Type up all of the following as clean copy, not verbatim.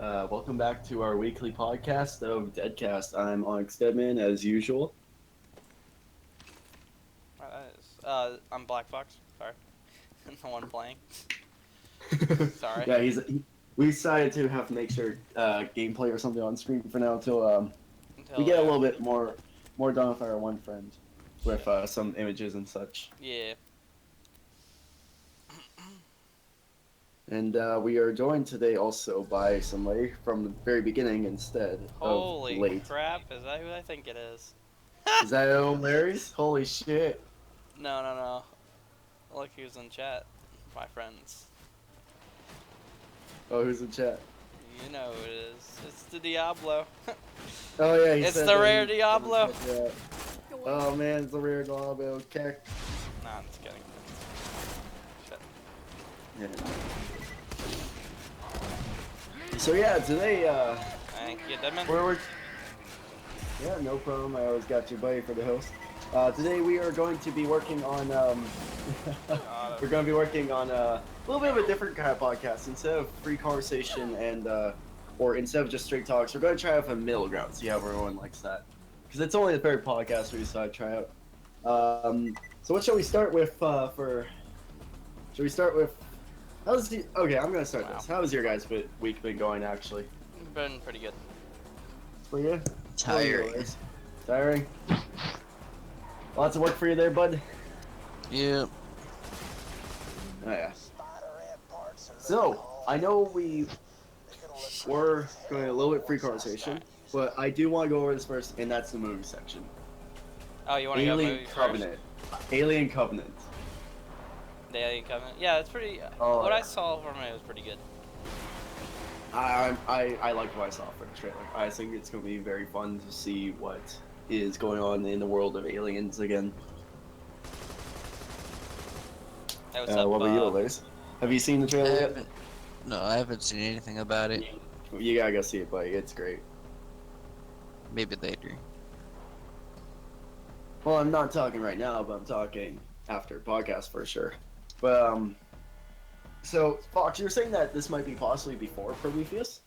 Welcome back to our weekly podcast of Deadcast. I'm Onyx Deadman, as usual. I'm Black Fox. Sorry, the one playing. Sorry. Yeah, we decided to have to make sure gameplay or something on screen for now until we Until get a little bit more done with our one friend with some images and such. yeah. And we are joined today also by somebody from the very beginning instead of Holy late. crap! Is that who I think it is? Is that Larry's? Holy shit! No. Look who's in chat. My friends. Oh, who's in chat? You know who it is. It's the Diablo. Oh yeah, he It's said the that rare he- Diablo. Yeah. Oh man, it's the rare Diablo. Okay. Nah, I'm just kidding. Shit. Yeah. So yeah, today Thank you, Deadman. we're yeah, no problem. I always got you, buddy, for the host. Today we are going to be working on we're going to be working on a little bit of a different kind of podcast. Instead of free conversation and or instead of just straight talks, we're going to try out a middle ground. See how everyone likes that, because it's only the third podcast we decided to try out. So what shall we start with? Should we start with? Okay, I'm gonna start this. How has your guys' week been going? Actually, Been pretty good. for you? Tiring. Tiring. Lots of work for you there, bud. Yeah. Oh yeah. So I know we were going a little bit free conversation, but I do want to go over this first, and that's the movie section. Oh, you want to go Alien movie Covenant. Alien Covenant. first? The Alien Covenant. Yeah, it's pretty. Oh, what yeah. I saw from it was pretty good. I liked what I saw for the trailer. I think it's going to be very fun to see what is going on in the world of aliens again. Hey, what's up, What about you, Liz? Have you seen the I trailer yet? haven't, no, I haven't seen anything about it. You gotta go see it, buddy. It's great. Maybe later. Well, I'm not talking right now, but I'm talking after podcast for sure. But so Fox, you were saying that this might be possibly before Prometheus.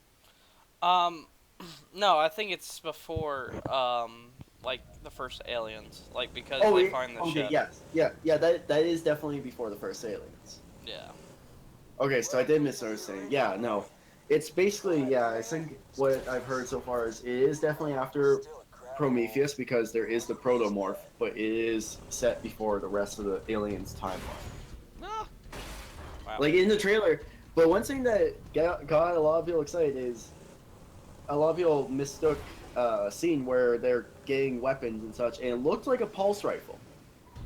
No, I think it's before, like the first aliens, like because Oh, they find the okay, ship. yes, yeah. That is definitely before the first aliens. Yeah. Okay, so I did miss what I was saying. Yeah, no, it's basically I think what I've heard so far is it is definitely after Prometheus because there is the protomorph, but it is set before the rest of the aliens' timeline. Ah. Wow. Like in the trailer. But one thing that got a lot of people excited is a lot of people mistook a scene where they're getting weapons and such, and it looked like a pulse rifle,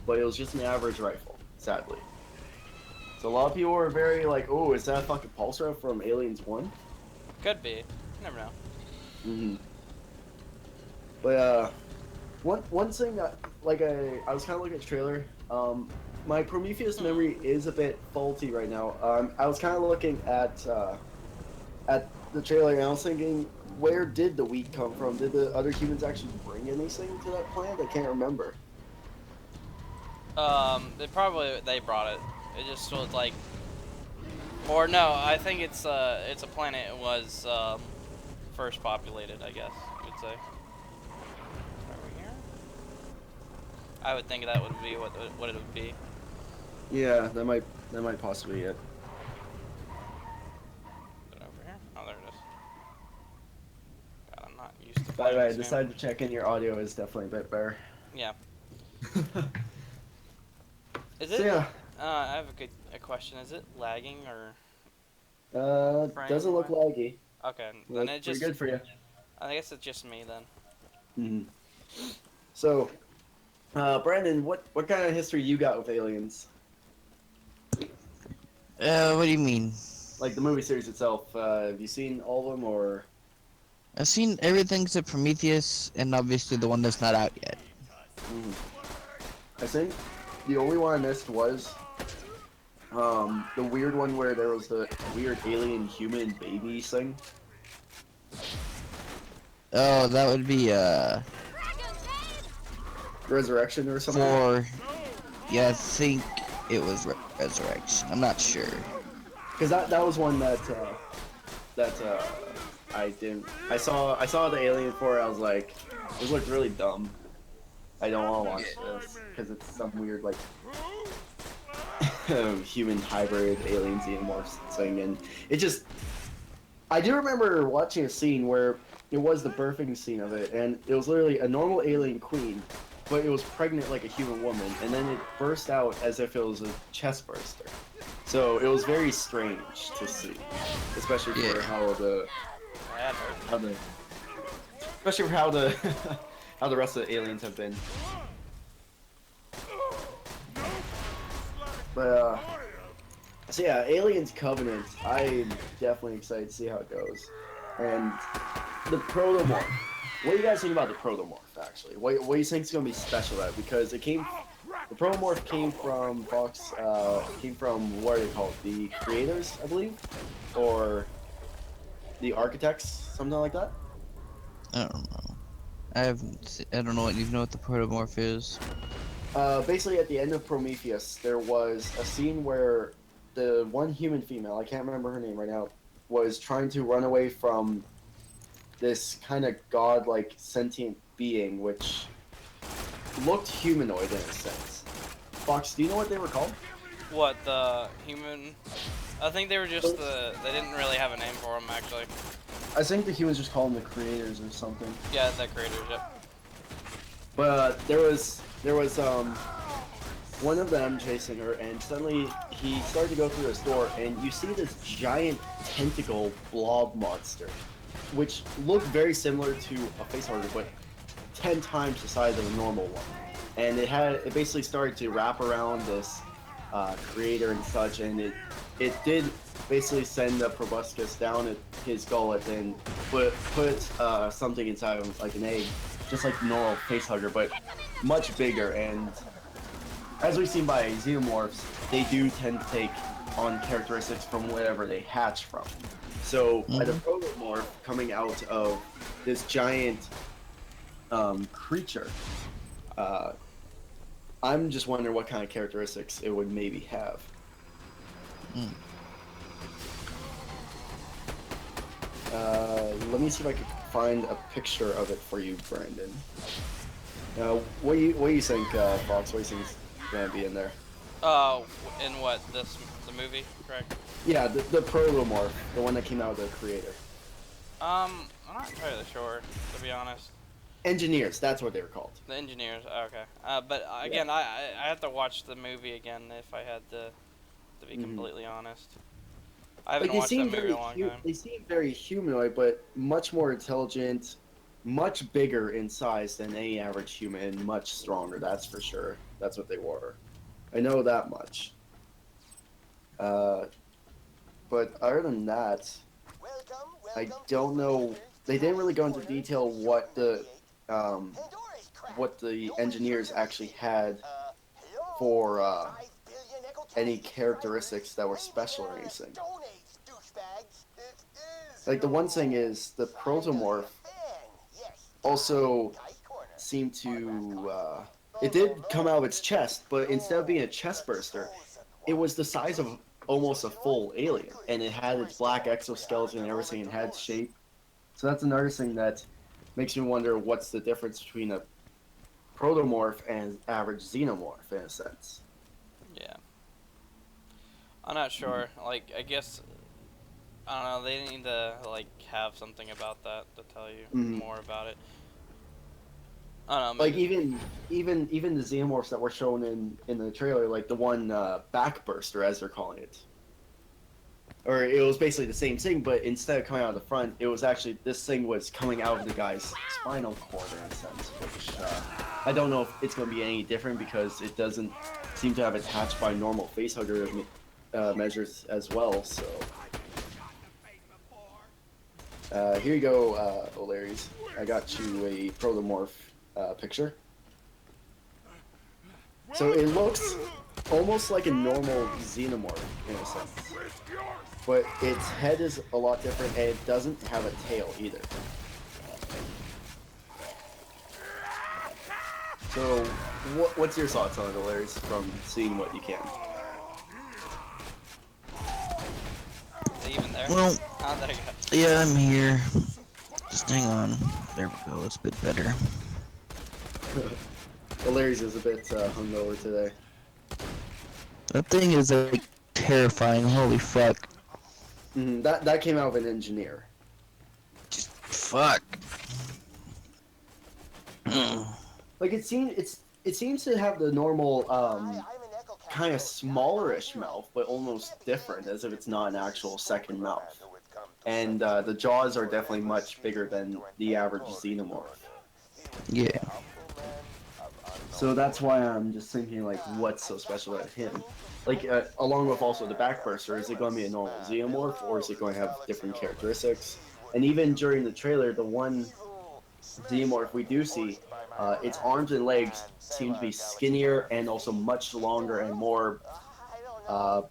but it was just an average rifle, sadly. So a lot of people were very like, "Oh, is that a fucking pulse rifle from Aliens 1?" Could be. You never know. Mm-hmm. But one thing that like I was kind of looking at the trailer. My Prometheus memory is a bit faulty right now. I was kind of looking at the trailer and I was thinking, where did the wheat come from? Did the other humans actually bring anything to that plant? I can't remember. They brought it. It just was like, or no, I think it's a planet. It was first populated, I guess you could say. Over here. I would think that would be what it would be. Yeah, that might possibly be it. Is it over here? Oh, there it is. God, I'm not used to. By the way, I playing this game. decided to check in. Your audio is definitely a bit better. Yeah. Is So it? yeah, I have a question. Is it lagging or? doesn't look laggy. Okay, then Looks it pretty just. good for you. I guess it's just me then. Mm-hmm. So, Brandon, what kind of history you got with aliens? What do you mean? Like the movie series itself, have you seen all of them, or? I've seen everything except Prometheus, and obviously the one that's not out yet. I think the only one I missed was the weird one where there was the weird alien human baby thing. Oh, that would be, Resurrection or something. yeah, I think it was Resurrection. I'm not sure. Because that was one that I didn't. I saw the Alien 4. I was like, this looked really dumb. I don't want to watch this because it's some weird like human hybrid alien xenomorphs thing, and it just. I do remember watching a scene where it was the birthing scene of it, and it was literally a normal alien queen, but it was pregnant like a human woman, and then it burst out as if it was a chest burster. So it was very strange to see, especially for how the especially for how the how the rest of the aliens have been. But so yeah, Aliens Covenant. I'm definitely excited to see how it goes, and the Protomorph. What do you guys think about the Protomorph? Actually, what do you think is gonna be special about it? Because it came. The Protomorph came from Fox, came from, what are they called? The creators, I believe? Or the architects, something like that? I don't know. I don't know what the protomorph is. Basically at the end of Prometheus, there was a scene where the one human female, I can't remember her name right now, was trying to run away from this kind of god-like sentient being, which looked humanoid in a sense. Fox, do you know what they were called? What, the human? I think they were just they didn't really have a name for them, actually. I think the humans just call them the creators or something. Yeah, the creators, yep. But there was one of them chasing her, and suddenly he started to go through the store, and you see this giant tentacle blob monster, which looked very similar to a facehugger, but 10 times the size of a normal one. And it basically started to wrap around this creator and such, and it did basically send the proboscis down at his gullet and put something inside of him, like an egg, just like the normal facehugger, but much bigger. And as we've seen by xenomorphs, they do tend to take on characteristics from whatever they hatch from. So by the protomorph coming out of this giant creature, I'm just wondering what kind of characteristics it would maybe have. Let me see if I can find a picture of it for you, Brandon. What do you think, Fox? What do you think is gonna be in there? In what, the movie, correct? Yeah, the protomorph, the one that came out of the creator. I'm not entirely sure, to be honest. Engineers, that's what they were called. The engineers, okay. But again, I have to watch the movie again if I had to be completely honest. I haven't watched that movie in a long time. They seem very humanoid, but much more intelligent, much bigger in size than any average human, and much stronger, that's for sure. That's what they were. I know that much. But other than that, I don't know. They didn't really go into detail what the engineers actually had for any characteristics that were special or anything. Like the one thing is the protomorph also seemed to it did come out of its chest, but instead of being a chest burster, it was the size of almost a full alien, and it had its black exoskeleton and everything, and had shape. So that's another thing that makes me wonder what's the difference between a protomorph and average xenomorph in a sense. Yeah. I'm not sure. Like, I guess, I don't know, they need to, like, have something about that to tell you more about it. I don't know. Like, even the xenomorphs that were shown in the trailer, like the one backburster, as they're calling it. Or it was basically the same thing, but instead of coming out of the front, it was actually, this thing was coming out of the guy's spinal cord in a sense, which I don't know if it's going to be any different because it doesn't seem to have attached by normal facehugger measures as well, so. Here you go, O'Leary's. I got you a protomorph picture. So it looks almost like a normal xenomorph in a sense. But its head is a lot different, and it doesn't have a tail either. So, what's your thoughts on it, Larry's, from seeing what you can? Even there? Well, Oh, there you go. yeah, I'm here. Just hang on. There we go. It's a bit better. Larry's is a bit hungover today. That thing is like terrifying. Holy fuck. That came out of an engineer. Just fuck. Like it seems to have the normal kind of smallerish mouth, but almost different, as if it's not an actual second mouth. And the jaws are definitely much bigger than the average xenomorph. Yeah. So that's why I'm just thinking, like, what's so special about him? Like, along with also the backburster, is it going to be a normal xenomorph, or is it going to have different characteristics? And even during the trailer, the one xenomorph we do see, its arms and legs seem to be skinnier and also much longer and more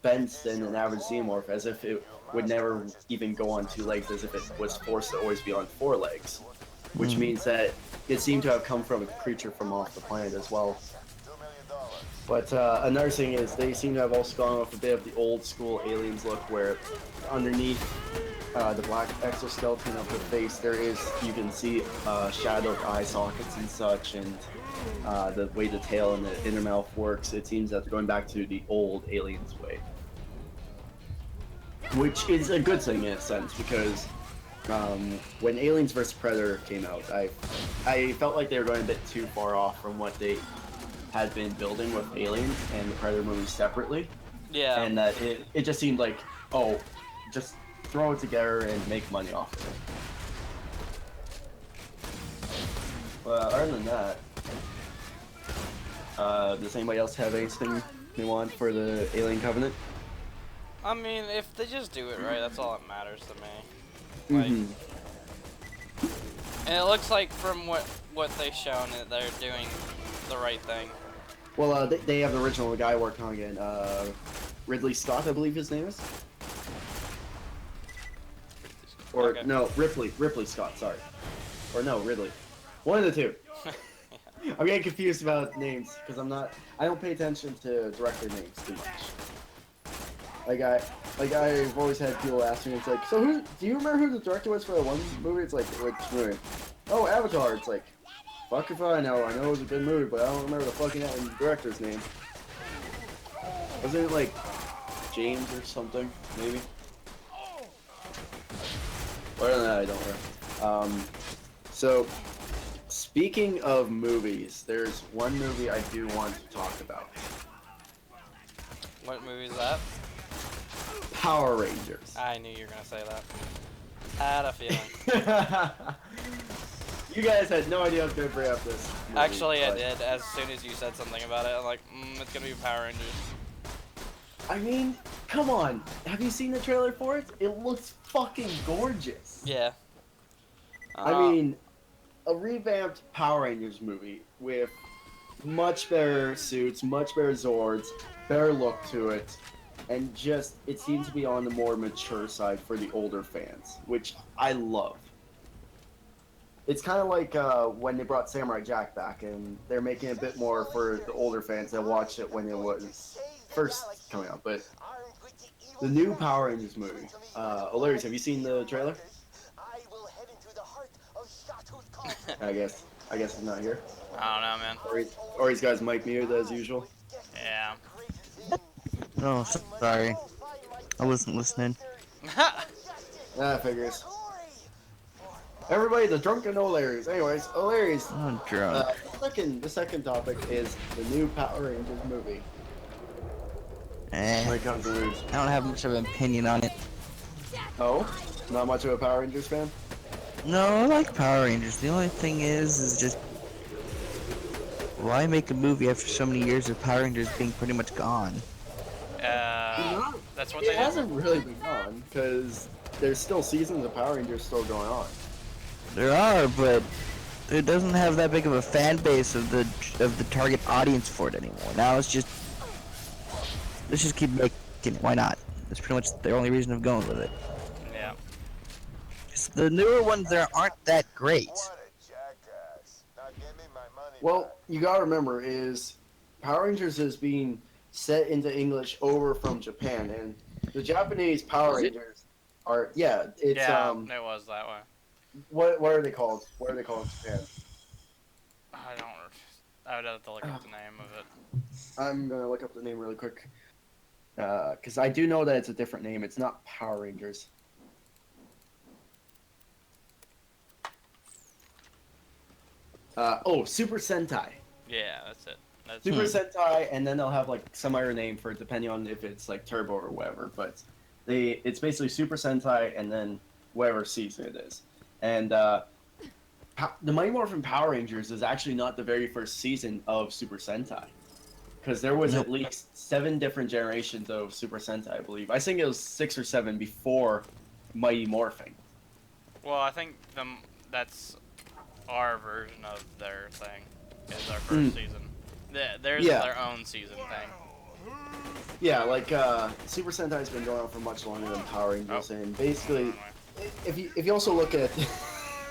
bent than an average xenomorph, as if it would never even go on two legs, as if it was forced to always be on four legs. Which means that it seemed to have come from a creature from off the planet as well. But another thing is, they seem to have also gone off a bit of the old school Aliens look, where underneath the black exoskeleton of the face, you can see shadowed eye sockets and such, and the way the tail and the inner mouth works. It seems that they're going back to the old Aliens way, which is a good thing in a sense, because when Aliens vs. Predator came out, I felt like they were going a bit too far off from what they had been building with Aliens and the Predator movies separately. Yeah. And that it just seemed like, oh, just throw it together and make money off of it. Other than that, does anybody else have anything they want for the Alien Covenant? I mean, if they just do it right, that's all that matters to me. Like, and it looks like from what they've shown that they're doing the right thing. Well, they have the original guy working on it again. Ridley Scott, I believe his name is. Or Okay. no, Ripley Scott. Sorry, or no, Ridley. One of the two. I'm getting confused about names because I don't pay attention to director names too much. I've always had people ask me, it's like, so do you remember who the director was for that one movie? It's like, which movie? Oh, Avatar. It's like, fuck if I know. I know it was a good movie, but I don't remember the fucking director's name. Wasn't it like James or something, maybe? Other than that, I don't know. So, speaking of movies, there's one movie I do want to talk about. What movie is that? Power Rangers. I knew you were gonna say that. Had a feeling. You guys had no idea I was gonna bring up this movie, Actually, I but- did. As soon as you said something about it, I'm like, it's gonna be Power Rangers. I mean, come on. Have you seen the trailer for it? It looks fucking gorgeous. Yeah. I mean, a revamped Power Rangers movie with much better suits, much better Zords, better look to it, and just, it seems to be on the more mature side for the older fans, which I love. It's kind of like when they brought Samurai Jack back, and they're making it a bit more for the older fans that watched it when it was first coming out. But the new Power Rangers movie, O'Leary's, have you seen the trailer? I guess he's not here. I don't know, man. Or he's got his mic muted as usual. Yeah. Oh, sorry. I wasn't listening. That figures. Everybody, the drunken O'Leary's. Anyways, O'Leary's. I'm drunk. The second topic is the new Power Rangers movie. When it comes to movies. I don't have much of an opinion on it. Oh? Not much of a Power Rangers fan? No, I like Power Rangers. The only thing is just why make a movie after so many years of Power Rangers being pretty much gone? That's what It they did. hasn't really been gone, because there's still seasons of Power Rangers still going on. There are, but it doesn't have that big of a fan base of the target audience for it anymore. Now it's just let's just keep making it. Why not? That's pretty much the only reason of going with it. Yeah. Just the newer ones there aren't that great. Well, you gotta remember is Power Rangers is being set into English over from Japan, and the Japanese Power Rangers Are yeah, it's Yeah, it was that way. what are they called? What are they called in Japan? I don't. I would have to look up the name of it. I'm gonna look up the name really quick. Because I do know that it's a different name. It's not Power Rangers. Oh, Super Sentai. Yeah, that's it. That's Super it. Sentai, and then they'll have like some other name for it depending on if it's like Turbo or whatever. But it's basically Super Sentai, and then whatever season it is. And the Mighty Morphin Power Rangers is actually not the very first season of Super Sentai, because there was at least 7 different generations of Super Sentai, I believe. I think it was 6 or 7 before Mighty Morphin. Well, I think that's our version of their thing. Is our first season. Theirs is their own season thing. Yeah, like Super Sentai's been going on for much longer than Power Rangers, and basically, if you also look at,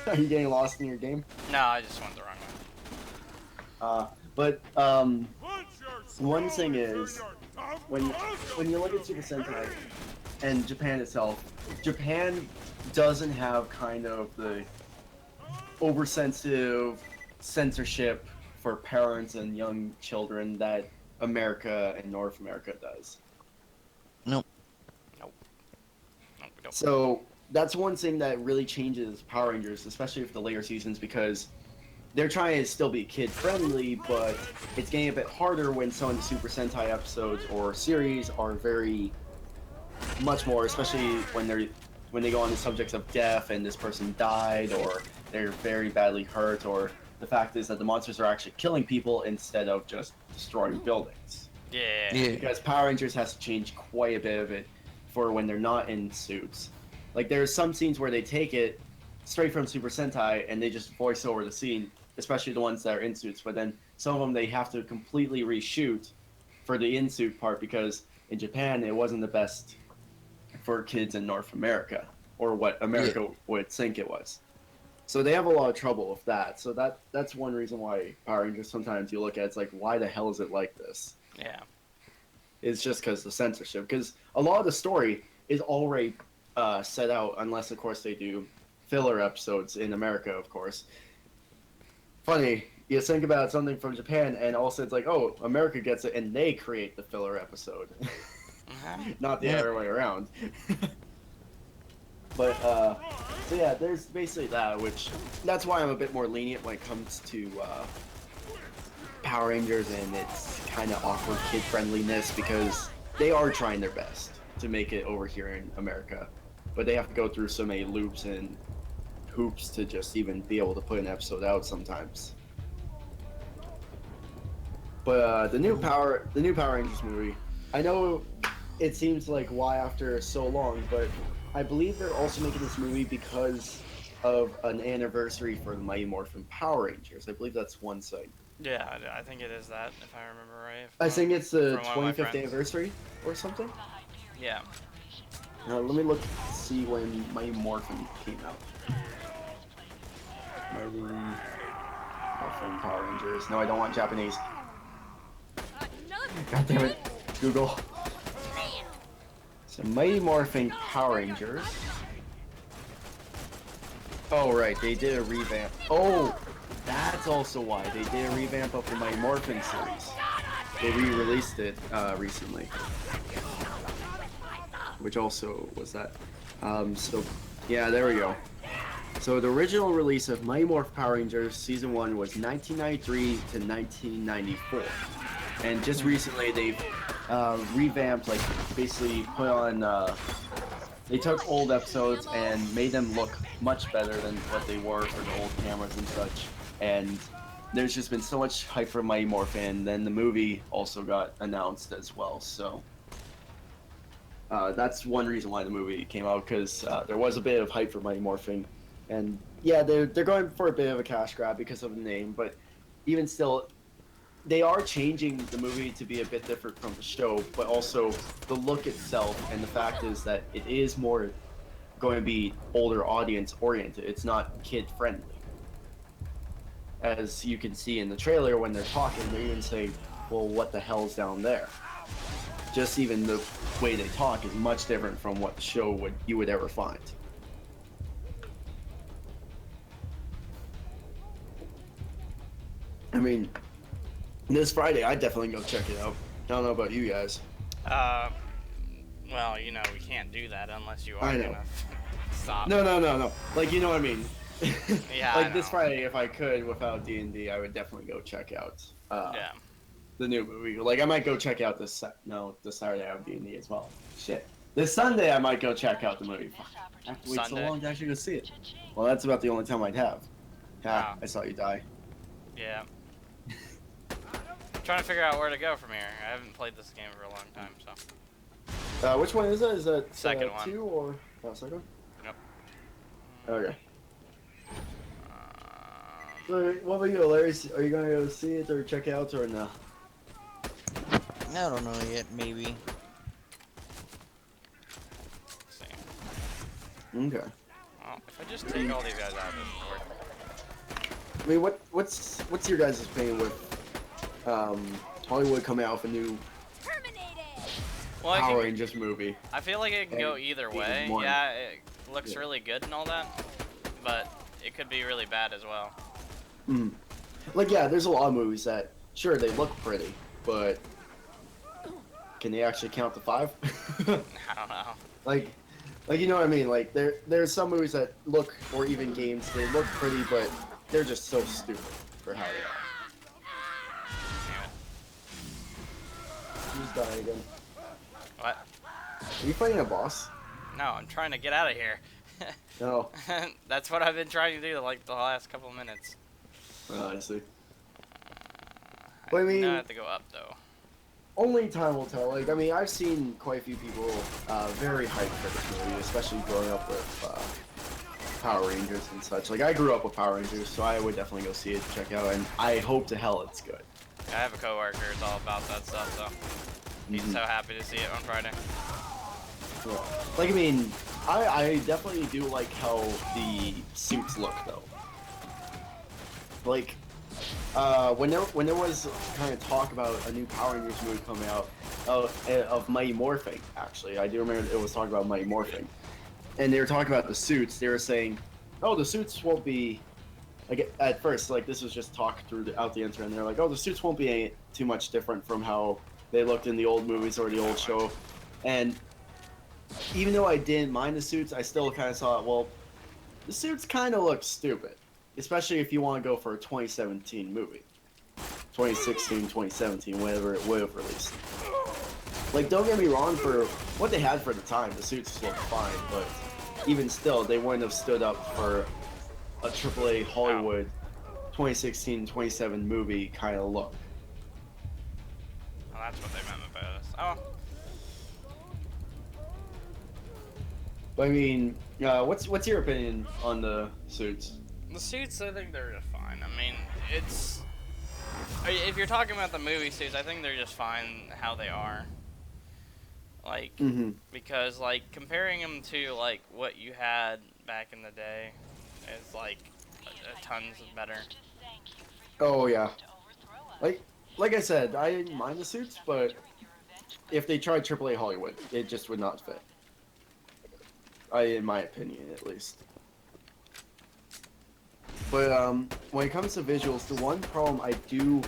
are you getting lost in your game? No, I just went the wrong way. But one thing is, when you look at Super Sentai and Japan itself, Japan doesn't have kind of the oversensitive censorship for parents and young children that America and North America does. Nope. So that's one thing that really changes Power Rangers, especially for the later seasons, because they're trying to still be kid friendly, but it's getting a bit harder when some of the Super Sentai episodes or series are very much more, especially when they go on the subjects of death and this person died or they're very badly hurt, or the fact is that the monsters are actually killing people instead of just destroying buildings. Yeah. Because Power Rangers has to change quite a bit of it for when they're not in suits. Like there's some scenes where they take it straight from Super Sentai and they just voice over the scene, especially the ones that are in suits, but then some of them they have to completely reshoot for the in-suit part because in Japan it wasn't the best for kids in North America, or what America would think it was. So they have a lot of trouble with that. So that's one reason why Power Rangers sometimes you look at it's like, why the hell is it like this? Yeah. It's just because the censorship. Because a lot of the story is already set out, unless of course they do filler episodes in America, of course. Funny, you think about something from Japan, and also it's like, oh, America gets it, and they create the filler episode, not the other way around. But so yeah, there's basically that, which that's why I'm a bit more lenient when it comes to Power Rangers and its kind of awkward kid friendliness, because they are trying their best to make it over here in America, but they have to go through so many loops and hoops to just even be able to put an episode out sometimes. But the new Power Rangers movie, I know it seems like why after so long, but I believe they're also making this movie because of an anniversary for the Mighty Morphin Power Rangers. I believe that's one site. Yeah, I think it is that, if I remember right. I think it's the From one of my 25th friends. anniversary or something. Yeah. Let me look, see when Mighty Morphin came out. Mighty Morphin Power Rangers. No, I don't want Japanese. God damn it, Google. So Mighty Morphin Power Rangers. Oh right, they did a revamp. Oh, that's also why they did a revamp of the Mighty Morphin series. They re-released it recently, which also was that. So yeah, there we go. So the original release of Mighty Morphin Power Rangers Season 1 was 1993 to 1994. And just recently they've revamped, like basically put on, they took old episodes and made them look much better than what they were for the old cameras and such. And there's just been so much hype for Mighty Morphin, then the movie also got announced as well, so. That's one reason why the movie came out, because there was a bit of hype for Mighty Morphin. And yeah, they're going for a bit of a cash grab because of the name, but even still, they are changing the movie to be a bit different from the show, but also the look itself, and the fact is that it is more going to be older audience oriented. It's not kid friendly. As you can see in the trailer when they're talking, they even say, well, what the hell's down there? just even the way they talk is much different from what the show you would ever find. I mean, this Friday, I'd definitely go check it out. I don't know about you guys. Well, you know, we can't do that unless you are I know. gonna stop. No. Like, you know what I mean? Yeah, Like I this know. Friday, if I could, without D&D, I would definitely go check out Yeah. the new movie. Like, I might go check out this Saturday I have D&D as well. Shit. This Sunday, I might go check out the movie. Fuck. I have to wait so Sunday. long to actually go see it. Well, that's about the only time I'd have. Wow. I saw you die. Yeah. Trying to figure out where to go from here. I haven't played this game for a long time, so. Which one is it? Is it Second one. 2 or second? Yep. Okay. Um, So, what about you, Larry? Are you gonna go see it or check it out or no? I don't know yet. Maybe. let's see. Okay. Well, if I just take all these guys out, this will work. I mean, what's your guys' opinion with Hollywood coming out with a new Well, I Power think- Rangers movie? I feel like it can go either Season way. 1. Yeah, it looks Yeah. really good and all that, but it could be really bad as well. Mm. Like, yeah, there's a lot of movies that, sure, they look pretty, but can they actually count to 5? I don't know. like, you know what I mean? Like, there's some movies that look, or even games, they look pretty, but they're just so stupid for how they are. Yeah. Who's dying again? What? Are you fighting a boss? No, I'm trying to get out of here. No. That's what I've been trying to do like the last couple of minutes. I see. I Well, I mean- know I have to go up though. Only time will tell. Like, I mean, I've seen quite a few people very hyped for this movie, especially growing up with Power Rangers and such. Like, I grew up with Power Rangers, so I would definitely go see it, check it out, and I hope to hell it's good. I have a coworker who's all about that stuff, so he's Mhm. so happy to see it on Friday. Yeah. Like, I mean, I definitely do like how the suits look, though. Like, when there was kind of talk about a new Power Rangers movie coming out of Mighty Morphin, actually, I do remember it was talking about Mighty Morphin, and they were talking about the suits. They were saying, "Oh, the suits won't be." Like at first, like this was just talk out the internet, and they're like, "Oh, the suits won't be too much different from how they looked in the old movies or the old show," and even though I didn't mind the suits, I still kind of thought, well, the suits kind of look stupid. Especially if you want to go for a 2017 movie. 2016, 2017, whatever it would have released. Like, don't get me wrong, for what they had for the time, the suits looked fine, but even still, they wouldn't have stood up for a AAA Hollywood 2016, 2017 movie kind of look. Well, that's what they meant about us. Oh, But I mean, what's your opinion on the suits? the suits, I think they're just fine. I mean, if you're talking about the movie suits, I think they're just fine how they are. Like, Mm-hmm. because, like, comparing them to, like, what you had back in the day is, like, tons better. Oh yeah. Like I said, I didn't mind the suits, but if they tried AAA Hollywood, it just would not fit. In my opinion, at least. But when it comes to visuals, the one problem I do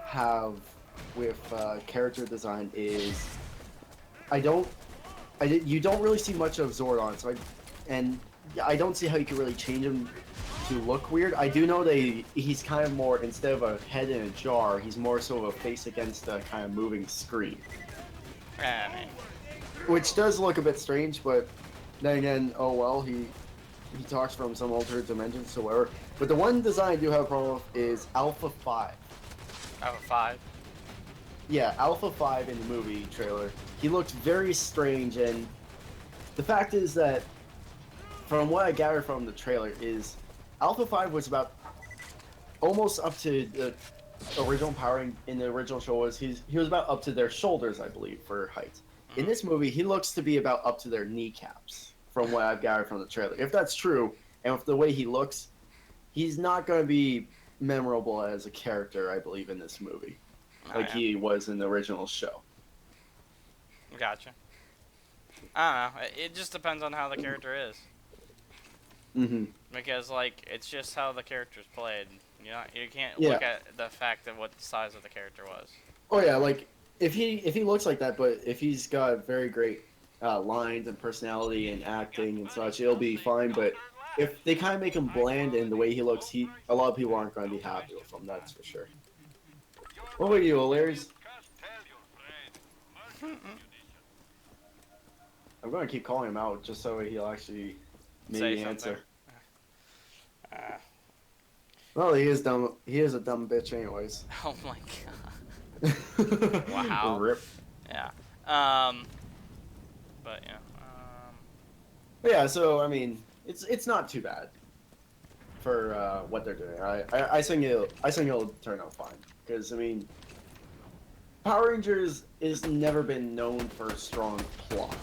have with character design is you don't really see much of Zordon, so I don't see how you can really change him to look weird. I do know he's kind of more, instead of a head in a jar, he's more so of a face against a kind of moving screen, I mean, which does look a bit strange, but then again, oh well, he talks from some alternate dimensions, so whatever. But the one design I do have a problem with is Alpha 5. Alpha 5. Yeah, Alpha 5 in the movie trailer. He looked very strange, and the fact is that, from what I gather from the trailer, is Alpha 5 was about almost up to the original Power in the original show he was about up to their shoulders, I believe, for height. In this movie, he looks to be about up to their kneecaps, from what I've gathered from the trailer. If that's true, and with the way he looks, he's not going to be memorable as a character, I believe, in this movie, like he was in the original show. Gotcha. I don't know. It just depends on how the character is. Mm-hmm. Because, like, it's just how the character's played. You can't Yeah. look at the fact of what the size of the character was. Oh yeah, like if he looks like that, but if he's got very great lines and personality and acting and such, it'll be fine. But if they kind of make him bland in the way he looks, a lot of people aren't going to be happy with him. That's for sure. What about you, O'Leary's? I'm going to keep calling him out just so he'll actually maybe Say answer. something. Well, he is dumb. He is a dumb bitch, anyways. Oh my god. Wow. Rip. Yeah. But yeah. But yeah, so I mean, it's not too bad for what they're doing. I think it'll turn out fine because I mean, Power Rangers has never been known for a strong plot.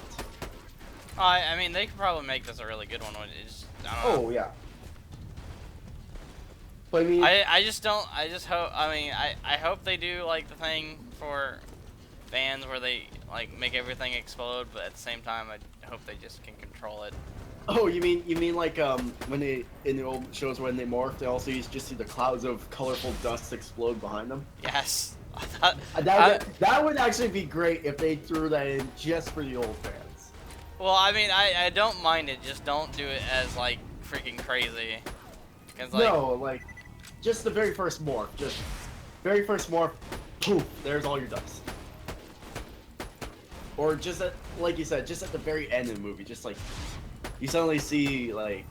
I mean, they could probably make this a really good one. It's, I don't know. Oh yeah. But I mean, I just don't. I just hope. I mean, I hope they do like the thing for fans where they like make everything explode, but at the same time, I hope they just can control it. oh, you mean like when they in the old shows when they morph, they also used to just see the clouds of colorful dust explode behind them. Yes. I thought, That would actually be great if they threw that in just for the old fans. well, I mean, I don't mind it. Just don't do it as like freaking crazy. 'Cause, like, No, like just the very first morph, poof, there's all your dust. Or just at, like you said, just at the very end of the movie, just like you suddenly see like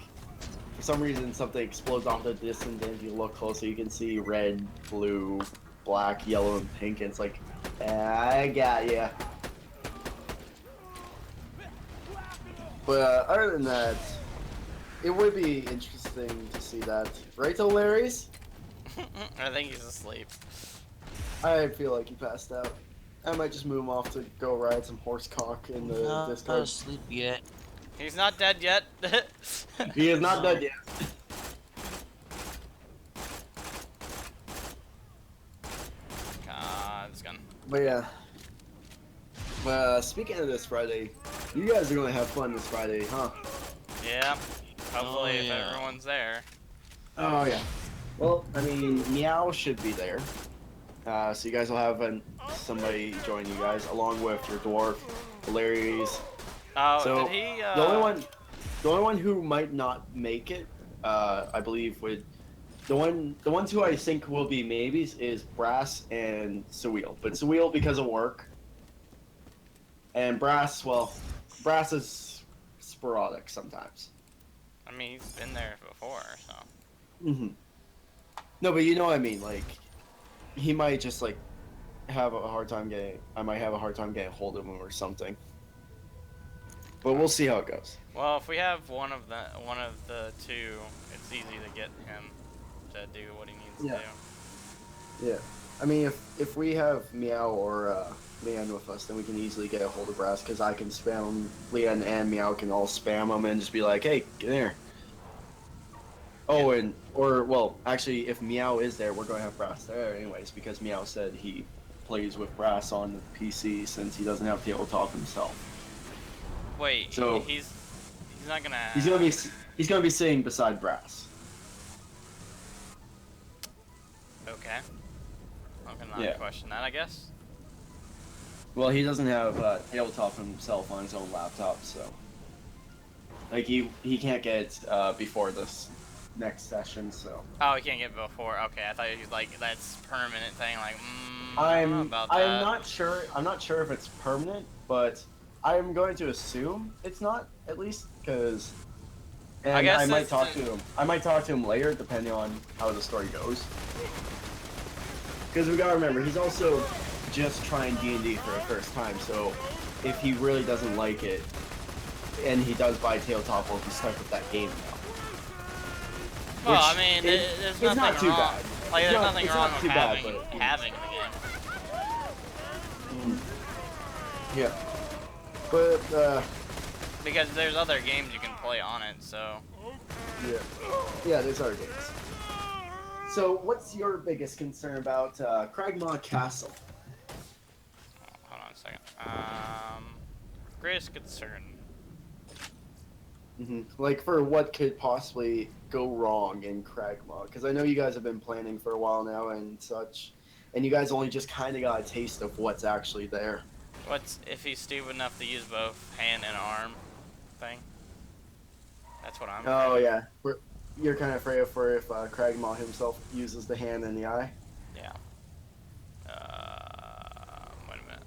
for some reason something explodes off the distance, and if you look closer, you can see red, blue, black, yellow, and pink. And it's like, I got ya. But other than that, it would be interesting to see that, right, O'Leary's? I think he's asleep. I feel like he passed out. I might just move him off to go ride some horse cock in the Not Discord. asleep yet. He's not dead yet. He is not dead yet. God, it's gone. But yeah. Speaking of this Friday, you guys are gonna have fun this Friday, huh? Yeah. Hopefully, if yeah. everyone's there. Oh yeah. Well, I mean, Meow should be there. So you guys will have somebody join you guys, along with your dwarf, Larry's. Oh, So, did he? The only one who might not make it, I believe, the ones who I think will be maybes is Brass and Sewell. But Sewell because of work, and Brass, well, Brass is sporadic sometimes. I mean, he's been there before, so. Mm-hmm. No, but you know what I mean. Like, he might just like have a hard time getting. I might have a hard time getting hold of him or something. But we'll see how it goes. Well, if we have one of the two, it's easy to get him to do what he needs Yeah. to do. Yeah. I mean, if we have Meow or Leanne with us, then we can easily get a hold of Brass because I can spam him. Leanne and Meow can all spam him and just be like, "Hey, get in here." Oh, well, actually, if Meow is there, we're going to have Brass there anyways because Meow said he plays with Brass on the PC since he doesn't have tabletop himself. Wait, So- he's not gonna. He's gonna be sitting beside Brass. Okay. I'm gonna not Yeah. question that, I guess. Well, he doesn't have tabletop himself on his own laptop, so like he can't get it before this next session. So Oh, he can't get it before. Okay, I thought he was like that's permanent thing. Like, I don't know about that. I'm not sure. I'm not sure if it's permanent, but I'm going to assume it's not, at least, because. And I guess I might it's talk the- to him. I might talk to him later, depending on how the story goes. Because we gotta remember, he's also just trying D&D for the first time. So if he really doesn't like it, and he does buy tabletop, we'll be stuck with that game now. Well, Which I mean, is- there's it's nothing not too wrong. bad. Like, It's there's not- nothing it's wrong not with too bad, having but- having the game. Yeah. But Because there's other games you can play on it, so. yeah, there's other games. So, what's your biggest concern about Cragmaw Castle? Hold on a second. greatest concern. Like for what could possibly go wrong in Kragmaw, because I know you guys have been planning for a while now and such, and you guys only just kind of got a taste of what's actually there. What's if he's stupid enough to use both hand and arm thing? That's what I'm. Oh yeah, you're kind of afraid for if Kragmaw himself uses the hand and the eye. Yeah. Wait a minute.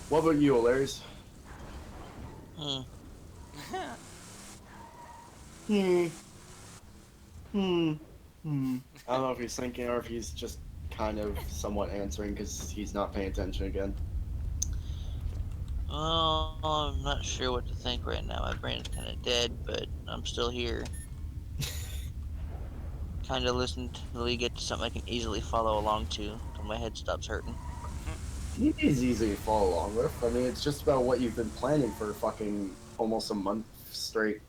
What about you, Larry's? Hmm. I don't know if he's thinking or if he's just kind of somewhat answering because he's not paying attention again. Oh, I'm not sure what to think right now. My brain's kind of dead, but I'm still here. Kind of listen till you get to something I can easily follow along to, till my head stops hurting. It is easy to follow along with. I mean, it's just about what you've been planning for fucking almost a month straight.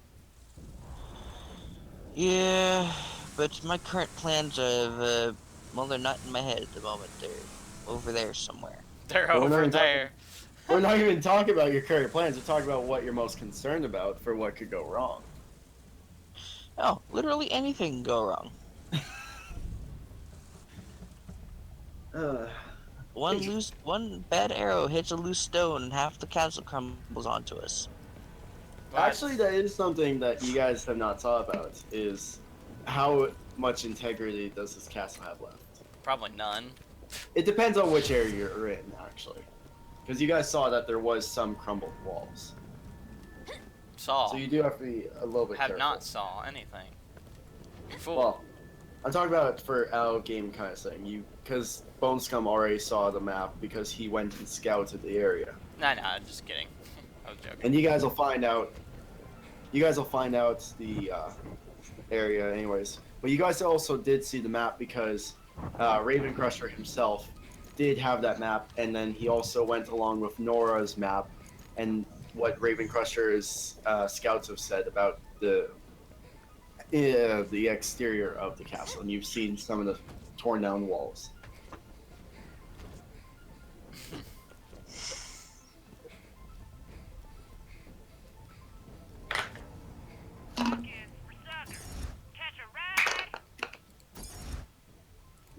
Yeah, but my current plans are, well, they're not in my head at the moment. They're over there somewhere. They're But we're not over even there. We're not even talking about your current plans. We're talking about what you're most concerned about for what could go wrong. Oh, literally anything can go wrong. One bad arrow hits a loose stone and half the castle crumbles onto us. But Actually, that is something that you guys have not thought about, is how much integrity does this castle have left? probably none. It depends on which area you're in, actually. Because you guys saw that there was some crumbled walls. Saw. So you do have to be a little bit Have careful. not saw anything. You fool. Well, I'm talking about for out game kind of thing. Because Bone Scum already saw the map because he went and scouted the area. Nah, just kidding. I was joking. And you guys will find out. You guys will find out the area, anyways. But you guys also did see the map because Raven Crusher himself did have that map, and then he also went along with Nora's map and what Raven Crusher's scouts have said about the exterior of the castle, and you've seen some of the torn down walls.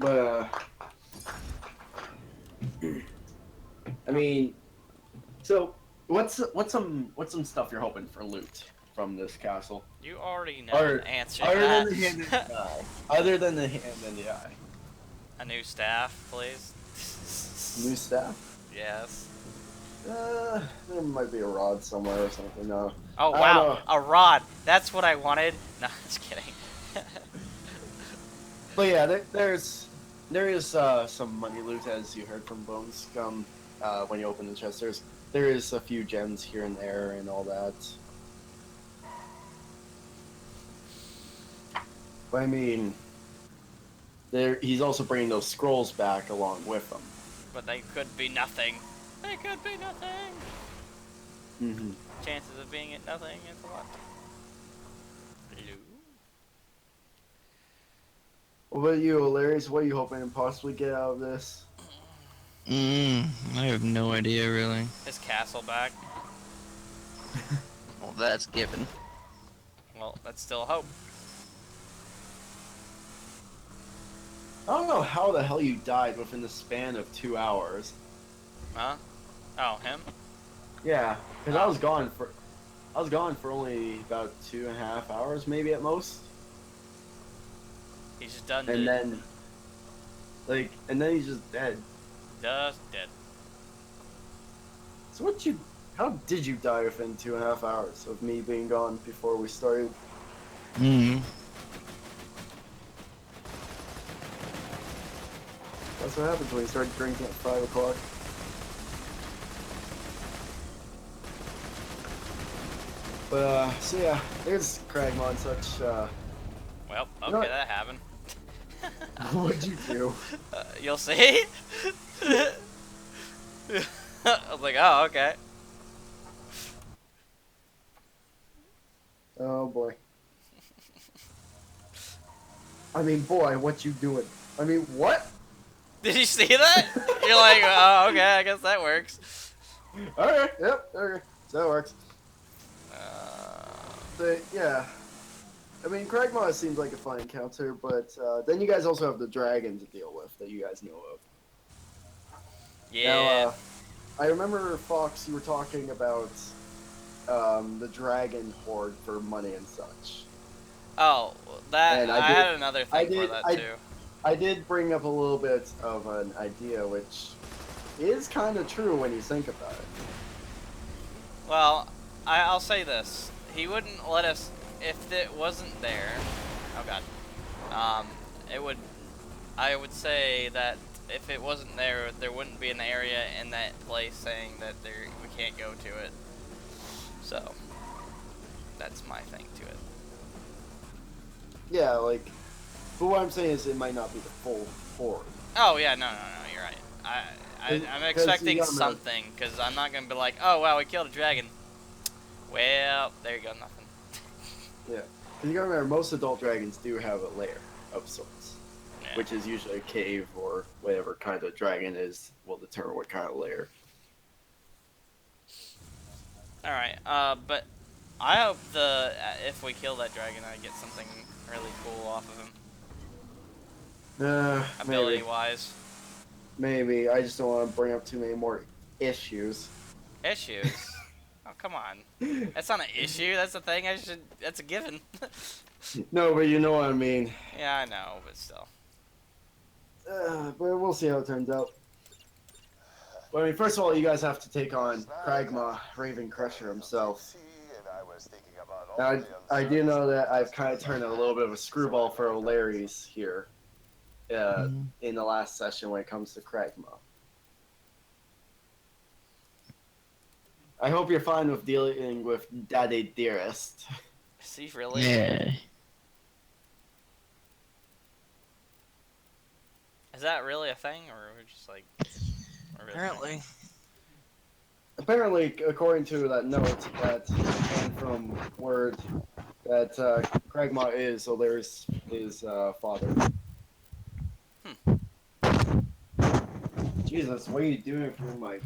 But I mean, so what's some stuff you're hoping for loot from this castle? You already know Or- the answer Other to than that. the hand and the eye. Other than the hand and the eye. A new staff, please. New staff? Yes. There might be a rod somewhere or something. No. Oh I don't wow, know. a rod. That's what I wanted. No, just kidding. But yeah, there is some money loot, as you heard from Bone Scum when you open the chest. There is a few gems here and there and all that. But I mean, he's also bringing those scrolls back along with him. But they could be nothing. They could be nothing. Mm-hmm. Chances of being at nothing is a lot. Hello? What about you, Hilarious? What are you hoping to possibly get out of this? I have no idea, really. His castle back. Well, that's given. Well, that's still hope. I don't know how the hell you died within the span of 2 hours. Huh? Oh, him? Yeah, because I was gone for only about 2.5 hours, maybe at most. He's just done. And then he's just dead. Just dead. So how did you die within 2.5 hours of me being gone before we started? That's what happens when you start drinking at 5 o'clock. But so yeah, there's Kragmaw and such. Well, okay, You know what? that happened. What'd you do? You'll see. I was like, oh, okay. Oh boy. I mean, boy, what you doing? I mean, what? Did you see that? You're like, oh, okay, I guess that works. Alright, yep, okay. So that works. Uh, So, yeah. I mean, Kragmaw seems like a fun encounter, but then you guys also have the dragon to deal with that you guys know of. Now, yeah. I remember, Fox, you were talking about the dragon horde for money and such. Oh, that And I had another thing for that too. I did bring up a little bit of an idea, which is kind of true when you think about it. Well, I'll say this: he wouldn't let us if it wasn't there. Oh God. It would. I would say that if it wasn't there, there wouldn't be an area in that place saying that we can't go to it. So that's my thing to it. Yeah, like, but what I'm saying is it might not be the full horde. Oh yeah, no, you're right. I'm 'Cause expecting you gotta remember- something because I'm not gonna be like, oh wow, we killed a dragon. Well, there you go, nothing. Yeah, because you gotta remember, most adult dragons do have a lair of sorts, Yeah. which is usually a cave or whatever kind of dragon is will determine what kind of lair. All right, but I hope if we kill that dragon, I get something really cool off of him, ability Maybe. wise. Maybe. I just don't want to bring up too many more issues. Issues. Oh come on, that's not an issue. That's a thing. That's a given. No, but you know what I mean. Yeah, I know, but still. But we'll see how it turns out. Well, I mean, first of all, you guys have to take on Kragma, Raven Crusher himself. Now, I do know that I've kind of turned a little bit of a screwball for O'Larry's here in the last session when it comes to Kragma. I hope you're fine with dealing with Daddy Dearest. Is he really? Yeah. Is that really a thing, or we're just like? Apparently. Apparently, according to that note that came from word that Kragma is O'Larry's his father. Jesus, what are you doing for Mike?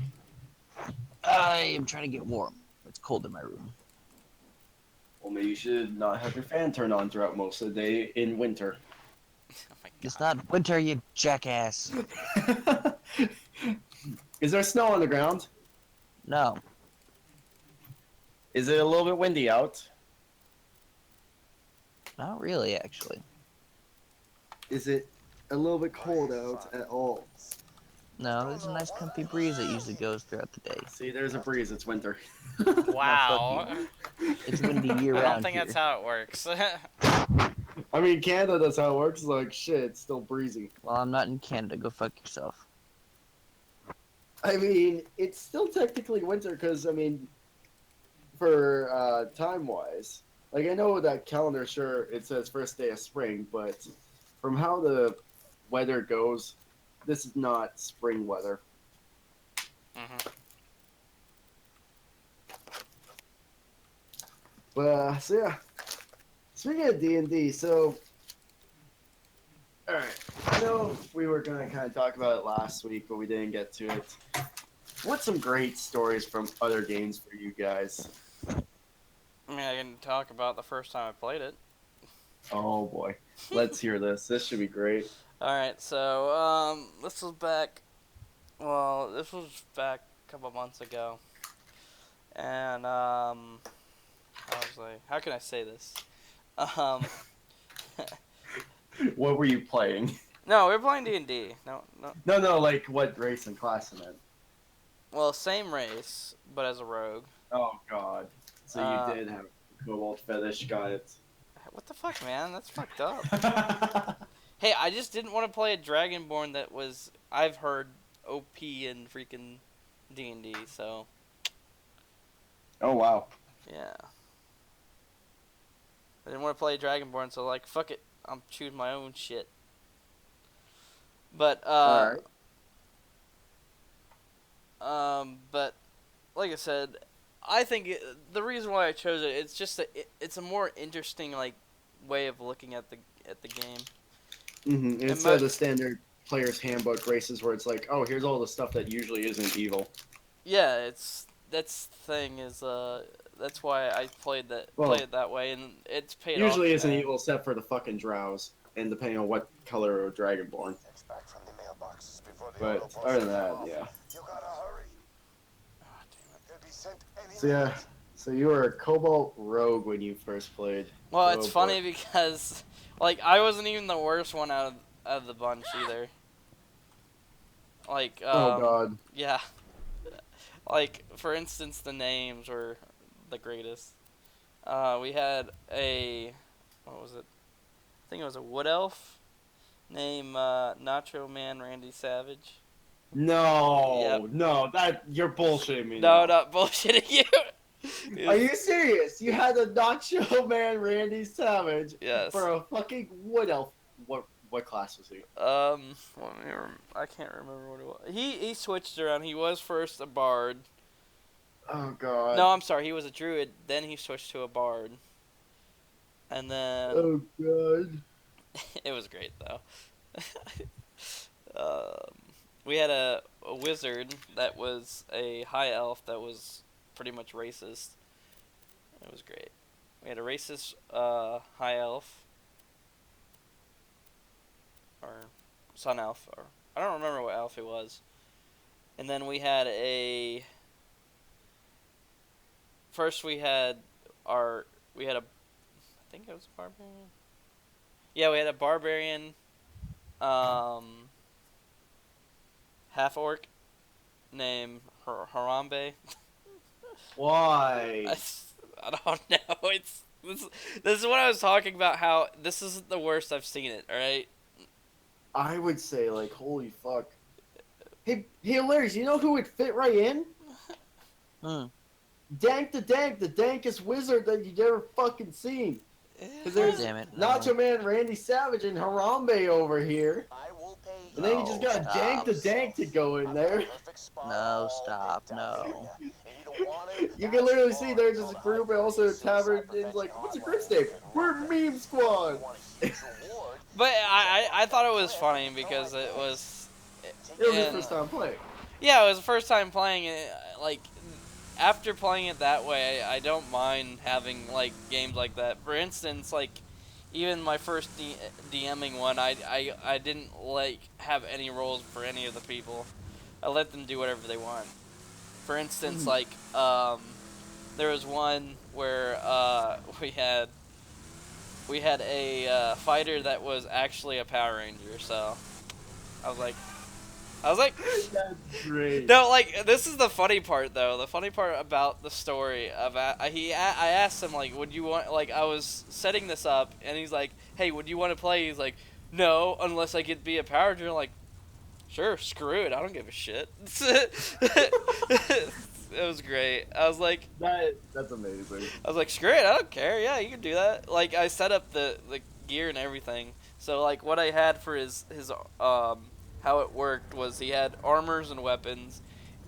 I am trying to get warm. It's cold in my room. Well, maybe you should not have your fan turned on throughout most of the day in winter. Oh my God. It's not winter, you jackass. Is there snow on the ground? No. Is it a little bit windy out? Not really, actually. Is it a little bit cold out at all? No, there's a nice comfy breeze that usually goes throughout the day. See, there's a breeze. It's winter. Wow. It's windy year I round. don't think here. that's how it works. I mean, Canada, that's how it works. Like, shit, it's still breezy. Well, I'm not in Canada. Go fuck yourself. I mean, it's still technically winter because, I mean, for time-wise, like, I know that calendar, sure, it says first day of spring, but from how the weather goes, this is not spring weather. Mhm. But, so yeah. Speaking of D&D, so... Alright, I know we were going to kind of talk about it last week, but we didn't get to it. What's some great stories from other games for you guys? I mean, I can talk about the first time I played it. Oh boy, let's hear this. This should be great. Alright, so, this was back a couple months ago. And, I was like, how can I say this? What were you playing? No, we were playing D&D. No. No, like what race and class in it? Well, same race, but as a rogue. Oh god. So you did have a cobalt fetish, got it. What the fuck, man? That's fucked up. Hey, I just didn't want to play a Dragonborn that was, I've heard, OP in freaking D&D, so, Oh wow. yeah. I didn't want to play a Dragonborn, so like, fuck it. I'm choosing my own shit. But, Alright. But, like I said, I think the reason why I chose it, it's just that it's a more interesting, like, way of looking at the game. Mm-hmm. Instead of the standard player's handbook races where it's like, oh, here's all the stuff that usually isn't evil. Yeah, that's the thing is that's why I Well, play it that way, and it's paid off. usually it's an man. evil except for the fucking drows, and depending on what color of dragonborn. Back from the mailboxes before the But autopost other than take that, off. yeah. You gotta hurry. Oh, damn it. They'll be sent any So yeah, minute. so you were a Cobalt Rogue when you first played. Well, Oh, it's boy. funny because like I wasn't even the worst one out of the bunch either. Like Oh god. yeah, like for instance, the names were the greatest. We had a what was it? I think it was a wood elf named Nacho Man Randy Savage. No, Yep. no, that you're bullshitting me. No, now. not bullshitting you. It Are was- you serious? You had the Nacho Man Randy Savage Yes. for a fucking wood elf. What class was he? Let me I can't remember what it was. He switched around. He was first a bard. Oh god. No, I'm sorry. He was a druid. Then he switched to a bard. And then Oh god. it was great though. We had a wizard that was a high elf that was pretty much racist. It was great. We had a racist high elf or sun elf, or I don't remember what elf it was. And then we had a first we had a I think it was a barbarian. Yeah, we had a barbarian half orc named Harambe. Why? I don't know. This is what I was talking about. How this isn't the worst I've seen it. All right. I would say like holy fuck. Hey, hilarious. You know who would fit right in? Hmm. Dank, the dankest wizard that you've ever fucking seen. Because there's Damn it. Nacho Man Randy Savage and Harambe over here. I will pay you. And then you just got Dank the Dank to go in there. No, stop, no. You can literally see there's just a group and also a tavern and like, what's the group's name? We're Meme Squad. But I thought it was funny because it was. It was and- his first time playing. Yeah, it was the first time playing it. Like, after playing it that way, I don't mind having like games like that. For instance, like even my first DMing one, I didn't like have any roles for any of the people. I let them do whatever they want. For instance, like there was one where we had a fighter that was actually a Power Ranger. So I was like. That's great. No, like this is the funny part though. The funny part about the story of I asked him like, would you want like I was setting this up and he's like, hey, would you want to play? He's like, no, unless I could be a Power Ranger. I'm like, sure, screw it, I don't give a shit. It was great. I was like, That's amazing. screw it, I don't care. Yeah, you can do that. Like I set up the gear and everything. So like what I had for his how it worked was he had armors and weapons,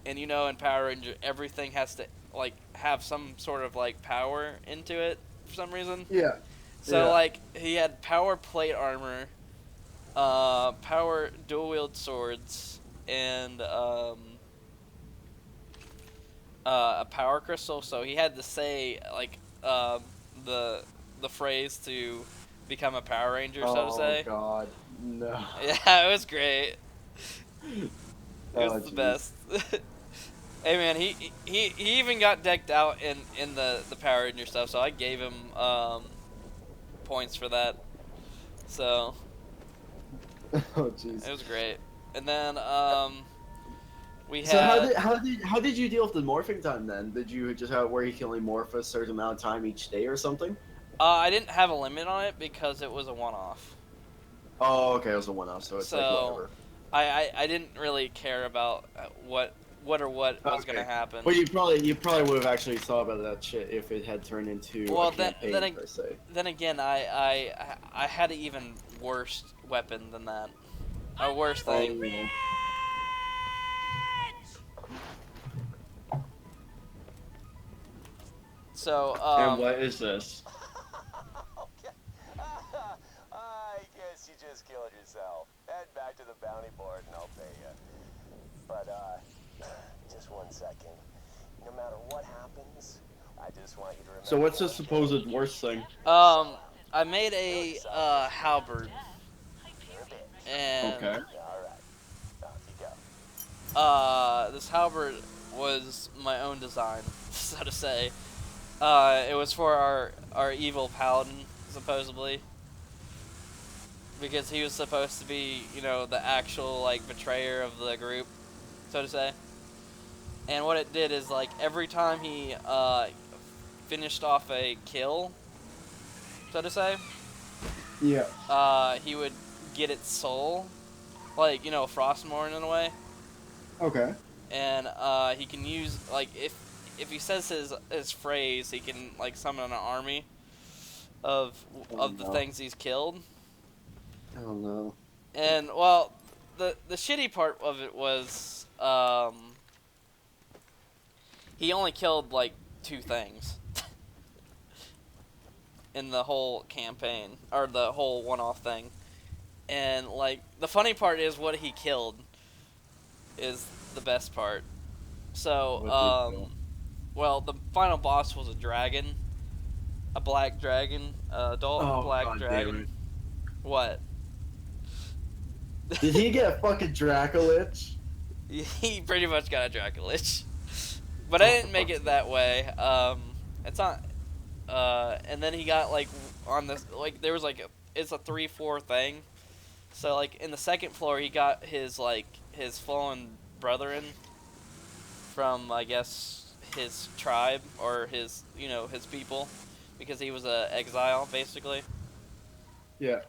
and you know in Power Ranger everything has to like have some sort of like power into it for some reason. Yeah. So Yeah. like he had power plate armor, power dual wield swords, and a power crystal. So he had to say like the phrase to become a Power Ranger, so to say. Oh god. No. Yeah, it was great. It was Oh, the jeez. best. Hey man, he even got decked out in the Power Ranger stuff, so I gave him points for that. So Oh jeez. it was great. And then we had So how did you deal with the morphing time then? Did you just have where you can only morph a certain amount of time each day or something? I didn't have a limit on it because it was a one-off. Oh, okay, it was a one-off, so it's like So- whatever. I didn't really care about what was Okay. gonna happen. Well, you probably would have actually thought about that shit if it had turned into Well, a then- campaign then I- per se. Then again, I had an even worse weapon than that. A worse thing. Oh, So and what is this? Okay. I guess you just killed yourself. Head back to the bounty board and I'll pay you. But, just 1 second. No matter what happens, I just want you to remember. So what's the supposed worst thing? I made a halberd, You're a bitch. and Okay. All right. Off you go. this halberd was my own design, so to say. It was for our evil paladin, supposedly, because he was supposed to be, you know, the actual like betrayer of the group, so to say. And what it did is, like, every time he finished off a kill, so to say, Yeah. he would get its soul, like, you know, Frostmourne in a way. Okay. And he can use, like, if he says his phrase, he can, like, summon an army of the no. things he's killed. Oh no. And, well, the shitty part of it was he only killed like 2 things in the whole campaign, or the whole one-off thing. And, like, the funny part is what he killed is the best part. So, well, the final boss was a dragon, a black dragon, adult black God dragon. damn it. What? Did he get a fucking Dracolich? He pretty much got a Dracolich. But I didn't make it that way. It's not. And then he got, like, on this, like, there was like it's a 3-4 thing. So, like, in the second floor, he got his, like, his fallen brethren from, I guess, his tribe, or his, you know, his people, because he was a exile, basically. Yeah.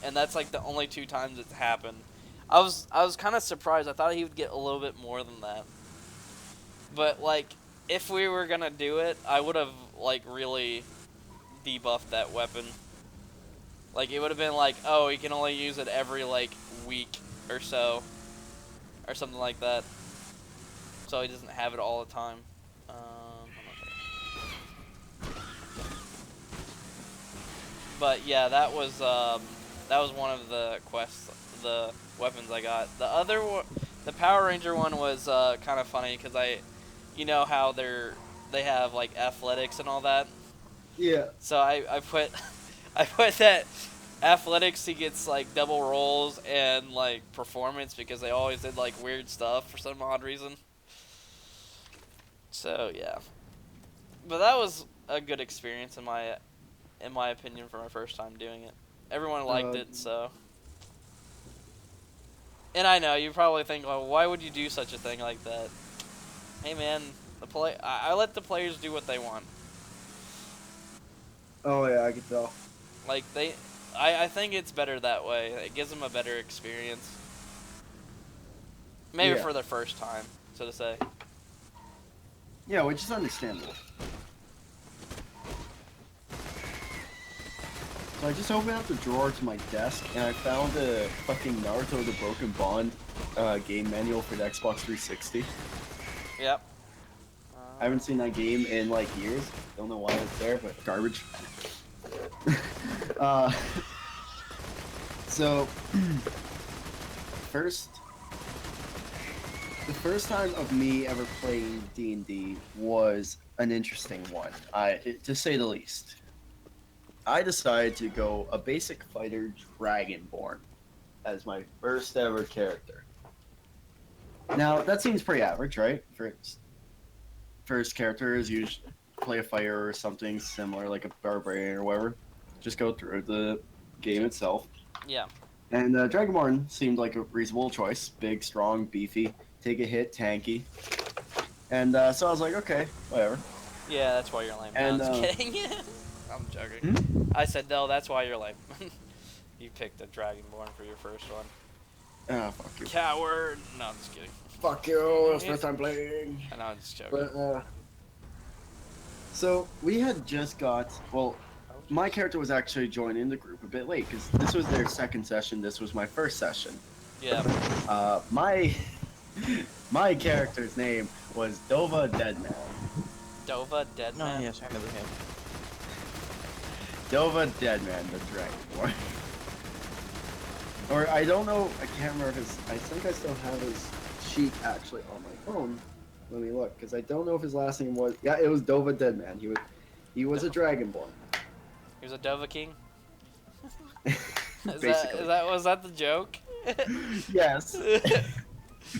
And that's, like, the only 2 times it's happened. I was kind of surprised. I thought he would get a little bit more than that. But, like, if we were gonna do it, I would have, like, really debuffed that weapon. Like, it would have been like, oh, he can only use it every, like, week or so, or something like that. So he doesn't have it all the time. But yeah, that was one of the quests, the weapons I got. The other one, the Power Ranger one, was kind of funny because you know how they have like athletics and all that. Yeah. So I put I put that athletics, he gets like double rolls, and like performance, because they always did like weird stuff for some odd reason. So yeah, but that was a good experience in my opinion for my first time doing it. Everyone liked it, so. And I know you probably think, well, why would you do such a thing like that? Hey man, I let the players do what they want. Oh yeah, I can tell. Like I think it's better that way. It gives them a better experience. Maybe for their first time, so to say. Yeah, which is understandable. So I just opened up the drawer to my desk, and I found a fucking Naruto The Broken Bond game manual for the Xbox 360. Yep. I haven't seen that game in like years. Don't know why it's there, but garbage. So the first time of me ever playing D&D was an interesting one, to say the least. I decided to go a basic fighter Dragonborn as my first ever character. Now, that seems pretty average, right? First character is usually play a fighter or something similar, like a barbarian or whatever. Just go through the game itself. Yeah. And Dragonborn seemed like a reasonable choice. Big, strong, beefy, take a hit, tanky. And so I was like, okay, whatever. Yeah, that's why you're lame. And, No, I'm just kidding. I'm joking. I said, no, that's why you're lame. You picked a Dragonborn for your first one. Ah, fuck you. Coward! No, I'm just kidding. Fuck you, it's first time playing. I know, I'm just joking. But, so we had just got, well, my character was actually joining the group a bit late, because this was their second session, this was my first session. Yeah. My character's name was Dova Deadman. Dova Deadman? No, yes, I know the name. Dova Deadman, the Dragonborn. Or I don't know, I can't remember I think I still have his sheet actually on my phone. Let me look, because I don't know if his last name was. Yeah, it was Dova Deadman. He was a Dragonborn. He was a Dova King. Basically. Was that the joke? Yes.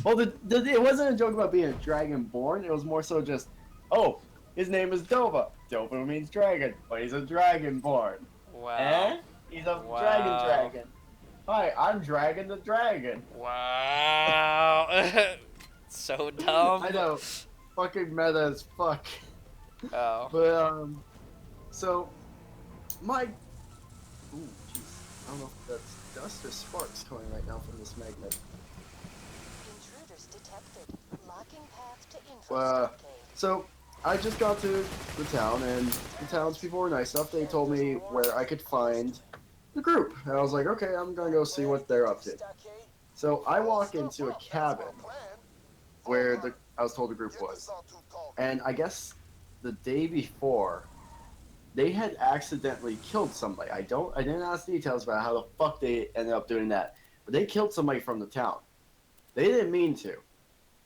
Well, it wasn't a joke about being a Dragonborn. It was more so just, oh, his name is Dova. Dova means dragon, but he's a Dragonborn. Wow. Eh? He's a dragon. Hi, I'm Dragon the Dragon. Wow. So dumb. I know. Fucking meta as fuck. Oh. But, so, my... Ooh, jeez. I don't know if that's dust or sparks coming right now from this magnet. Intruders detected. Locking path to info So, I just got to the town, and the townspeople were nice enough. They told me where I could find the group. And I was like, okay, I'm gonna go see what they're up to. So, I walk into a cabin where I was told the group was. And I guess the day before, they had accidentally killed somebody. I didn't ask details about how the fuck they ended up doing that. But they killed somebody from the town. They didn't mean to.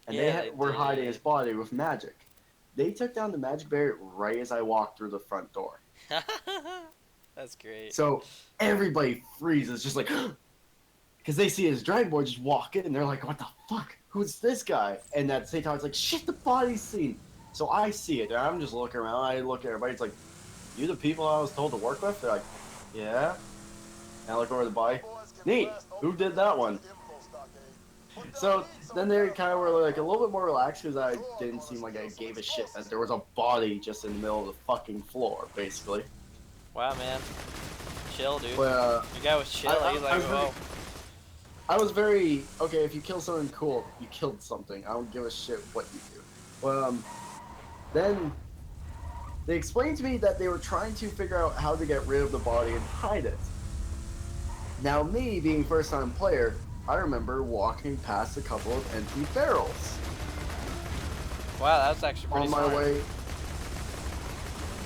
And Yeah, they were hiding his body with magic. They took down the magic barrier right as I walked through the front door. That's great. So everybody freezes, just like, because they see his Dragonborn just walk in, and they're like, what the fuck? Who's this guy? And at the same time, it's like, shit, the body's seen. So I see it, and I'm just looking around. I look at everybody. It's like, you the people I was told to work with? They're like, yeah. And I look over the body. Neat. Who did that one? So then they kind of were like a little bit more relaxed because I didn't seem like I gave a shit that there was a body just in the middle of the fucking floor, basically. Wow, man. Chill, dude. But, Your guy was chill. He's like, oh. I was very, okay, if you kill something cool, you killed something. I don't give a shit what you do. Well, then they explained to me that they were trying to figure out how to get rid of the body and hide it. Now, me being first-time player, I remember walking past a couple of empty barrels Wow, that's actually pretty on my smart. way.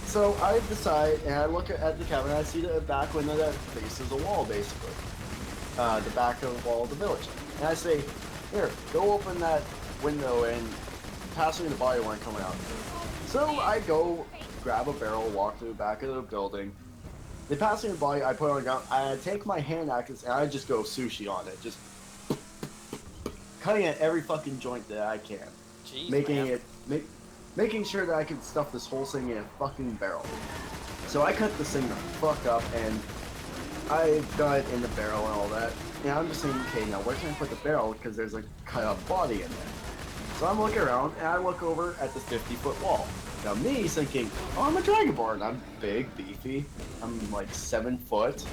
So I decide, and I look at the cabin, and I see the back window that faces a wall, basically. The back of the wall of the village. And I say, here, go open that window and pass me the body when I come out. So I go grab a barrel, walk to the back of the building. They pass me the body, I put it on the ground, I take my hand axe and I just go sushi on it. Just cutting at every fucking joint that I can. Jeez, making man. making sure that I can stuff this whole thing in a fucking barrel. So I cut this thing the fuck up and I got it in the barrel and all that. And I'm just thinking, okay, now where can I put the barrel? Because there's a cut up body in there. So I'm looking around and I look over at the 50-foot wall. Now me thinking, oh, I'm a Dragonborn. I'm big, beefy. I'm like 7 foot.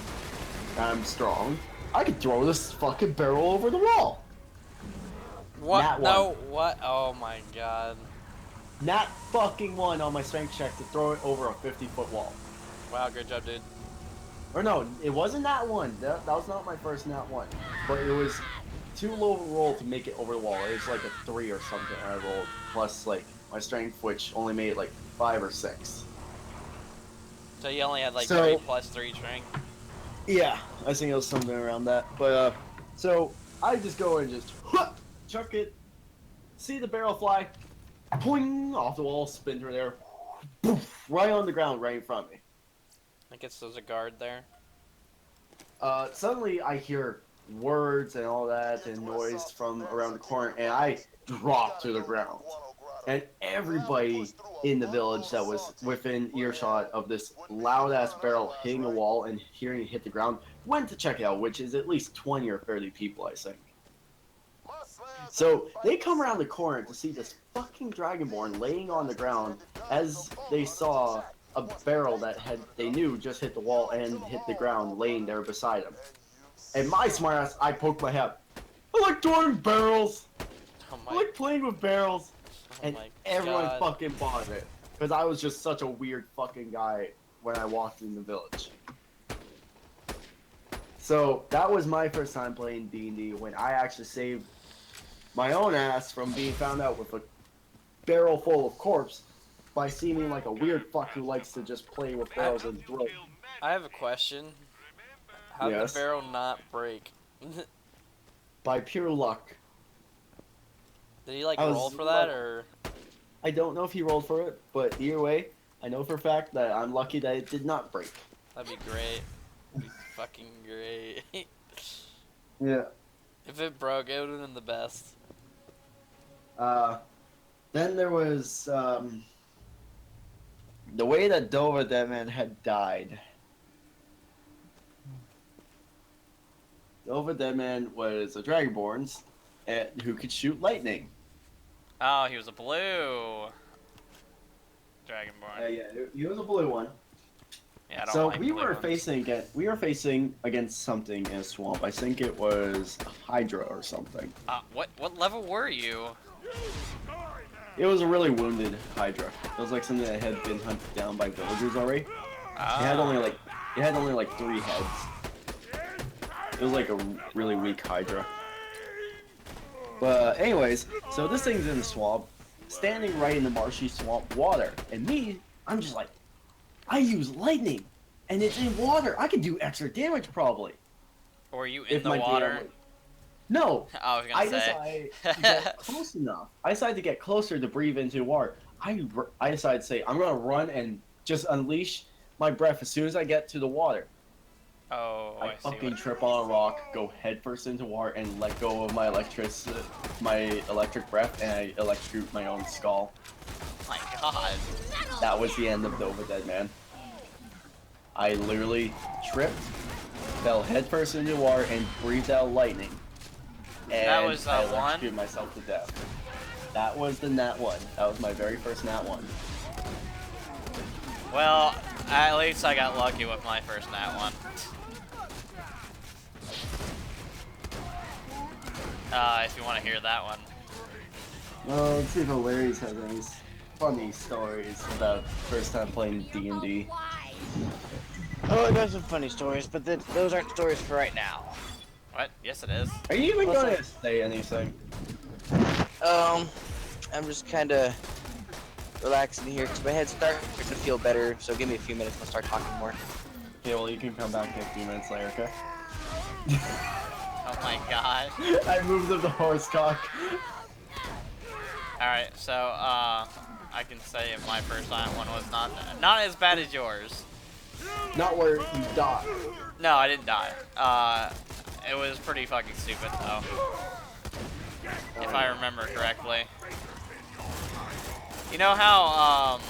I'm strong. I could throw this fucking barrel over the wall. What? Nat No, one. what? Oh my god. Not fucking one on my strength check to throw it over a 50-foot wall. Wow, good job, dude. Or no, it wasn't that one. That was not my first nat one. But it was too low of a roll to make it over the wall. It was like a 3 or something I rolled. Plus, like, my strength, which only made it like 5 or 6. So you only had like So- 3 plus 3 strength. Yeah, I think it was something around that. But, so I just go and just chuck it, see the barrel fly, poing off the wall, spin through there, poof, right on the ground right in front of me. I guess there's a guard there. Suddenly I hear words and all that and noise from around the corner, and I drop to the ground. And everybody in the village that was within earshot of this loud-ass barrel hitting a wall and hearing it hit the ground went to check it out, which is at least 20 or 30 people, I think. So they come around the corner to see this fucking Dragonborn laying on the ground as they saw a barrel that they knew just hit the wall and hit the ground laying there beside him. And my smartass, I poked my head. I like throwing barrels. Oh I my, like playing with barrels. oh And my everyone god. fucking bought it. Because I was just such a weird fucking guy when I walked in the village. So that was my first time playing D&D when I actually saved my own ass from being found out with a barrel full of corpse by seeming like a weird fuck who likes to just play with barrels and throw. I have a question. How did Yes. the barrel not break? By pure luck. Did he like I was roll for that like- or? I don't know if he rolled for it, but either way, I know for a fact that I'm lucky that it did not break. That'd be great. That'd be fucking great. Yeah. If it broke, it would have been the best. Then there was the way that Dova Deadman had died. Dova Deadman was a Dragonborn who could shoot lightning. Oh, he was a blue Dragonborn. Yeah, he was a blue one. Yeah, I don't So like we blue were ones. facing against something in a swamp. I think it was a Hydra or something. What level were you? It was a really wounded Hydra. It was like something that had been hunted down by villagers already. It had only like 3 heads. It was like a really weak Hydra. But anyways, so this thing's in the swamp, standing right in the marshy swamp water, and me, I'm just like, I use lightning, and it's in water. I can do extra damage probably. Were you in If the my water? DM would- No, I was I gonna say. decided to get close enough. I decided to get closer to breathe into water. I decided to say, I'm gonna run and just unleash my breath as soon as I get to the water. Oh, I I see. fucking trip on a rock, go headfirst into water, and let go of my electric breath, and I electrocute my own skull. My God. That was the end of Dova Deadman. I literally tripped, fell headfirst into water, and breathed out lightning. And That was, I one? electrocuted myself to death. That was the Nat 1. That was my very first Nat 1. Well, at least I got lucky with my first Nat 1. If you want to hear that one. Well, let's see if Larry's has any funny stories about first time playing D&D. Oh, I got some funny stories, but those aren't stories for right now. What? Yes, it is. Are you even What's going to that? say anything? I'm just kind of relaxing here because my head's starting to feel better. So give me a few minutes and I'll start talking more. Okay, well, you can come back in a few minutes later, okay? Oh my God. I moved up the horse cock. Alright, so, I can say my first Nat 1 was not as bad as yours. Not where you die. No, I didn't die. It was pretty fucking stupid, though. If I remember correctly. You know how,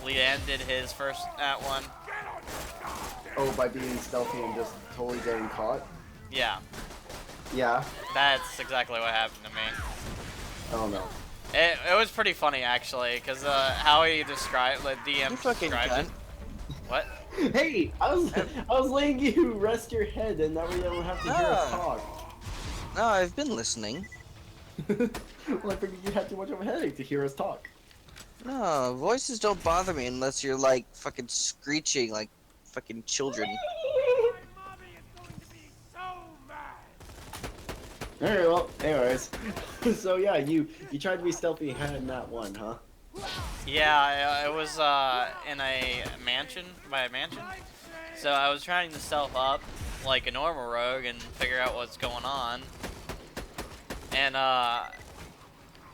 Leanne did his first Nat 1? Oh, by being stealthy and just totally getting caught? Yeah, Yeah. that's exactly what happened to me. Oh no. It was pretty funny, actually, because, how he described, the DM You fucking described it. cunt. What? Hey, I was letting you rest your head and that way you don't have to hear us talk. No, I've been listening. Well, I figured you had too much of a headache to hear us talk. No, voices don't bother me unless you're like fucking screeching like fucking children. Alright, well, anyways. So yeah, you tried to be stealthy and had that one, huh? Yeah, it was in a mansion, by a mansion. So I was trying to stealth up like a normal rogue and figure out what's going on. And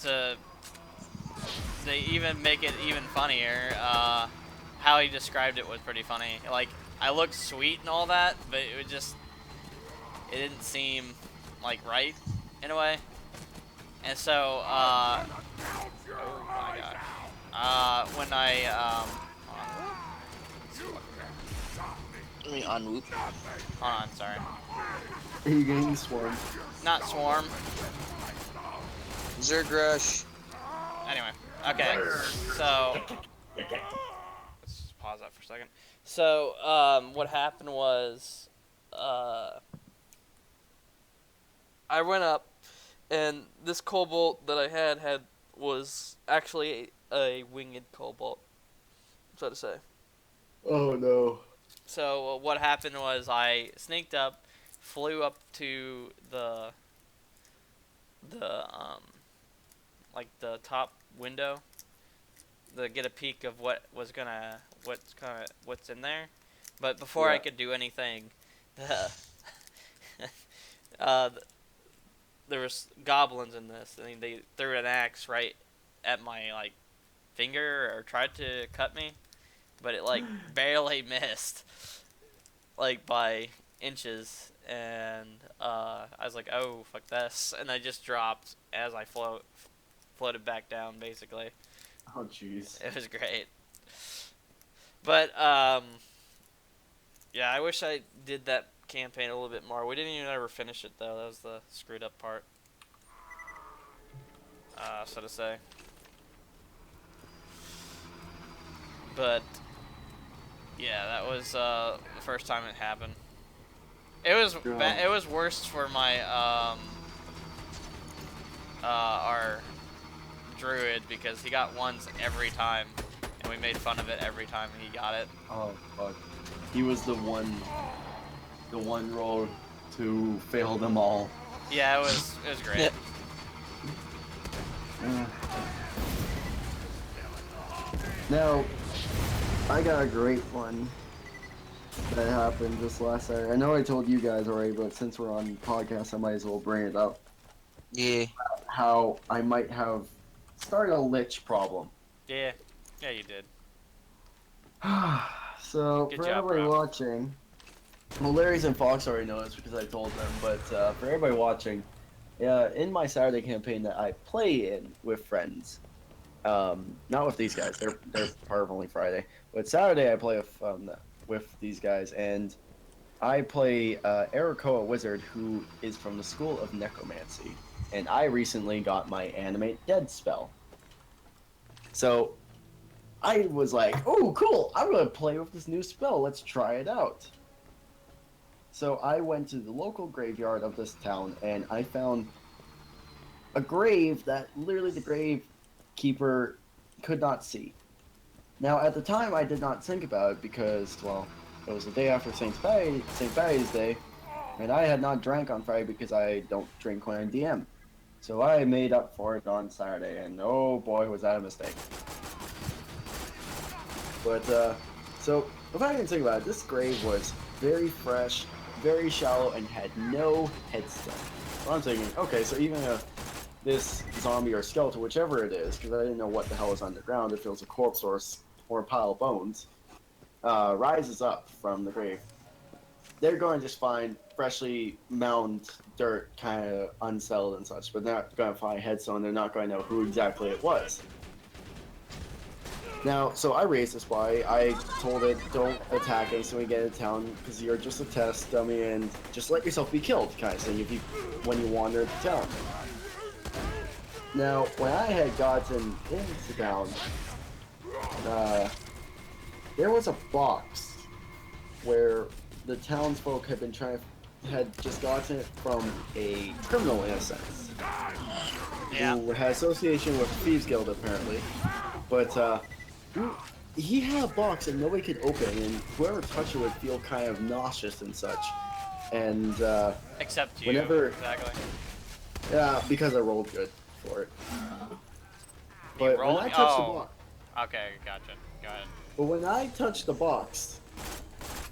to even make it even funnier, how he described it was pretty funny. Like, I looked sweet and all that, but it didn't seem like right in a way. And so oh my God. When I Let me unloop. hold on, sorry. Are you getting swarmed? Not swarm. Zerg rush. Anyway, okay. So let's just pause that for a second. So what happened was I went up, and this cobalt that I had was actually a winged cobalt, so to say. Oh no. So what happened was I sneaked up, flew up to the like the top window to get a peek of what's in there. But before I Yeah. could do anything, there was goblins in this, and they threw an axe right at my like finger or tried to cut me, but it like barely missed, like by inches, and I was like, oh fuck this, and I just dropped as I floated back down basically. Oh jeez. It was great. But yeah, I wish I did that campaign a little bit more. We didn't even ever finish it though. That was the screwed up part. So to say. But yeah, that was the first time it happened. It was it was worse for my our druid because he got ones every time, and we made fun of it every time he got it. Oh fuck. He was the one roll to fail them all. Yeah, it was great. Now, I got a great one that happened just last Saturday. I know I told you guys already, but since we're on podcast, I might as well bring it up. Yeah. How I might have started a lich problem. Yeah, you did. So, Good for job, everybody bro. watching, well, Larry's and Fox already know this because I told them, but for everybody watching, in my Saturday campaign that I play in with friends, not with these guys, they're part of Only Friday, but Saturday I play with these guys, and I play Arakoa Wizard, who is from the School of Necromancy, and I recently got my Animate Dead spell. So, I was like, oh, cool, I'm going to play with this new spell, let's try it out. So I went to the local graveyard of this town, and I found a grave that literally the grave keeper could not see. Now, at the time, I did not think about it because, well, it was the day after St. Patty's Day, and I had not drank on Friday because I don't drink when I DM. So I made up for it on Saturday, and oh boy, was that a mistake. But, so, if I didn't think about it, this grave was very fresh, very shallow, and had no headstone. So I'm thinking, okay, so even if this zombie or skeleton, whichever it is, because I didn't know what the hell was underground, if it was a corpse or a pile of bones, rises up from the grave, they're going to just find freshly mound dirt, kind of unsettled and such, but they're not going to find headstone, they're not going to know who exactly it was. Now, so I raised this boy. I told it, don't attack us when we get into town, because you're just a test dummy, and just let yourself be killed, kind of thing, when you wander into town. Now, when I had gotten into town, there was a box where the townsfolk had just gotten it from a criminal, in a sense. Yeah. Who had association with Thieves Guild, apparently. But, he had a box that nobody could open, and whoever touched it would feel kind of nauseous and such. And, Except you. whenever- Exactly. yeah, because I rolled good for it. But when I touched the box, Okay, gotcha. Go ahead. but when I touched the box,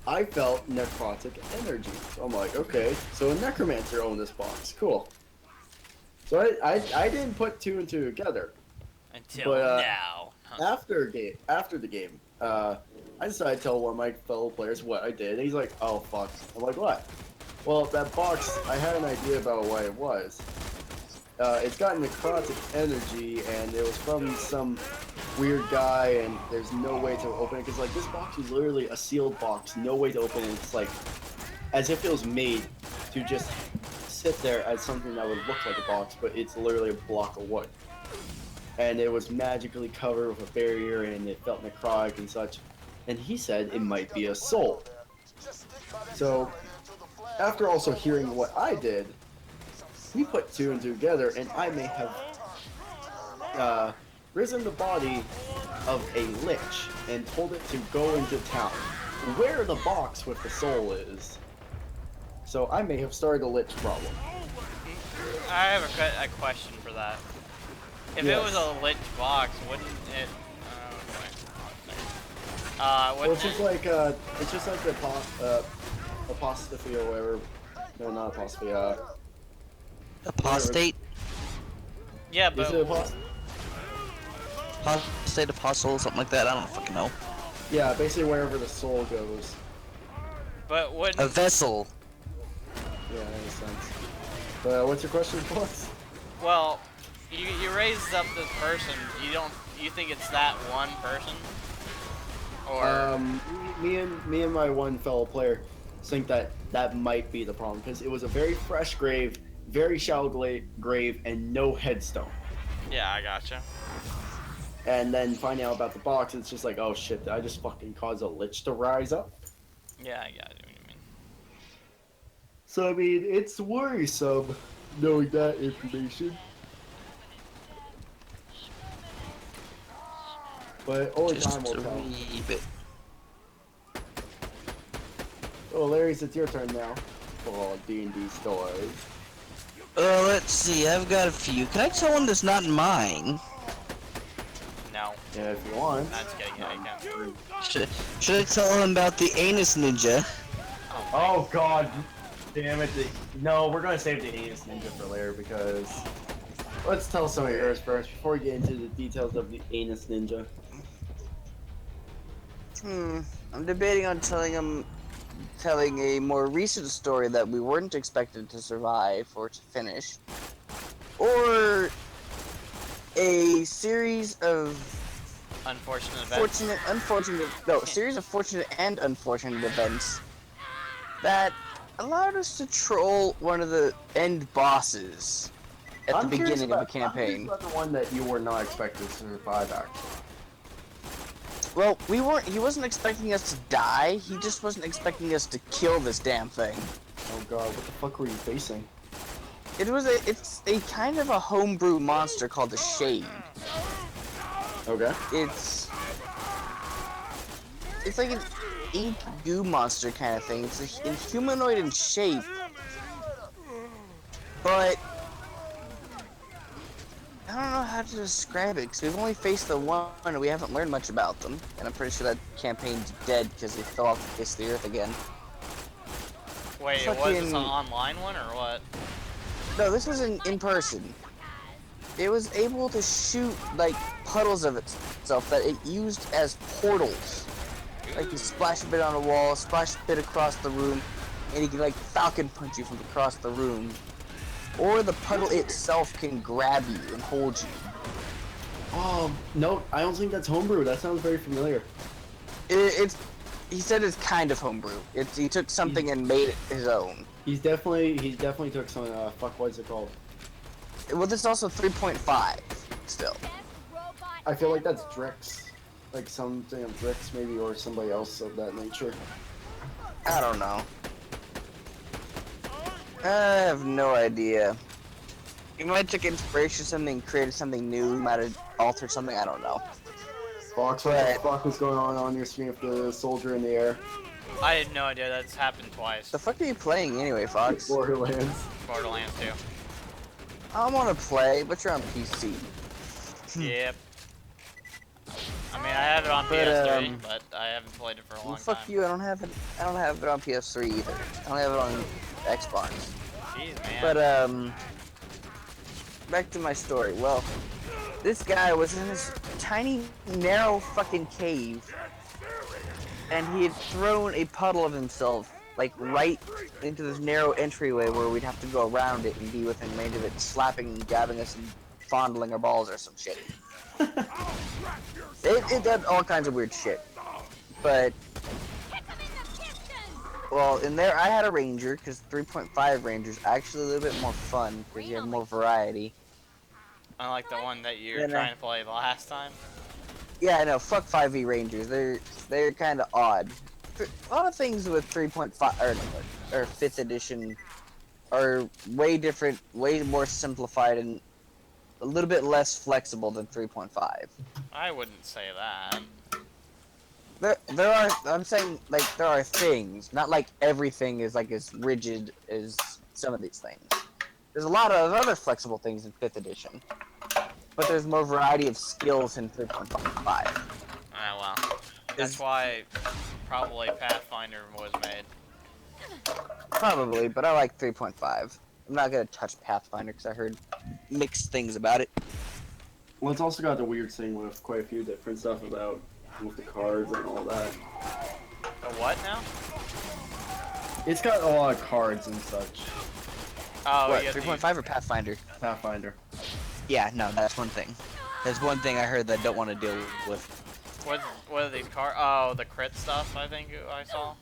I felt necrotic energy. So I'm like, okay, so a necromancer owned this box. Cool. So I didn't put two and two together. Until But, now. After the game, I decided to tell one of my fellow players what I did, and he's like, oh fuck. I'm like, what? Well, that box, I had an idea about what it was. It's got necrotic energy, and it was from some weird guy, and there's no way to open it, because like this box is literally a sealed box, no way to open it. It's like as if it was made to just sit there as something that would look like a box, but it's literally a block of wood. And it was magically covered with a barrier, and it felt necrotic and such. And he said it might be a soul. So, after also hearing what I did, we put two and two together, and I may have risen the body of a lich and told it to go into town, where the box with the soul is. So I may have started a lich problem. I have a question for that. If it was a lich box, wouldn't it? Well, it's just like the apostrophe or whatever. No, not apostrophe. Apostate? Yeah, Is but it apostate? Apostate, apostle, something like that. I don't fucking know. Yeah, basically wherever the soul goes. but A wouldn't vessel. Yeah, that makes sense. But what's your question, boss? well, you raised up this person. You think it's that one person? Or Me and my one fellow player think that that might be the problem because it was a very fresh grave, very shallow grave, and no headstone. yeah, I gotcha. And then finding out about the box, it's just like, oh shit, did I just fucking cause a lich to rise up? Yeah, I got what you mean. So I mean, it's worrisome knowing that information. But only Just time will a tell. wee bit. Oh, Larry, it's your turn now. For D&D stories. Let's see. I've got a few. Can I tell one that's not mine? No, Yeah, if you want. I'm just kidding. Yeah, you can. Should I tell him about the anus ninja? Oh god, damn it. No, we're gonna save the Anus Ninja for later because... Let's tell some of yours first before we get into the details of the Anus Ninja. I'm debating on telling a more recent story that we weren't expected to survive or to finish, or a series of Unfortunate events. series of fortunate and unfortunate events that allowed us to troll one of the end bosses at the beginning of the campaign. I'm curious about the one that you were not expected to survive, actually. Well, he wasn't expecting us to die, he just wasn't expecting us to kill this damn thing. Oh god, what the fuck were you facing? It's a kind of a homebrew monster called the Shade. Okay. It's like an ink goo monster kind of thing. It's a humanoid in shape, but I don't know how to describe it because we've only faced the one and we haven't learned much about them. And I'm pretty sure that campaign's dead because they fell off the face of the earth again. Wait, was this an online one or what? No, this was in person. It was able to shoot like puddles of itself that it used as portals. Like you splash a bit on a wall, splash a bit across the room, and he can like falcon punch you from across the room. Or the puddle itself can grab you and hold you. Oh, no, I don't think that's homebrew. That sounds very familiar. He said it's kind of homebrew. He took something and made it his own. He definitely took some, fuck, what's it called? Well, this is also 3.5 still. I feel like that's Drix. Like something of Drix maybe, or somebody else of that nature. I don't know. I have no idea. He might took inspiration from something, created something new, he might have altered something, I don't know. Fox, what the fuck was going on your screen with the soldier in the air? I had no idea that's happened twice. The fuck are you playing anyway, Fox? Borderlands. Borderlands 2. I want to play, but you're on PC. Yep. I mean, I have it on PS3, but I haven't played it for a long Well, fuck time. you, I don't have it on PS3 either. I don't have it on Xbox. Jeez, man. But, back to my story. Well, this guy was in this tiny, narrow fucking cave, and he had thrown a puddle of himself, like, right into this narrow entryway where we'd have to go around it and be within range of it, slapping and grabbing us and fondling our balls or some shit. It did all kinds of weird shit. But, well, in there I had a ranger, because 3.5 ranger's actually a little bit more fun, because you have more variety. Unlike the one that you were Yeah, no. trying to play the last time. Yeah, I know, fuck 5e rangers, they're kind of odd. A lot of things with 3.5, or 5th edition are way different, way more simplified, and a little bit less flexible than 3.5. I wouldn't say that. There are, I'm saying, like, there are things, not like everything is like as rigid as some of these things. There's a lot of other flexible things in 5th edition, but there's more variety of skills in 3.5. Ah, well. That's why probably Pathfinder was made. Probably, but I like 3.5. I'm not gonna touch Pathfinder because I heard mixed things about it. Well, it's also got the weird thing with quite a few different stuff about with the cards and all that. A what now? It's got a lot of cards and such. Oh, What, yeah. 3.5 or Pathfinder? Pathfinder. Yeah, no, that's one thing. There's one thing I heard that I don't want to deal with. What are these cards? Oh, the crit stuff. I think I saw.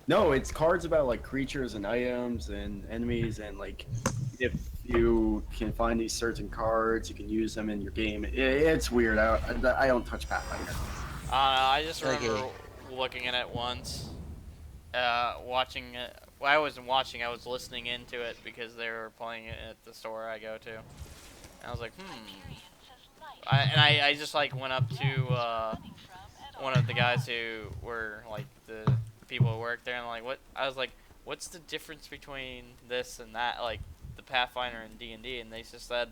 No, it's cards about like creatures and items and enemies, and like if you can find these certain cards, you can use them in your game. It's weird. I don't touch Pathfinder. I just Okay. remember looking at it once, watching it. Well, I wasn't watching. I was listening into it because they were playing it at the store I go to. And I was like, I just like went up to one of the guys who were like the people who worked there, and like, what? I was like, what's the difference between this and that? Like the Pathfinder and D&D, and they just said,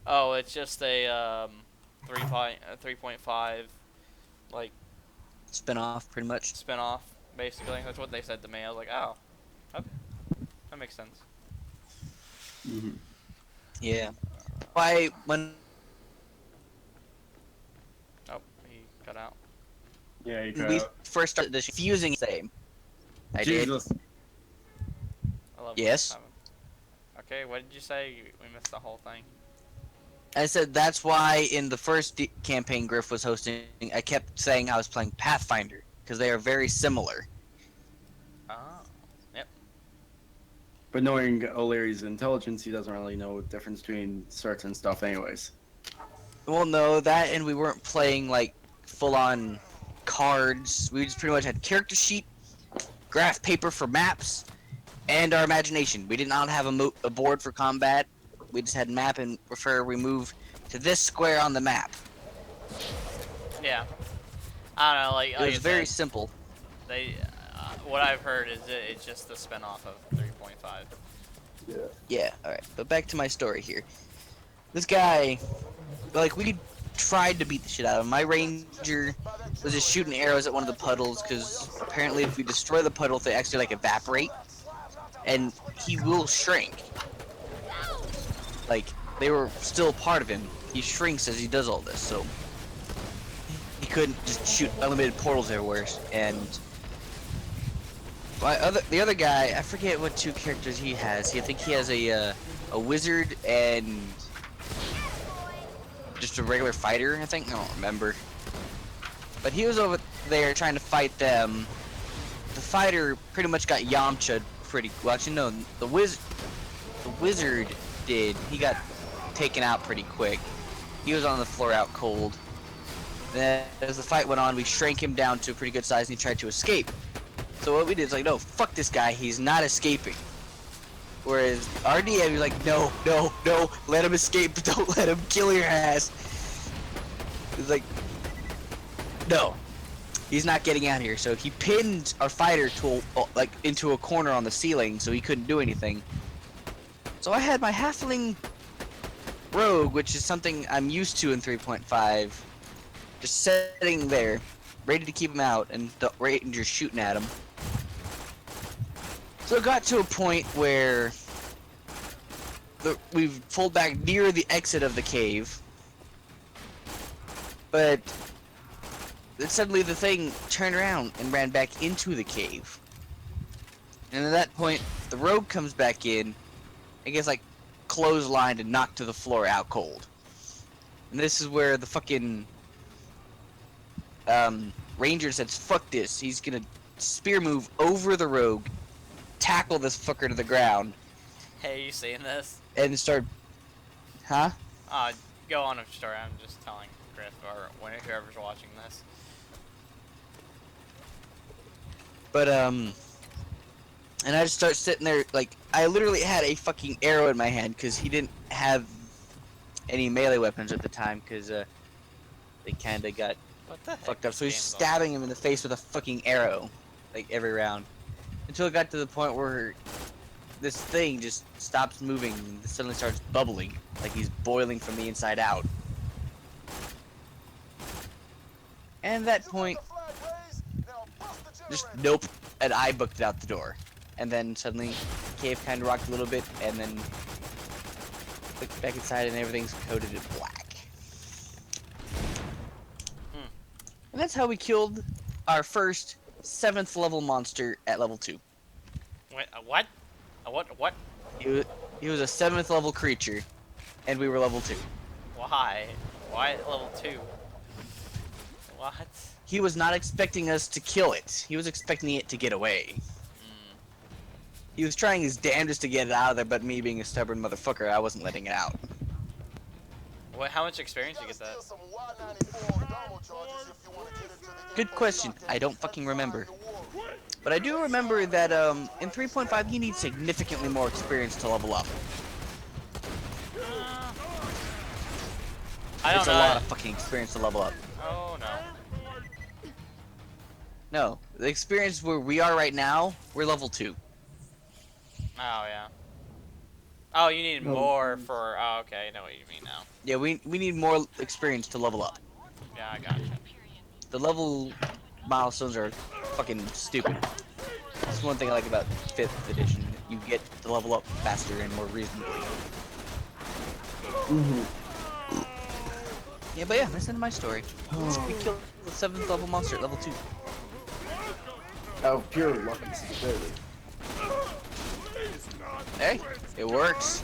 oh, it's just a 3.5 like Spin-off, pretty much. spin-off, basically. That's what they said to me. I was like, oh, okay. That makes sense. Mm-hmm. Yeah. When Oh, he cut out. Yeah, you we can. first started this fusing same. I did. Jesus. I love Yes. Okay, what did you say? We missed the whole thing. I said that's why in the first campaign Griff was hosting, I kept saying I was playing Pathfinder, because they are very similar. Oh, yep. But knowing O'Leary's intelligence, he doesn't really know the difference between certain stuff, anyways. Well, no, that and we weren't playing like full-on cards. We just pretty much had character sheet, graph paper for maps, and our imagination. We did not have a board for combat. We just had map and we move to this square on the map. Yeah. I don't know, like It I was very said, simple. they, what I've heard is it's just the spin-off of 3.5. Yeah. Yeah, alright. But back to my story here. This guy, like, we tried to beat the shit out of him. My ranger was just shooting arrows at one of the puddles, because apparently if we destroy the puddle, they actually, like, evaporate. And he will shrink. Like, they were still part of him. He shrinks as he does all this, so he couldn't just shoot unlimited portals everywhere. And the other guy, I forget what two characters he has. I think he has a wizard and just a regular fighter, I think. I don't remember. But he was over there trying to fight them. The fighter pretty much got Yamcha'd pretty well. Actually, no, the wizard did. He got taken out pretty quick. He was on the floor out cold. Then as the fight went on, we shrank him down to a pretty good size and he tried to escape. So what we did is like, no, fuck this guy, he's not escaping. Whereas our DM was like, no, let him escape, but don't let him kill your ass. He's like, no, he's not getting out of here. So he pinned our fighter to into a corner on the ceiling so he couldn't do anything. So I had my halfling rogue, which is something I'm used to in 3.5, just sitting there, ready to keep him out, and the ranger's shooting at him. So it got to a point where we've pulled back near the exit of the cave, but then suddenly the thing turned around and ran back into the cave. And at that point, the rogue comes back in, and gets like clotheslined and knocked to the floor out cold. And this is where the fucking ranger says, fuck this, he's gonna spear move over the rogue, tackle this fucker to the ground, Hey, you seeing this? and start... Huh? Go on with your story. I'm just telling Griff or whoever's watching this. But, and I just start sitting there, like, I literally had a fucking arrow in my hand, because he didn't have any melee weapons at the time, because, they kinda got What the heck? fucked up. So he's Game's stabbing him in the face with a fucking arrow, like, every round. Until it got to the point where this thing just stops moving and suddenly starts bubbling, like he's boiling from the inside out. And at that point, just nope, and I booked it out the door. And then suddenly, the cave kind of rocked a little bit, and then Click back inside and everything's coated in black. And that's how we killed our first 7th level monster at level 2. Wait, what? What? He was a 7th level creature, and we were level 2. Why? Why at level 2? What? He was not expecting us to kill it. He was expecting it to get away. He was trying his damnedest to get it out of there, but me being a stubborn motherfucker, I wasn't letting it out. What? How much experience do you get that? Good question. I don't fucking remember. But I do remember that in 3.5 you need significantly more experience to level up. I don't It's know. a lot of fucking experience to level up. Oh no. No, the experience where we are right now, we're level 2. Oh yeah. Oh, you need No. more for. Oh, okay, I know what you mean now. Yeah, we need more experience to level up. Yeah, I gotcha. The level milestones are fucking stupid. That's one thing I like about 5th edition. You get to level up faster and more reasonably. Yeah, but yeah, that's the end of my story. We killed the 7th level monster at level 2. Out of pure luck and stupidity. Hey, it works.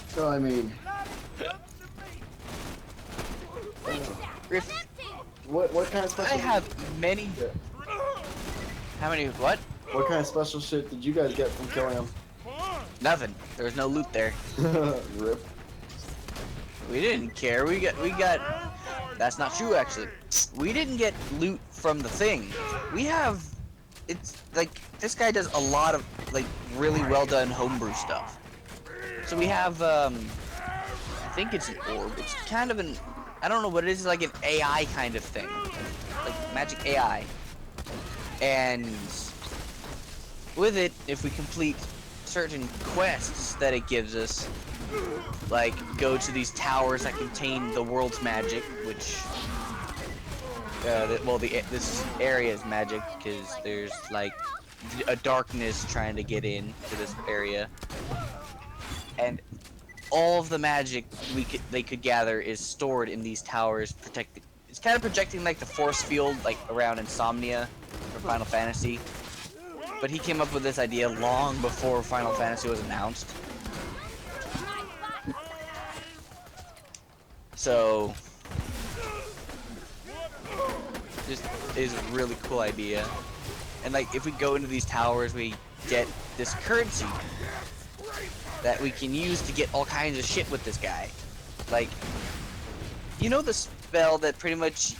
So I mean, Griff, what kind of special? I have many. Yeah. How many? What? What kind of special shit did you guys get from killing him? Nothing. There was no loot there. Rip. We didn't care. We got. That's not true, actually. We didn't get loot from the thing. We have. It's like this guy does a lot of like really well done homebrew stuff. So we have. I think it's an orb. It's kind of an. I don't know what it is. It's like an AI kind of thing, like magic AI. And with it, if we complete certain quests that it gives us, like go to these towers that contain the world's magic, which this area is magic because there's like a darkness trying to get into this area, and all of the magic they could gather is stored in these towers, protected. It's kind of projecting like the force field like around Insomnia for Final Fantasy. But he came up with this idea long before Final Fantasy was announced. So, just is a really cool idea. And like, if we go into these towers, we get this currency that we can use to get all kinds of shit with this guy. Like, you know the spell that pretty much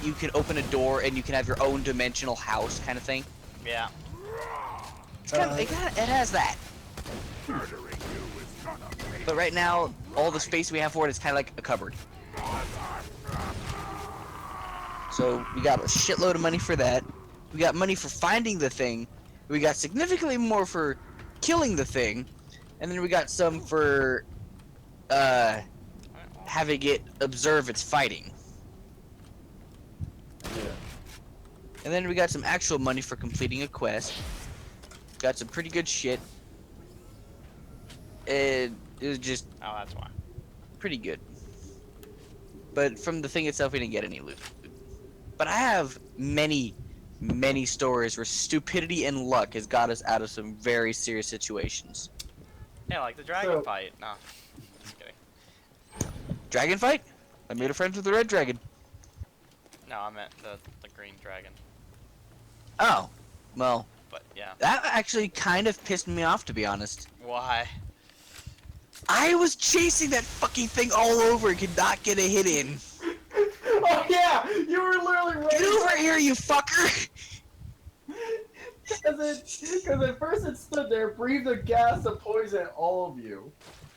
you can open a door and you can have your own dimensional house kind of thing? Yeah. It's kind of, it has that. But right now, all the space we have for it is kind of like a cupboard. So we got a shitload of money for that. We got money for finding the thing. We got significantly more for killing the thing. And then we got some for having it observe its fighting. Yeah. And then we got some actual money for completing a quest. Got some pretty good shit. It was just Oh, that's why. pretty good. But from the thing itself, we didn't get any loot. But I have many, many stories where stupidity and luck has got us out of some very serious situations. Yeah, like the dragon fight. No, just kidding. Dragon fight? I made a friend with the red dragon. No, I meant the green dragon. Oh, well, But yeah. that actually kind of pissed me off, to be honest. Why? I was chasing that fucking thing all over and could not get a hit in. Oh yeah, you were literally right. Get over here, you fucker! Because at first it stood there, breathed a gas of poison at all of you.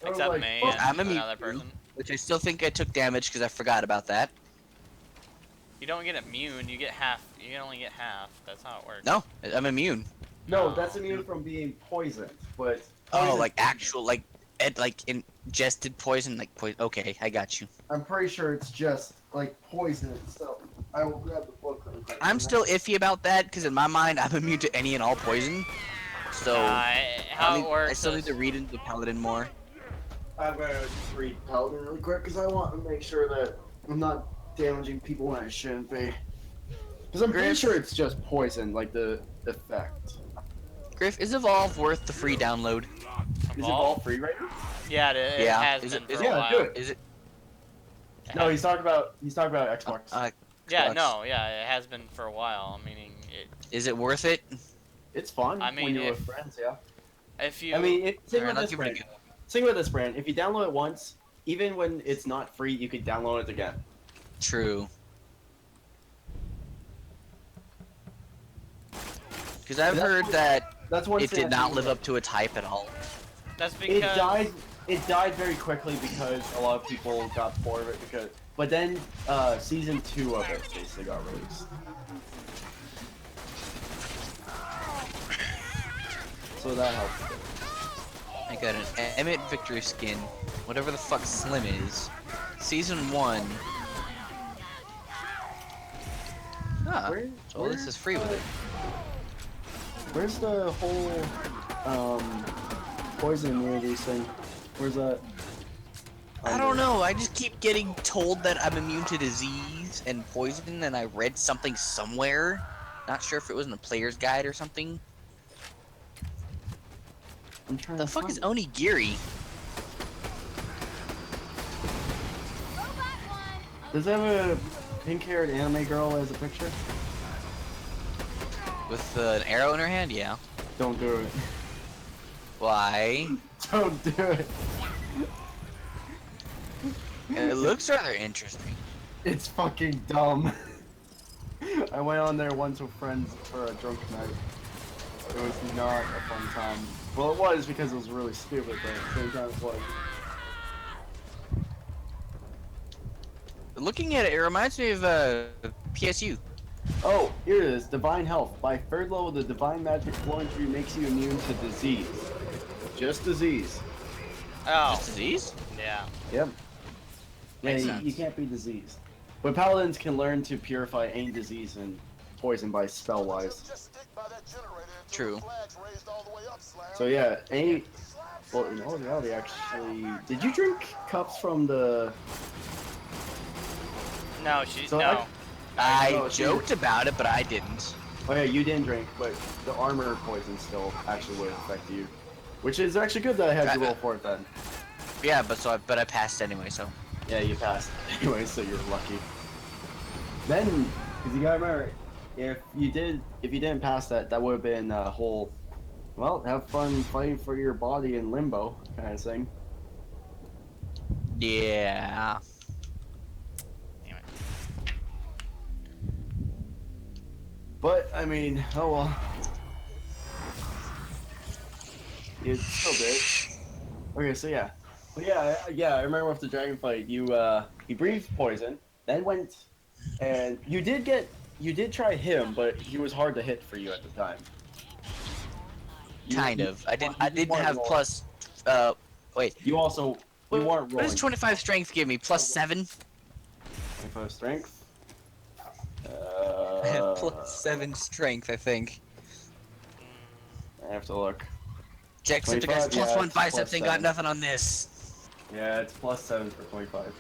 I was Except like, me fuck. I'm and immune. another person. Which I still think I took damage because I forgot about that. You don't get immune. You get half. You can only get half. That's how it works. No, I'm immune. No, that's immune from being poisoned, but... Oh, poison- like actual, like ingested poison, like poison. Okay, I got you. I'm pretty sure it's just, like, poison itself. I will grab the book real quick. I'm still iffy about that because in my mind, I'm immune to any and all poison. So how it I works. still need is- to read into the paladin more. I'm gonna read Paladin really quick because I want to make sure that I'm not damaging people when I shouldn't be. Because I'm pretty sure it's just poison, like the effect. Griff, is Evolve worth the free download? Is Evolve free right now? Yeah, it Yeah. has Is been it- for is a it- while. good. Is it? No, he's talking about Xbox. Yeah, Xbox. no, yeah, it has been for a while. Meaning, Is it worth it? It's fun I mean, when you're if- with friends, yeah. if you, I mean, same Alright, with I'll this give it a brand. Same with this brand. If you download it once, even when it's not free, you could download it again. True. Because I've That's heard what- that That's one it thing did I not think live about. up to its hype at all. that's It because died. It died very quickly because a lot of people got bored of it. But then season 2 of it basically got released. So that helped. I got an Emmett Victory skin, whatever the fuck Slim is. Season 1. Ah, so all this is free with it. Where's the whole poison immunity thing? Where's that? I don't know, I just keep getting told that I'm immune to disease and poison, and I read something somewhere. Not sure if it was in a player's guide or something. I'm trying The to fuck is find Onigiri? Does it have a pink-haired anime girl as a picture? With an arrow in her hand? Yeah. Don't do it. Why? Don't do it. It looks rather interesting. It's fucking dumb. I went on there once with friends for a drunk night. It was not a fun time. Well, it was because it was really stupid, but at the same time it was. Looking at it, it reminds me of PSU. Oh, here it is. Divine Health. By third level, the Divine Magic flowing through you makes you immune to disease. Just disease. oh Just disease? yeah, Yep. Yeah, Makes you sense. can't be diseased. But paladins can learn to purify any disease and poison by spell-wise. True. So yeah, any... Well, in all reality, actually... Did you drink cups from the... no, she So no. I No, joked about it, but I didn't. Oh yeah, you didn't drink, but the armor poison still actually would affect you. Which is actually good that I had you roll for it then. Yeah, but I passed anyway, so. Yeah, you passed. Anyway, so you're lucky. Then, because you gotta remember, if you didn't pass that, that would have been a whole, well, have fun fighting for your body in limbo kind of thing. Yeah. Damn it. But I mean, oh well. You still did. Okay, so yeah. But yeah, I remember with the dragon fight, you breathed poison, then went, and you did try him, but he was hard to hit for you at the time. Kind of. I didn't weren't have rolling. plus. Wait. You also you weren't What rolling. does 25 strength give me? Plus 7? 25 strength. Plus 7 strength, I think. I have to look. Jackson 25, has plus yeah, 1 it's biceps plus and got 7. nothing on this. Yeah, it's plus 7 for 25.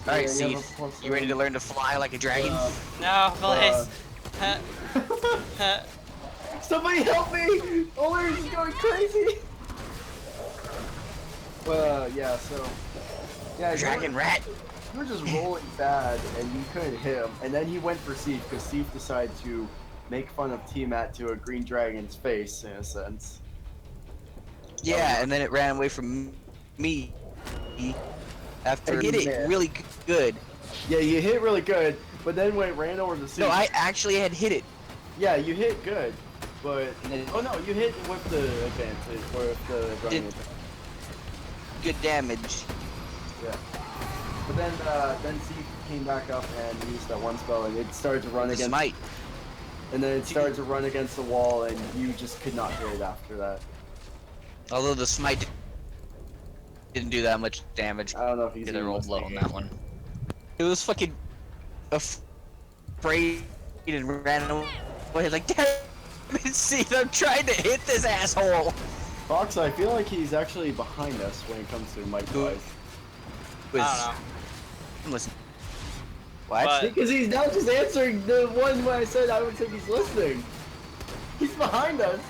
Alright, Yeah, Steve. you have a plus You ready to 7. learn to fly like a dragon? No, please. Somebody help me! Oler's is going crazy! Well, yeah, so... Yeah, Dragon rat. you were just rolling bad, and you couldn't hit him. And then he went for Steve, because Steve decided to make fun of Tiamat to a green dragon's face, in a sense. Yeah, and then it ran away from me after I hit Yeah. it really good. Yeah, you hit really good, but then when it ran over to Steve... No, I actually had hit it. Yeah, you hit good, but... Oh no, you hit with the advantage, or with the running Did- advantage. Good damage. Yeah. But then Steve came back up and used that one spell, and it started to run The against... smite. And then it started to run against the wall, and you just could not hit it after that. Although the smite didn't do that much damage. I don't know if he's Because I even rolled low on listening. that one. It was fucking afraid and ran away like, See, I'm trying to hit this asshole. Fox, I feel like he's actually behind us when it comes to mic wise. I Listen. What? But- Because he's now just answering the one where I said I don't think he's listening. He's behind us.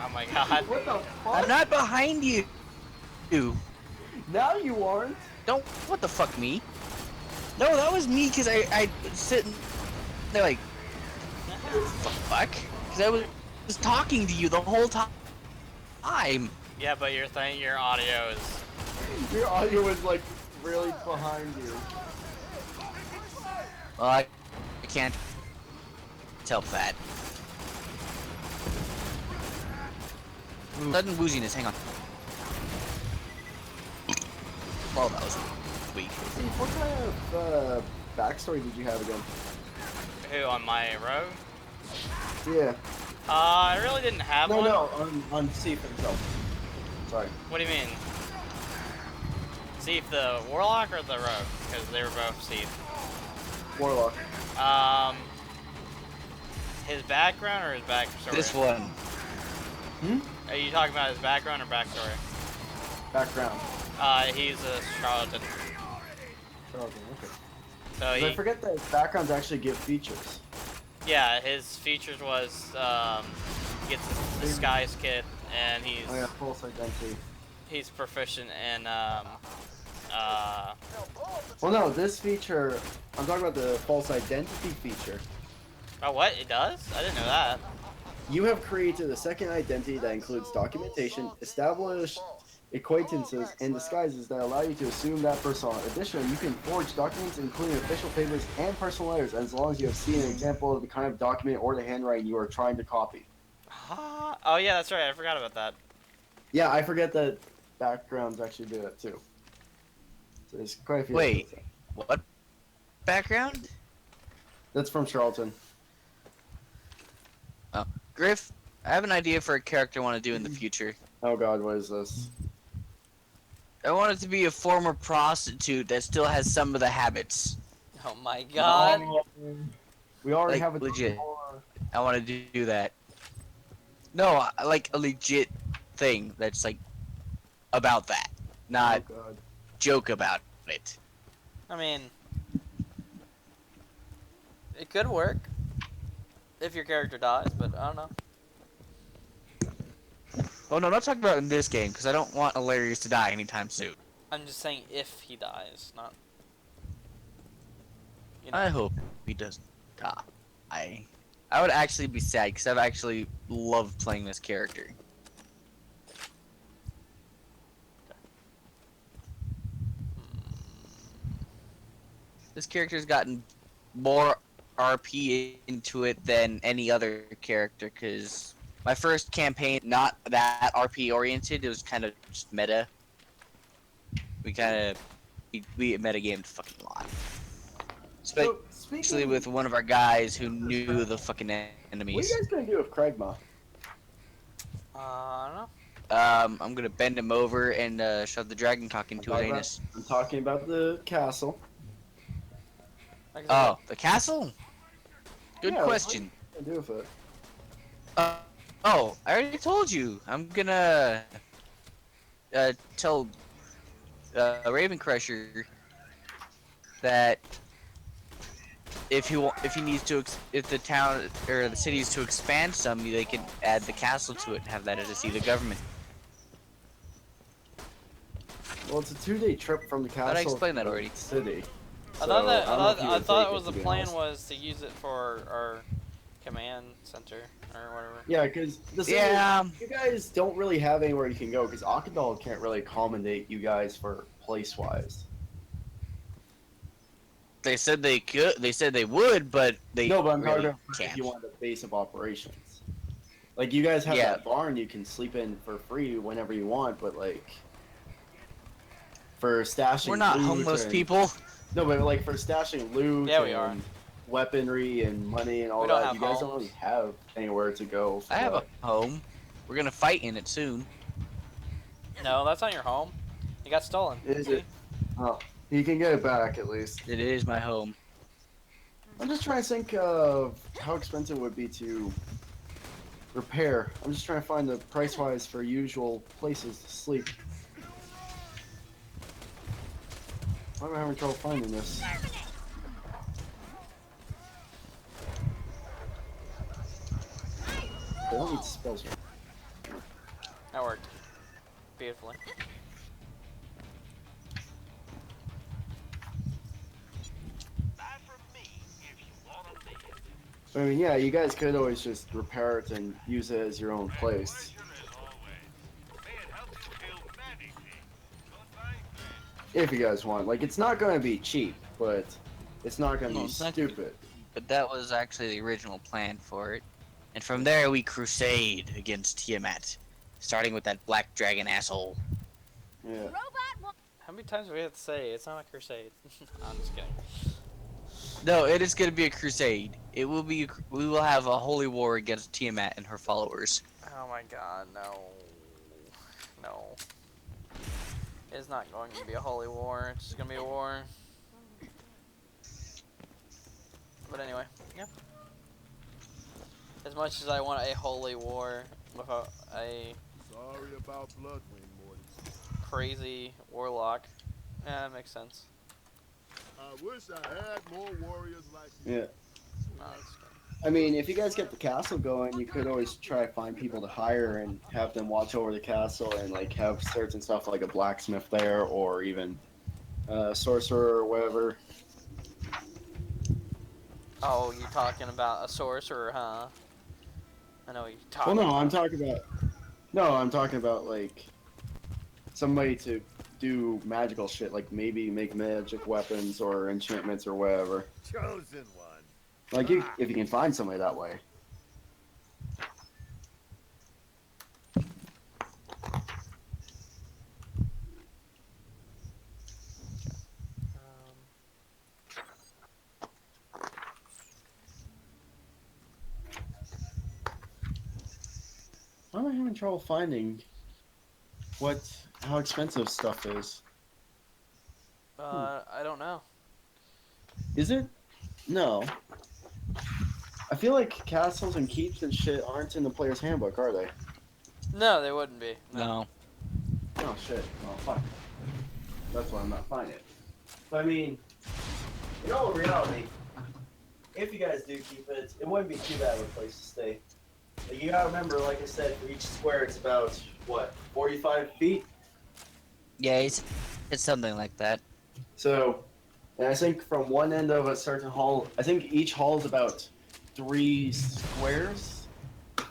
Oh my god. What the fuck? I'm not behind you. Now you aren't. Don't. What the fuck, me? No, that was me because I was sitting there like, what the fuck? Because I was talking to you the whole time. Yeah, but your audio is. Your audio is like really behind you. Well, I can't help that. Sudden wooziness, hang on. Oh, that was weak. Steve, what kind of backstory did you have again? Who on my rogue? Yeah. I really didn't have No, one. no, on Steve himself. Sorry. What do you mean? Seath the warlock or the rogue? Because they were both Seath. Warlock. His background or his backstory? This one. Hmm? Are you talking about his background or backstory? Background. He's a charlatan. Oh, okay. So I he, forget that backgrounds actually give features. yeah, his features was he gets his disguise kit, and he's Oh yeah, false identity. he's proficient in Well, no, this feature. I'm talking about the false identity feature. oh what it does? I didn't know that. You have created a second identity that includes documentation, established acquaintances, and disguises that allow you to assume that persona. Additionally, you can forge documents including official papers and personal letters as long as you have seen an example of the kind of document or the handwriting you are trying to copy. Oh yeah, that's right. I forgot about that. Yeah, I forget that backgrounds actually do that too. So there's quite a few. Wait. episodes. What? Background? That's from Charlton. Oh. Griff, I have an idea for a character I want to do in the future. Oh god, what is this? I want it to be a former prostitute that still has some of the habits. Oh my god. We already Like, have a legit. I want to do that. No, like a legit thing that's like about that, not Oh god. joke about it. I mean, it could work if your character dies, but I don't know. Oh no, I'm not talking about in this game because I don't want Hilarious to die anytime soon. I'm just saying if he dies, not. You know. I hope he doesn't die. I would actually be sad because I've actually loved playing this character. This character's gotten more RP into it than any other character because my first campaign, not that RP oriented, it was kind of just meta. We metagamed fucking a lot. So, Especially speaking, with one of our guys who knew the fucking what are enemies. you guys gonna do with Kragma? I don't know. I'm gonna bend him over and shove the dragon cock into his talking anus. I'm talking about the castle. Like I Oh, the castle? Good Yeah, question. What are you gonna do with it? Oh, I already told you. I'm gonna tell Raven Crusher that if he needs to, if the town or the city is to expand some, they can add the castle to it and have that as a seat of government. Well, it's a 2-day trip from the castle. How'd I explain to that already? the City. I thought that So, I don't know if you I would thought take it was the to be plan honest. was to use it for our command center or whatever. Yeah, because the city, Yeah. you guys don't really have anywhere you can go because Akadal can't really accommodate you guys for place-wise. They said they could. They said they would, but they No, but I'm talking really about if can't. you want a base of operations. Like you guys have Yeah. that barn you can sleep in for free whenever you want, but like for stashing. We're not loot homeless and- people. No, but like for stashing loot. Yeah, we are. and weaponry and money and all We don't that. have You guys don't homes. really have anywhere to go. For I have that. a home. We're gonna fight in it soon. No, that's not your home. It got stolen. Is See? it? Oh, you can get it back at least. It is my home. I'm just trying to think of how expensive it would be to repair. I'm just trying to find the price-wise for usual places to sleep. Why am I having trouble finding this? I don't need spells here. That worked beautifully. I mean, yeah, you guys could always just repair it and use it as your own place. If you guys want. Like, it's not going to be cheap, but it's not going to No, be it's not stupid. But that was actually the original plan for it. And from there, we crusade against Tiamat, starting with that black dragon asshole. Yeah. How many times do we have to say it's not a crusade? I'm just kidding. No, it is going to be a crusade. It will be. We will have a holy war against Tiamat and her followers. Oh my god, no. No. It's not going to be a holy war, it's just gonna be a war. But anyway, yeah. As much as I want a holy war with a Sorry about Bloodwind, Morty. crazy warlock, yeah, that makes sense. I wish I had more warriors like you. Yeah. No, it's good. I mean, if you guys get the castle going, you could always try to find people to hire and have them watch over the castle and, like, have certain stuff like a blacksmith there or even a sorcerer or whatever. Oh, you talking about a sorcerer, huh? I know what you're Well, talking no, about. I'm talking about, like, somebody to do magical shit, like maybe make magic weapons or enchantments or whatever. Chosen one. Like, if you can find somebody that way. Why am I having trouble finding how expensive stuff is? I don't know. Is it? No. I feel like castles and keeps and shit aren't in the player's handbook, are they? No, they wouldn't be. No. Oh shit. Oh fuck. That's why I'm not finding it. But I mean, in all reality, if you guys do keep it, it wouldn't be too bad of a place to stay. Like, you gotta remember, like I said, for each square it's about, what, 45 feet? Yeah, it's something like that. So, and I think from one end of a certain hall, I think each hall is about 3 squares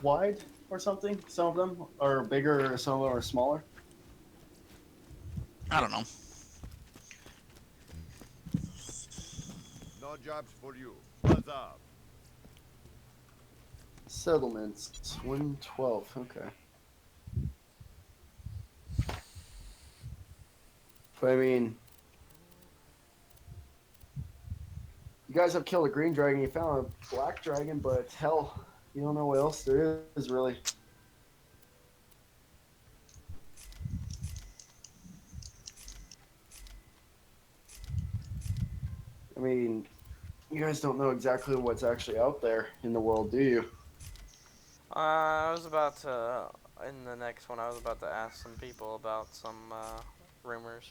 wide or something. Some of them are bigger, some of them are smaller. I don't know. No jobs for you. What's up? Settlements, 112, okay. But I mean, you guys have killed a green dragon, you found a black dragon, but hell, you don't know what else there is really. I mean, you guys don't know exactly what's actually out there in the world, do you? I was about to, in the next one, I was about to ask some people about some rumors.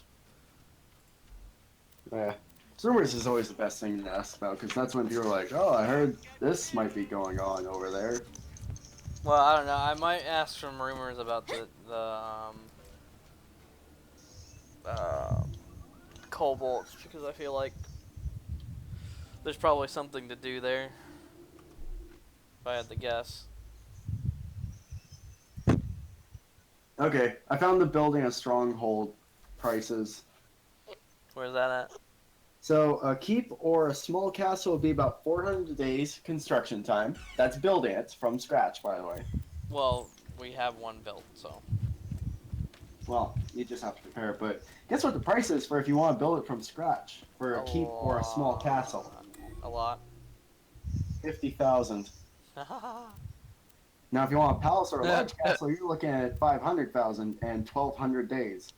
Yeah. Rumors is always the best thing to ask about, because that's when people are like, oh, I heard this might be going on over there. Well, I don't know. I might ask some rumors about the kobolds, because I feel like there's probably something to do there. If I had to guess. Okay, I found the building a stronghold prices. Where's that at? So a keep or a small castle would be about 400 days construction time. That's building it from scratch, by the way. Well, we have one built, so. Well, you just have to prepare it, but guess what the price is for if you want to build it from scratch for a keep or a small castle? A lot. 50,000. Now, if you want a palace or a large castle, you're looking at 500,000 and 1,200 days.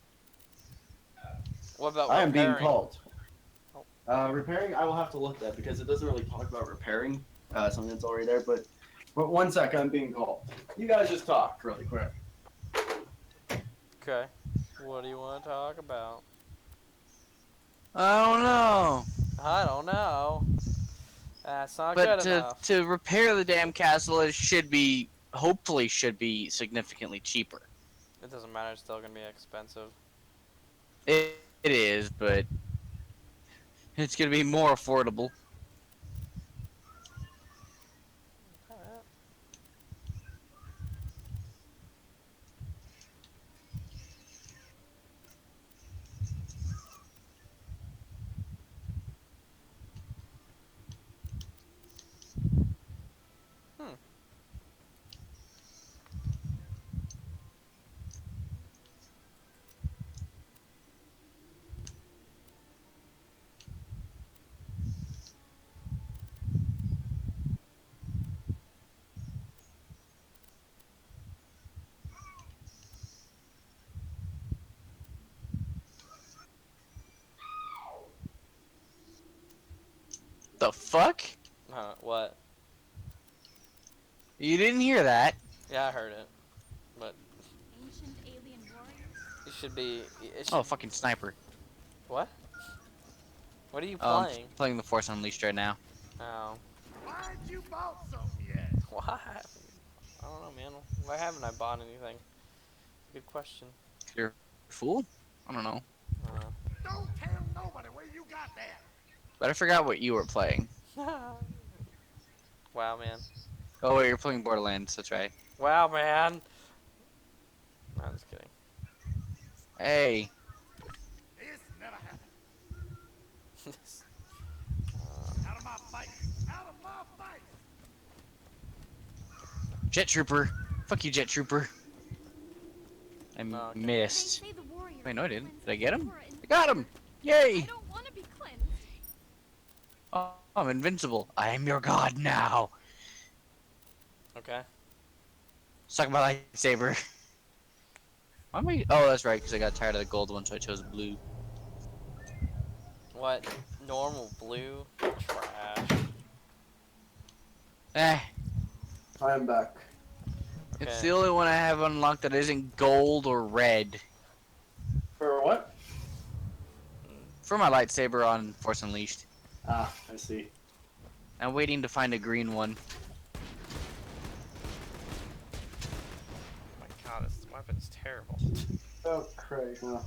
What about I am being repairing? called. Repairing, I will have to look at because it doesn't really talk about repairing something that's already there. But But 1 sec, I'm being called. You guys just talk really quick. Okay. What do you want to talk about? I don't know. I don't know. That's not But good enough. to repair the damn castle, it should be, hopefully should be significantly cheaper. It doesn't matter. It's still gonna be expensive. It is, but it's gonna be more affordable. The fuck? What? You didn't hear that? Yeah, I heard it. But Ancient alien warriors? it should be. It should, Oh, fucking sniper. What? What are you I'm playing? playing the Force Unleashed right now. Oh. Why ain't you bought something yet? What? I don't know, man. Why haven't I bought anything? Good question. You're a fool? I don't know. Don't tell nobody where you got that. But I forgot what you were playing. Wow, man. Oh wait, you're playing Borderlands, that's right. Wow, man. No, I'm just kidding. Hey. This never happened. Out of my face. Out of my face. Jet Trooper. Fuck you, Jet Trooper. I Okay. missed. They say the warrior Wait, no I didn't. cleanses Did I get him? the aura in- I got him! I Yay! don't want to be cleansed. Oh, I'm invincible. I am your god now. Okay. Suck my lightsaber. Why am I? Oh, that's right, because I got tired of the gold one, so I chose blue. What? Normal blue? Trash. Eh, I'm back. it's Okay. the only one I have unlocked that isn't gold or red. For what? For my lightsaber on Force Unleashed. Ah, I see. I'm waiting to find a green one. Oh my god, this weapon's terrible. Oh, Craig, huh?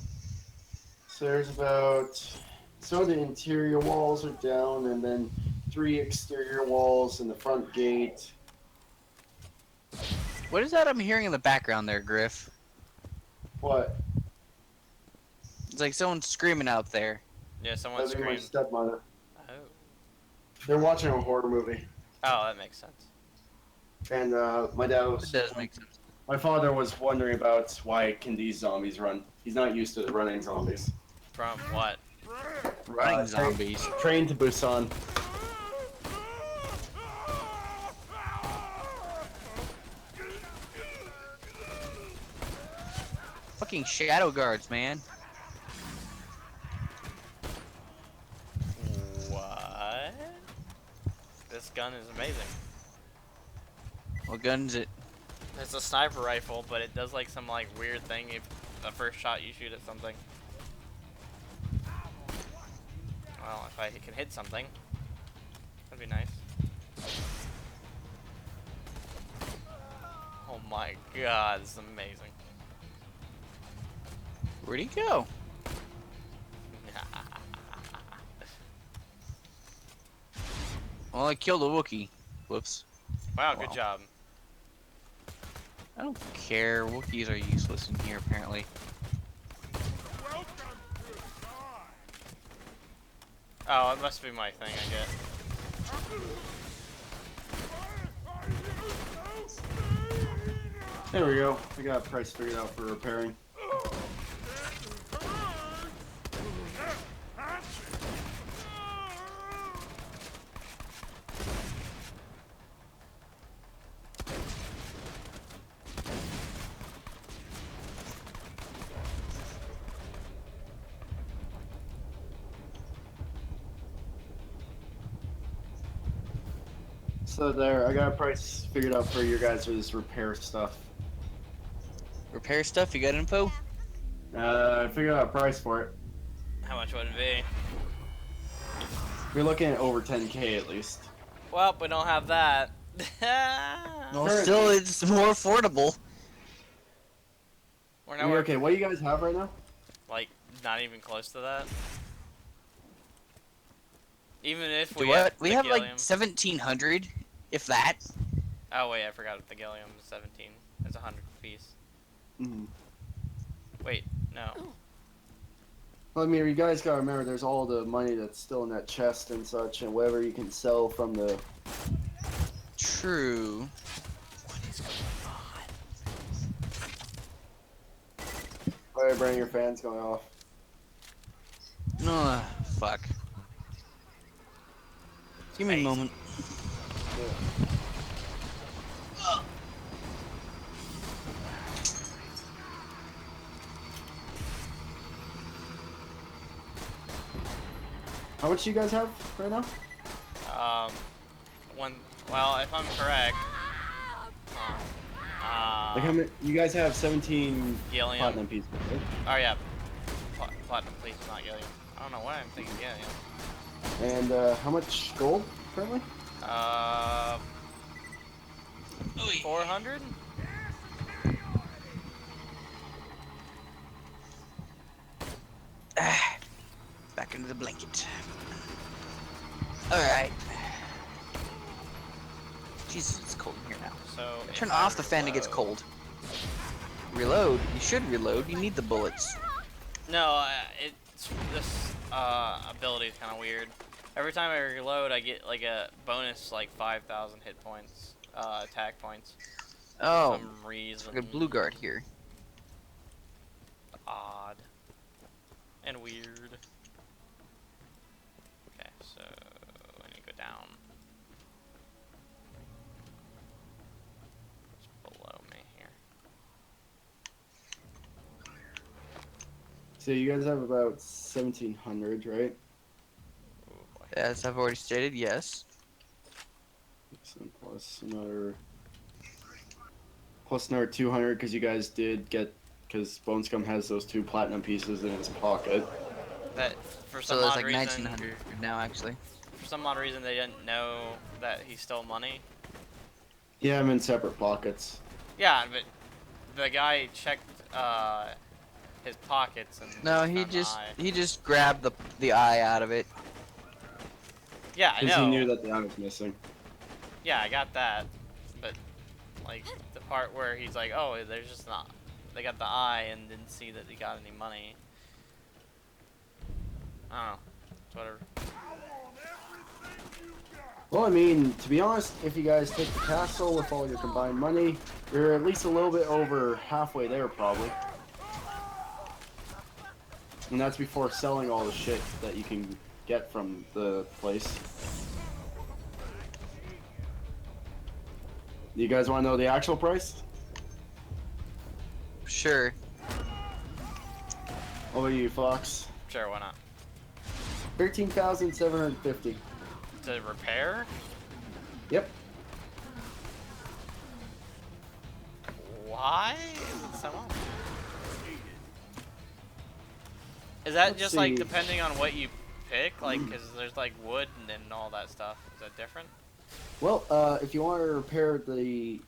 So there's about... So the interior walls are down, and then 3 exterior walls and the front gate. What is that I'm hearing in the background there, Griff? What? It's like someone screaming out there. Yeah, someone That'd be my screamed. stepmother. Oh. They're watching a horror movie. Oh, that makes sense. And my dad It was... does make sense. My father was wondering about why can these zombies run. He's not used to running zombies. From what? Running zombies. Train to Busan. Fucking shadow guards, man. What? This gun is amazing. What gun's it? It's a sniper rifle, but it does like some like weird thing if the first shot you shoot at something. Well, if I can hit something, that'd be nice. Oh my god, this is amazing. Where'd he go? Well, I killed a Wookiee. Whoops. Wow, good Wow. job. I don't care. Wookiees are useless in here, apparently. Welcome to the side. Oh, it must be my thing, I guess. There we go. We got a price figured out for repairing. So there, I got a price figured out for your guys' repair stuff. Repair stuff, you got info? I figured out a price for it. How much would it be? We're looking at over 10K at least. Well, we don't have that. Well, still, it's more affordable. We're I nowhere, mean, okay, what do you guys have right now? like, not even close to that. Even if Do we what? had We the have like Gilliam. 1,700, if that. Oh wait, I forgot the Gillium is 17. It's 100 apiece. Mm-hmm. Wait, no. Well, I mean, you guys gotta remember, there's all the money that's still in that chest and such, and whatever you can sell from the. True. Alright, Brandon, your fan's going off. No, fuck. Give me a moment. How much do you guys have right now? Well, if I'm correct, Like how many? You guys have 17 Gilliam. platinum pieces, right? Oh yeah, platinum, please, not Gilliam. I don't know why I'm thinking Gilliam. And how much gold currently? 400? Back into the blanket. Alright. Jesus, it's cold in here now. So Turn if I off the fan, it gets reload- cold. Reload? You should reload, you need the bullets. No, it's this ability is kind of weird. Every time I reload, I get like a bonus like 5,000 hit points, attack points. Oh, For some reason. good blue guard here. Odd and weird. Okay, so I need to go down. What's below me here? So you guys have about 1,700, right? Ooh, boy. As I've already stated, yes. Plus another 200 because you guys did get, because Bone Scum has those 2 platinum pieces in his pocket. That for So some there's odd like reason, 1,900 now, actually. for some odd reason, they didn't know that he stole money. Yeah, I'm in separate pockets. Yeah, but the guy checked his pockets and No, found he the just eye. grabbed the eye out of it. Yeah, I Because know. he knew that the eye was missing. Yeah, I got that, but like the part where he's like, "Oh, there's just not." They got the eye and didn't see that he got any money. I don't know. It's whatever. Well, I mean, to be honest, if you guys take the castle with all your combined money, you're at least a little bit over halfway there, probably. And that's before selling all the shit that you can get from the place. You guys want to know the actual price? Sure. What about you, Fox? Sure, why not? 13,750. To repair? Yep. Why is it so much? Is that Let's just like see. depending on what you pick? Like, cause there's like wood and all that stuff. Is that different? Well, if you want to repair the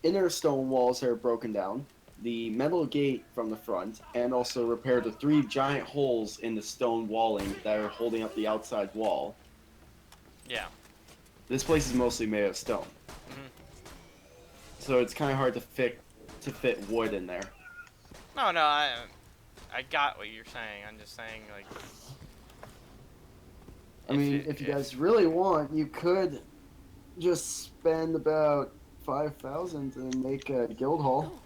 inner stone walls that are broken down, the metal gate from the front, and also repair the 3 giant holes in the stone walling that are holding up the outside wall. Yeah. This place is mostly made of stone, Mhm. so it's kind of hard to fit wood in there. No, I got what you're saying. I'm just saying like. I mean, if you guys really want, you could just spend about 5,000 and make a guild hall.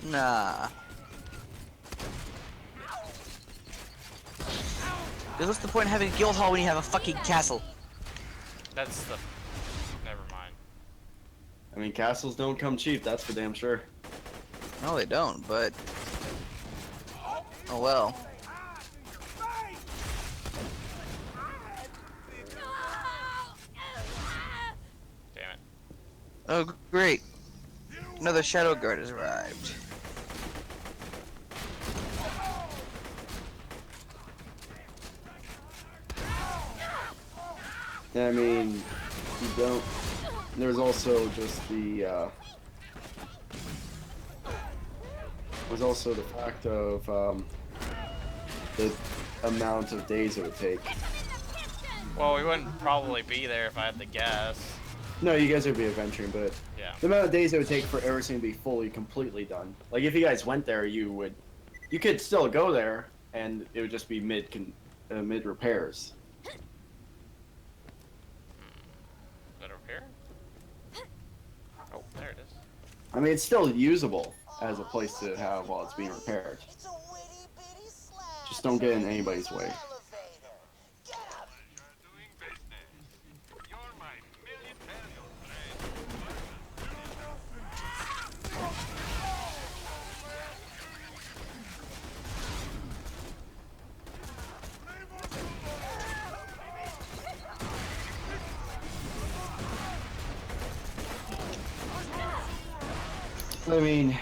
Nah. Because what's the point of having a guild hall when you have a fucking castle? That's the. Never mind. I mean, castles don't come cheap, that's for damn sure. No, they don't, but... Oh well. Oh, great. Another Shadow Guard has arrived. I mean, you don't. There's also just the. There's also the fact of the amount of days it would take. Well, we wouldn't probably be there if I had to guess. No, you guys would be adventuring, but Yeah. the amount of days it would take for everything to be fully, completely done. Like if you guys went there, you could still go there, and it would just be mid repairs. Is that over here? Oh, there it is. I mean, it's still usable as a place to have while it's being repaired. It's a witty bitty slab. Just don't get in anybody's way. Elevator. Get up. Doing business. You're my military I mean,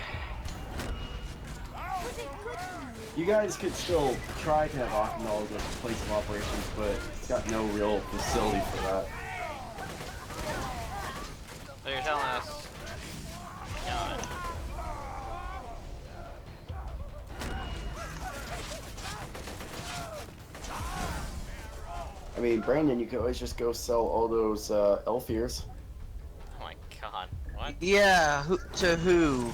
you guys could still try to have Akhenal as a place of operations, but it's got no real facility for that. So you're telling us. God. I mean, Brandon, you could always just go sell all those elf ears. Oh my god. What? Yeah, to who?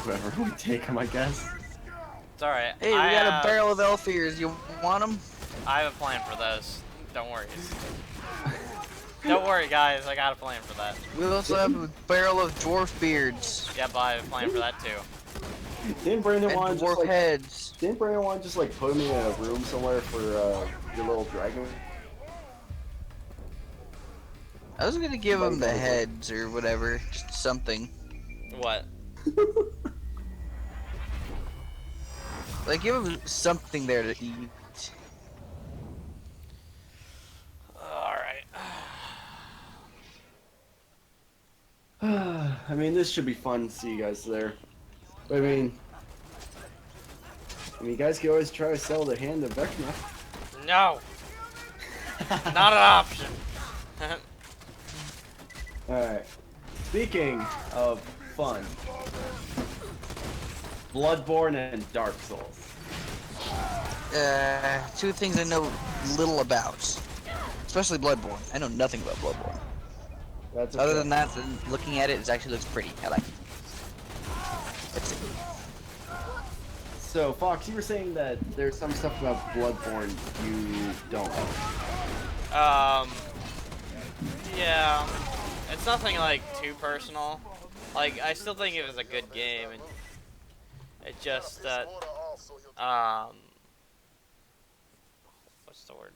Whoever would take them, I guess. It's alright. Hey, we got a barrel of elf ears. You want them? I have a plan for those. Don't worry. Don't worry, guys. I got a plan for that. We also have a barrel of dwarf beards Yeah, but I have a plan for that too. Didn't Brandon and want to dwarf just like? heads. Didn't Brandon want to just like put me in a room somewhere for your little dragon? I was gonna give them the heads or whatever, just something. What? Like, give them something there to eat. Alright. I mean, this should be fun to see you guys there. But, I mean, you guys can always try to sell the hand of Vecna. No! Not an option. Alright. Speaking of fun, Bloodborne and Dark Souls. Two things I know little about. Especially Bloodborne. I know nothing about Bloodborne. That's Other okay. than that, looking at it, it actually looks pretty. I like it. That's it. So, Fox, you were saying that there's some stuff about Bloodborne you don't know. Yeah. It's nothing like too personal. Like, I still think it was a good game. And it just that, what's the word?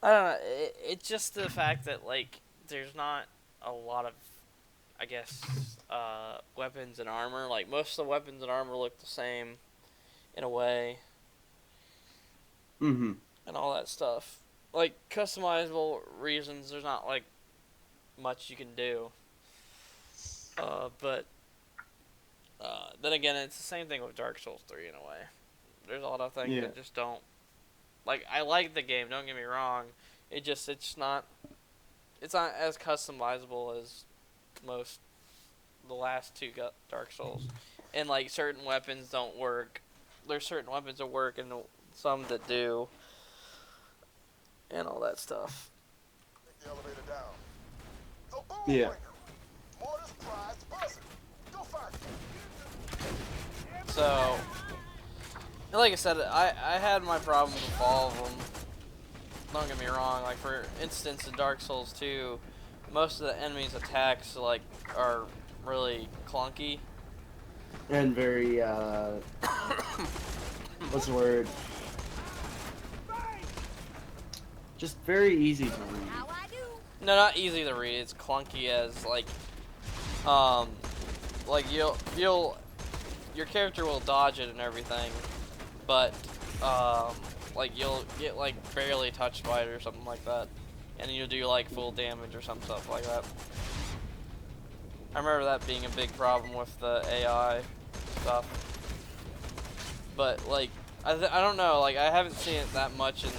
I don't know. It's just the fact that, like, there's not a lot of, I guess, weapons and armor. Like, most of the weapons and armor look the same in a way. Mm-hmm. And all that stuff. Like, customizable reasons, there's not, like, much you can do. But then again, it's the same thing with Dark Souls 3 in a way. There's a lot of things that just don't... Like, I like the game, don't get me wrong. It's not as customizable as most the last two Dark Souls. And, like, certain weapons don't work. There's certain weapons that work and some that do. And all that stuff. Take the elevator down. Oh, Yeah. Mortar's prized buzzard. Go find it. So, and like I said, I had my problems with all of them. Don't get me wrong. Like, for instance, in Dark Souls 2, most of the enemies' attacks like are really clunky. And very, what's the word? Just very easy to read. How I do? No, not easy to read. It's clunky as like your character will dodge it and everything, but like you'll get like barely touched by it or something like that. and you'll do like full damage or some stuff like that. I remember that being a big problem with the AI stuff. But like, I don't know, like I haven't seen it that much in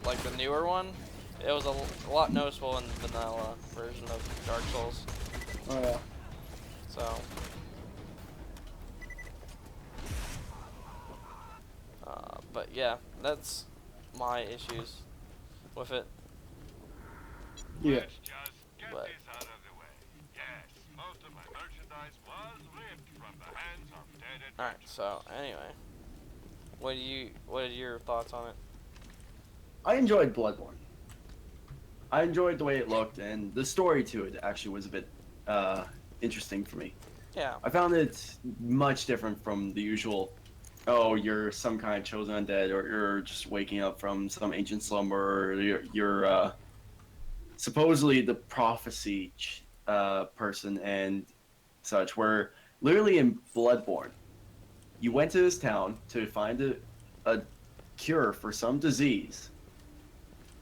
like the newer one. It was a lot noticeable in the vanilla version of Dark Souls. Oh yeah. So, but yeah, that's my issues with it. Yeah. Let's just get But- this out of the way. Yes, most of my merchandise was ripped from the hands of dead All right. So anyway, what are your thoughts on it? I enjoyed Bloodborne. I enjoyed the way it looked, and the story to it actually was a bit interesting for me. Yeah. I found it much different from the usual, oh, you're some kind of chosen undead, or you're just waking up from some ancient slumber, or you're supposedly the prophecy person and such, where literally in Bloodborne, you went to this town to find a cure for some disease,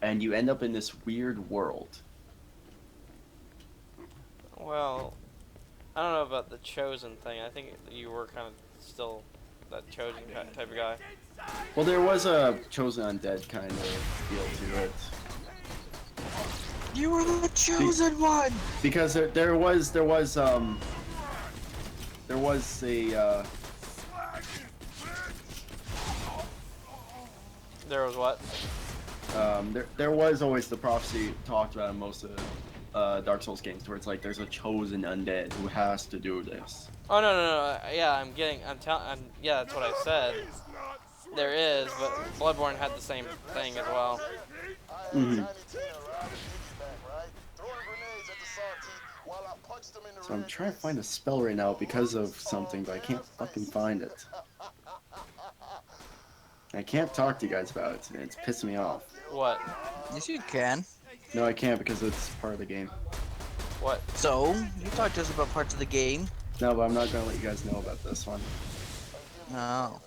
and you end up in this weird world. Well, I don't know about the chosen thing. I think you were kind of still that chosen type of guy. Well, there was a chosen undead kind of feel to it. You were the chosen one. Because there was a There was what? there was always the prophecy talked about in most of Dark Souls games, where it's like there's a chosen undead who has to do this. Oh no. Yeah, yeah, that's what I said. There is, but Bloodborne had the same thing as well. Mhm. So I'm trying to find a spell right now because of something, but I can't fucking find it. I can't talk to you guys about it, and it's pissing me off. What? Yes, you can. No, I can't because it's part of the game. What? So, you talked to us about parts of the game. No, but I'm not gonna let you guys know about this one. No.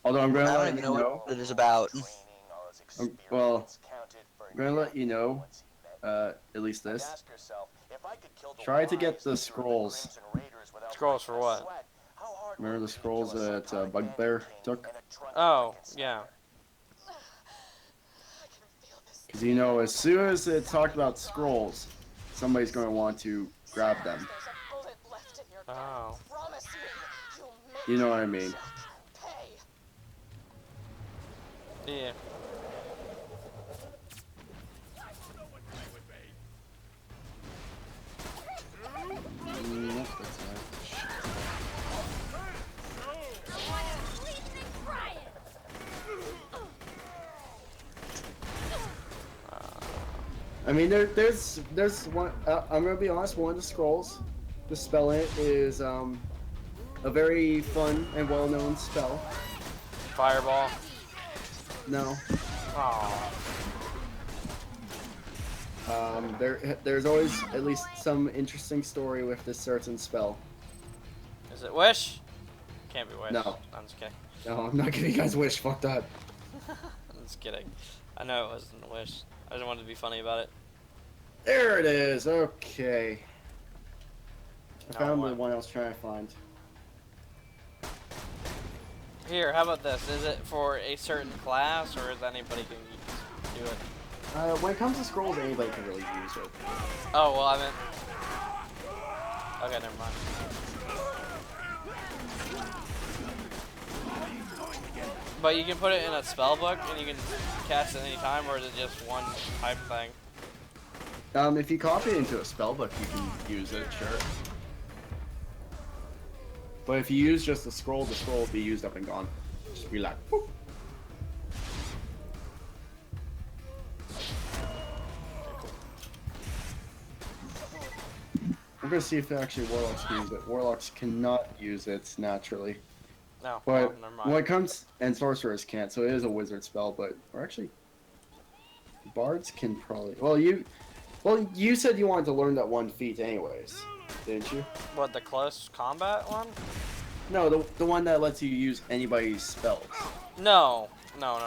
Although I'm I gonna don't let even you know know. what it is about. Well, I'm gonna let you know. At least this. Try to get the scrolls. Scrolls for what? Remember the scrolls that Bugbear took? Oh, yeah. Because you know, as soon as it talked about scrolls, somebody's going to want to grab them. Oh. You know what I mean? Yeah. Nope, that's not. I mean, there's one. I'm gonna be honest. One of the scrolls, the spell in it is a very fun and well-known spell. Fireball. No. Oh. There's always at least some interesting story with this certain spell. Is it Wish? Can't be Wish. No. I'm just kidding. No, I'm not giving you guys wish. Fuck that. I'm just kidding. I know it wasn't Wish. I just wanted to be funny about it. There it is. Okay. I Now found what? the one I was trying to find. Here, how about this? Is it for a certain class, or is anybody can do it? When it comes to scrolls, anybody can really use it. Oh, well, I meant... Okay, never mind. But you can put it in a spell book, and you can cast it any time, or is it just one type thing? If you copy it into a spellbook, you can use it, sure. But if you use just the scroll will be used up and gone. Just be like, whoop. I'm gonna see if actually warlocks can use it. Warlocks cannot use it naturally. No, But well, never mind. when it comes, and sorcerers can't, so it is a wizard spell. But or actually, bards can probably. Well, you said you wanted to learn that one feat, anyways, didn't you? What, the close combat one? No, the one that lets you use anybody's spells. No. No.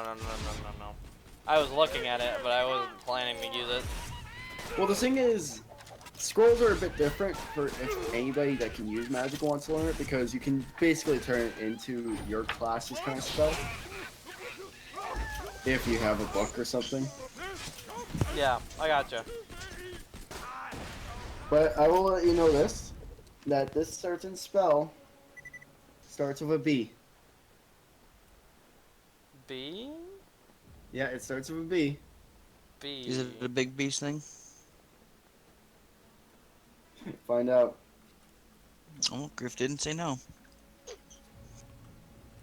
I was looking at it, but I wasn't planning to use it. Well, the thing is, scrolls are a bit different for if anybody that can use magic wants to learn it, because you can basically turn it into your class's kind of spell. If you have a book or something. Yeah, I gotcha. But I will let you know this, that this certain spell starts with a B. B? Yeah, it starts with a B. B. Is it a big beast thing? Find out. Oh, Griff didn't say no.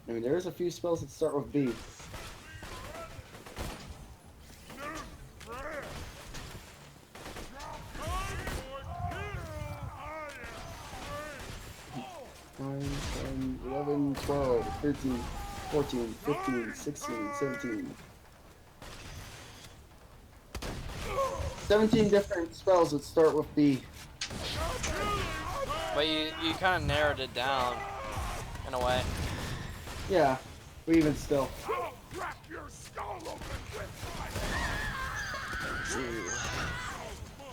I mean, there's a few spells that start with B. Nine, 10, 11, 12, 13, 14, 15, 16, 17. 17 different spells that start with B. But you kind of narrowed it down, in a way. Yeah, but even still. Crack your skull open with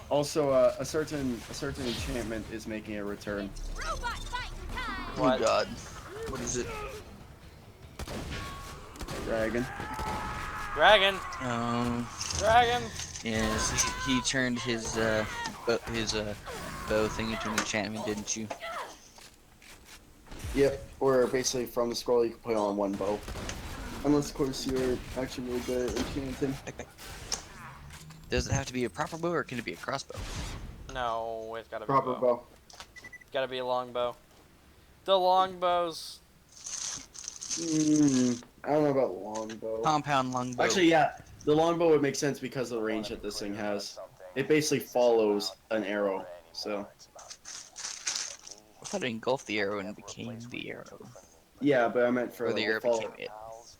Also, a certain enchantment is making a return. Robot fight time! Oh What? god. What is it? Dragon. Dragon! Dragon! Yes, he turned his bow thing into an enchantment, didn't you? Yep, or basically from the scroll you can put on one bow. Unless, of course, you're actually really good at enchanting. Okay. Does it have to be a proper bow or can it be a crossbow? No, it's gotta be Proper a bow. bow. Gotta be a longbow. The longbows. I don't know about longbow. Compound longbow. Actually, yeah, the longbow would make sense because of the range that this thing has. It basically follows an arrow, so. I thought it engulfed the arrow and became the arrow. Yeah, but I meant for Or the like, arrow became it.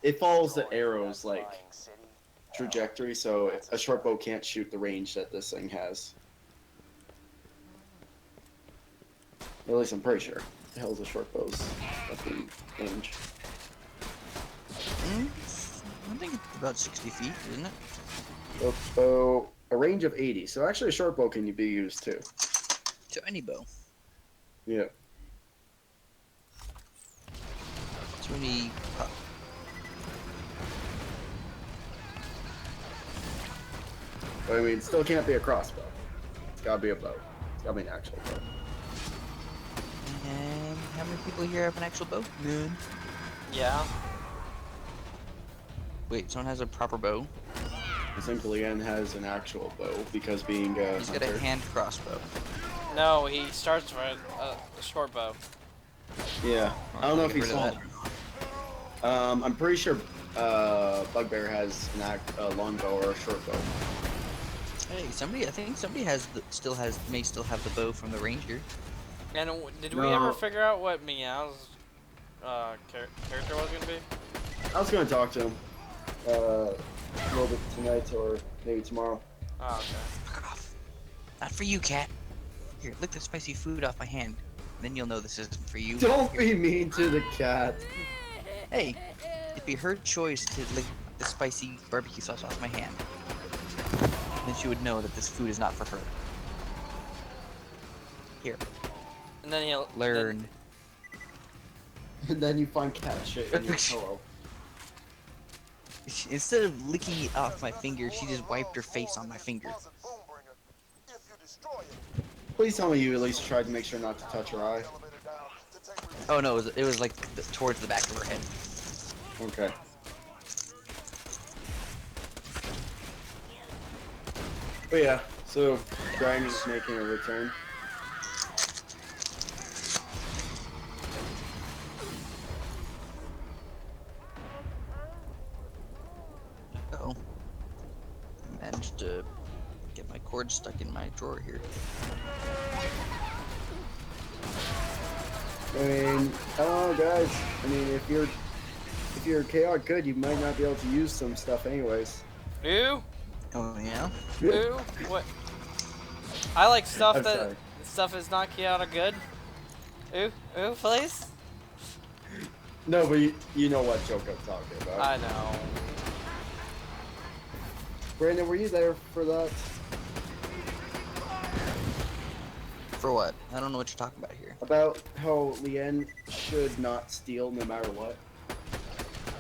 it follows the arrow's like trajectory, so a short bow can't shoot the range that this thing has. At least I'm pretty sure. The hell's a short bow's fucking range? I think it's about 60 feet, isn't it? So a range of 80. So actually, a short bow can be used too. To any bow. Yeah. To any. But I mean, it still can't be a crossbow. It's gotta be a bow. It's gotta be an actual bow. And how many people here have an actual bow? None. Yeah. Wait, someone has a proper bow. I think Leanne has an actual bow because being a He's got a hunter. hand crossbow. No, he starts with a short bow. Yeah. I don't know if Get he's rid of sold. I'm pretty sure Bugbear has a longbow or a short bow. Hey, I think somebody may still have the bow from the ranger. And did we No. ever figure out what Meow's character was gonna be? I was gonna talk to him a little bit tonight or maybe tomorrow. Oh, okay. Fuck off. Not for you, cat. Here, lick the spicy food off my hand. Then you'll know this isn't for you. Don't be mean to the cat. Hey, it'd be her choice to lick the spicy barbecue sauce off my hand. Then she would know that this food is not for her. Here, And then he'll learn. And then you find cat shit in your pillow. Instead of licking it off my finger, she just wiped her face on my finger. Please tell me you at least tried to make sure not to touch her eye. Oh no, it was like towards the back of her head. Okay. But yeah, so Dragon is making a return. Uh-oh. Managed to get my cord stuck in my drawer here. I mean, I don't know, guys. I mean, if you're chaotic good, you might not be able to use some stuff anyways. Ooh, Oh yeah? ooh, what? I like stuff I'm that sorry. stuff is not chaotic good. Ooh, ooh, please. No, but you know what joke I'm talking about. I know. Brandon, were you there for that? For what? I don't know what you're talking about here. About how Lien should not steal no matter what.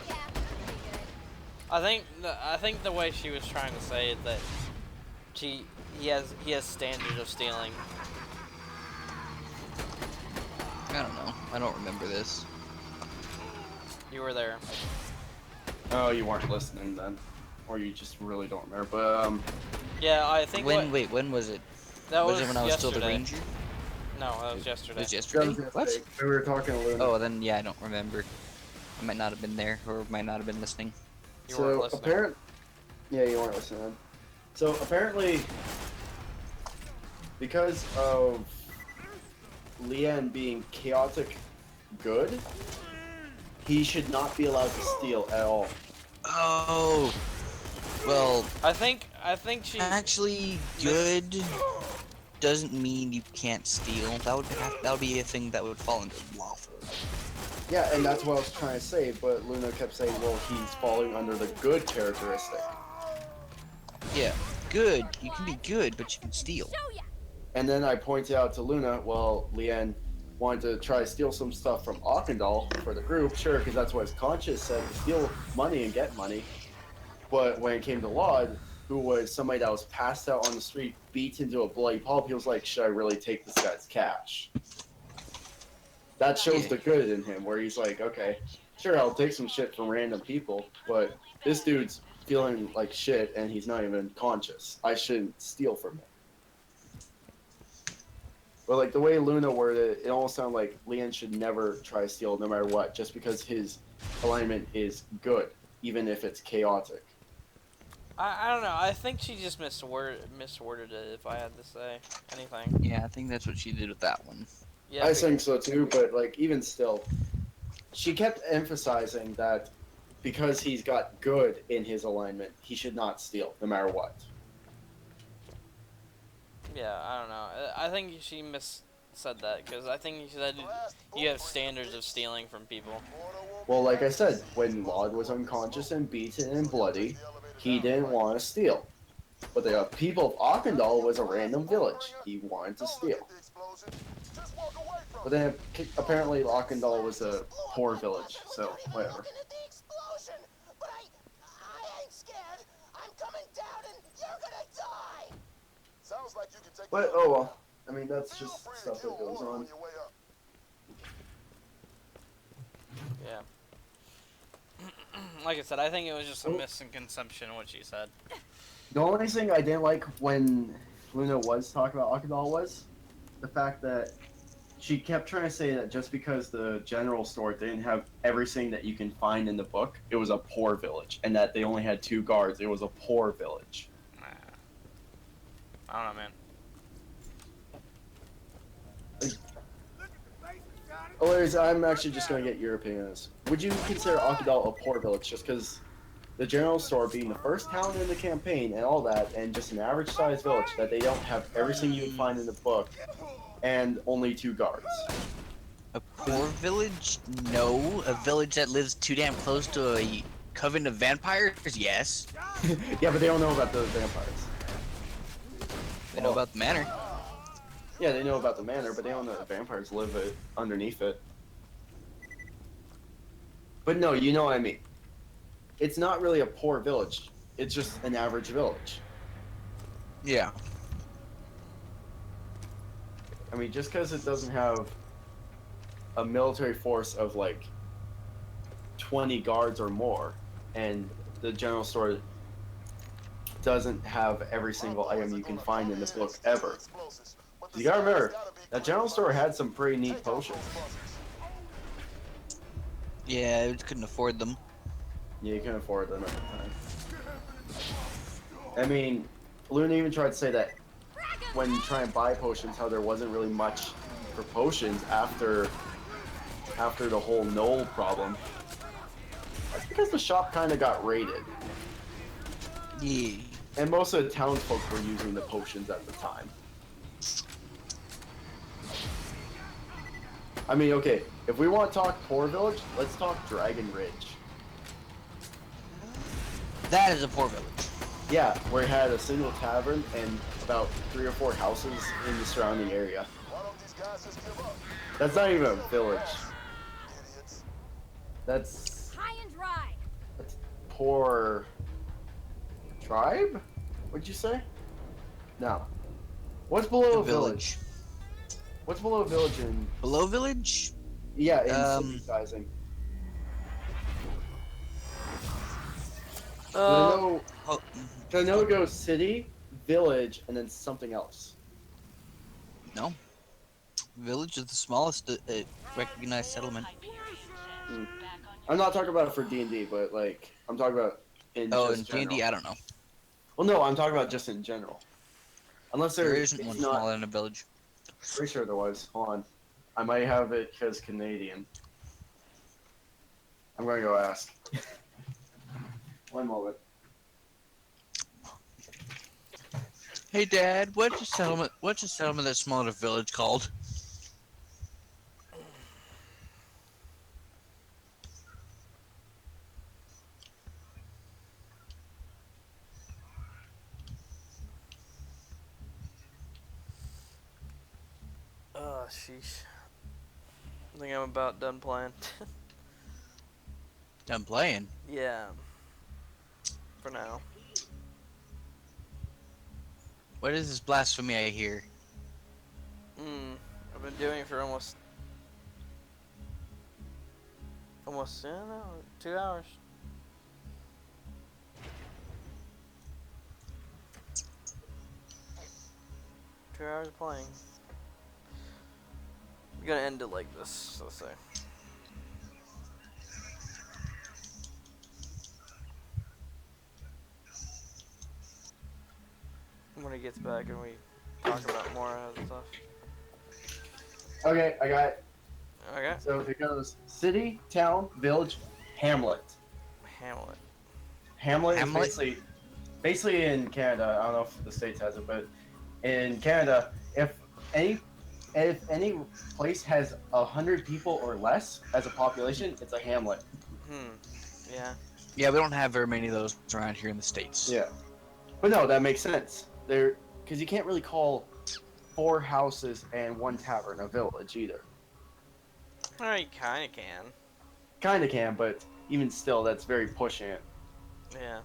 Yeah, pretty good. I think the way she was trying to say it that he has standards of stealing. I don't know. I don't remember this. You were there. Oh, you weren't listening then, or you just really don't remember. But Yeah, I think When was it? that Was it when I was still the yesterday. Ranger? No, that was It yesterday. was yesterday? What? we were talking a little. Oh, then yeah, I don't remember. I might not have been there, or might not have been listening. You weren't So listening. yeah, you weren't listening. So apparently, because of Lien being chaotic good, he should not be allowed to steal at all. Oh, well, I think she. actually, good doesn't mean you can't steal. That would be a thing that would fall into lawful. Yeah, and that's what I was trying to say, but Luna kept saying, well, he's falling under the good characteristic. Yeah, good. You can be good, but you can steal. Show ya. And then I pointed out to Luna, well, Lien wanted to try to steal some stuff from Akendal for the group, sure, because that's what his conscience said, to steal money and get money. But when it came to Laud, who was somebody that was passed out on the street, beat into a bloody pulp, he was like, should I really take this guy's cash? That shows the good in him, where he's like, okay, sure, I'll take some shit from random people, but this dude's feeling like shit and he's not even conscious. I shouldn't steal from him. But like the way Luna worded it, it almost sounded like Lien should never try to steal no matter what, just because his alignment is good, even if it's chaotic. I don't know. I think she just misworded it. If I had to say anything. Yeah, I think that's what she did with that one. Yeah. I think so too, but like even still, she kept emphasizing that because he's got good in his alignment, he should not steal no matter what. Yeah, I don't know. I think she said that because I think she said you have standards of stealing from people. Well, like I said, when Laud was unconscious and beaten and bloody, he didn't want to steal. But the people of Akendal was a random village. He wanted to steal. But then apparently Akendal was a poor village, so whatever. Looking at the explosion, but I ain't scared. I'm coming down and you're gonna die. Sounds like you can take But oh well. I mean that's just stuff that goes on. your way up. Yeah. Like I said, I think it was just a misconception what she said. The only thing I didn't like when Luna was talking about Akendal was the fact that she kept trying to say that just because the general store didn't have everything that you can find in the book, it was a poor village, and that they only had 2 guards, it was a poor village. Nah. I don't know, man. Anyways, I'm actually just gonna get your opinion on this. Would you consider Akendal a poor village just because the general store being the first town in the campaign and all that, and just an average sized village that they don't have everything you would find in the book, and only 2 guards? A poor village? No. A village that lives too damn close to a coven of vampires? Yes. Yeah, but they don't know about the vampires. They know about the manor. Yeah, they know about the manor, but they don't know the vampires live underneath it. But no, you know what I mean. It's not really a poor village. It's just an average village. Yeah. I mean, just because it doesn't have a military force of like 20 guards or more, and the general store doesn't have every single item you can find in the book ever. You gotta remember, that general store had some pretty neat potions. Yeah, it couldn't afford them. Yeah, you can afford them at the time. I mean, Luna even tried to say that when you try and buy potions, how there wasn't really much for potions after the whole Knoll problem. That's because the shop kind of got raided, Yeah. and most of the townsfolk were using the potions at the time. I mean, okay, if we want to talk poor village, let's talk Dragon Ridge. That is a poor village. Yeah, where it had a single tavern and about 3 or 4 houses in the surrounding area. these guys just give up. That's not even a village. Idiots. That's High and dry. poor tribe? What'd you say? No. What's below a village? What's below a village in? Below village? Yeah, in city sizing. Oh, So I know it goes city, village, and then something else. no. Village is the smallest recognized settlement. I'm not talking about it for D&D, but like I'm talking about in Oh, in just D&D, general. I don't know. Well, no, I'm talking about just in general. Unless There there isn't one smaller than a village. Pretty sure there was. Hold on. I might have it because Canadian. I'm gonna go ask. One moment. Hey, Dad, what's a settlement? What's a settlement that's smaller than a village called? Oh, sheesh. I think I'm about done playing. Done playing. Yeah. For now. What is this blasphemy I hear? I've been doing it for almost, yeah, no, 2 hours. Two hours of playing. I'm gonna end it like this, let's say. When he gets back and we talk about more other stuff. Okay, I got it. Okay. So it goes city, town, village, hamlet. Hamlet. Hamlet Hamlet? is basically in Canada. I don't know if the States has it, but in Canada, if any place has 100 people or less as a population, it's a hamlet. Yeah. Yeah, we don't have very many of those around here in the States. Yeah. But no, that makes sense. Because you can't really call 4 houses and 1 tavern a village either. Well, you kinda can. Kinda can, but even still, that's very pushing it. Yeah.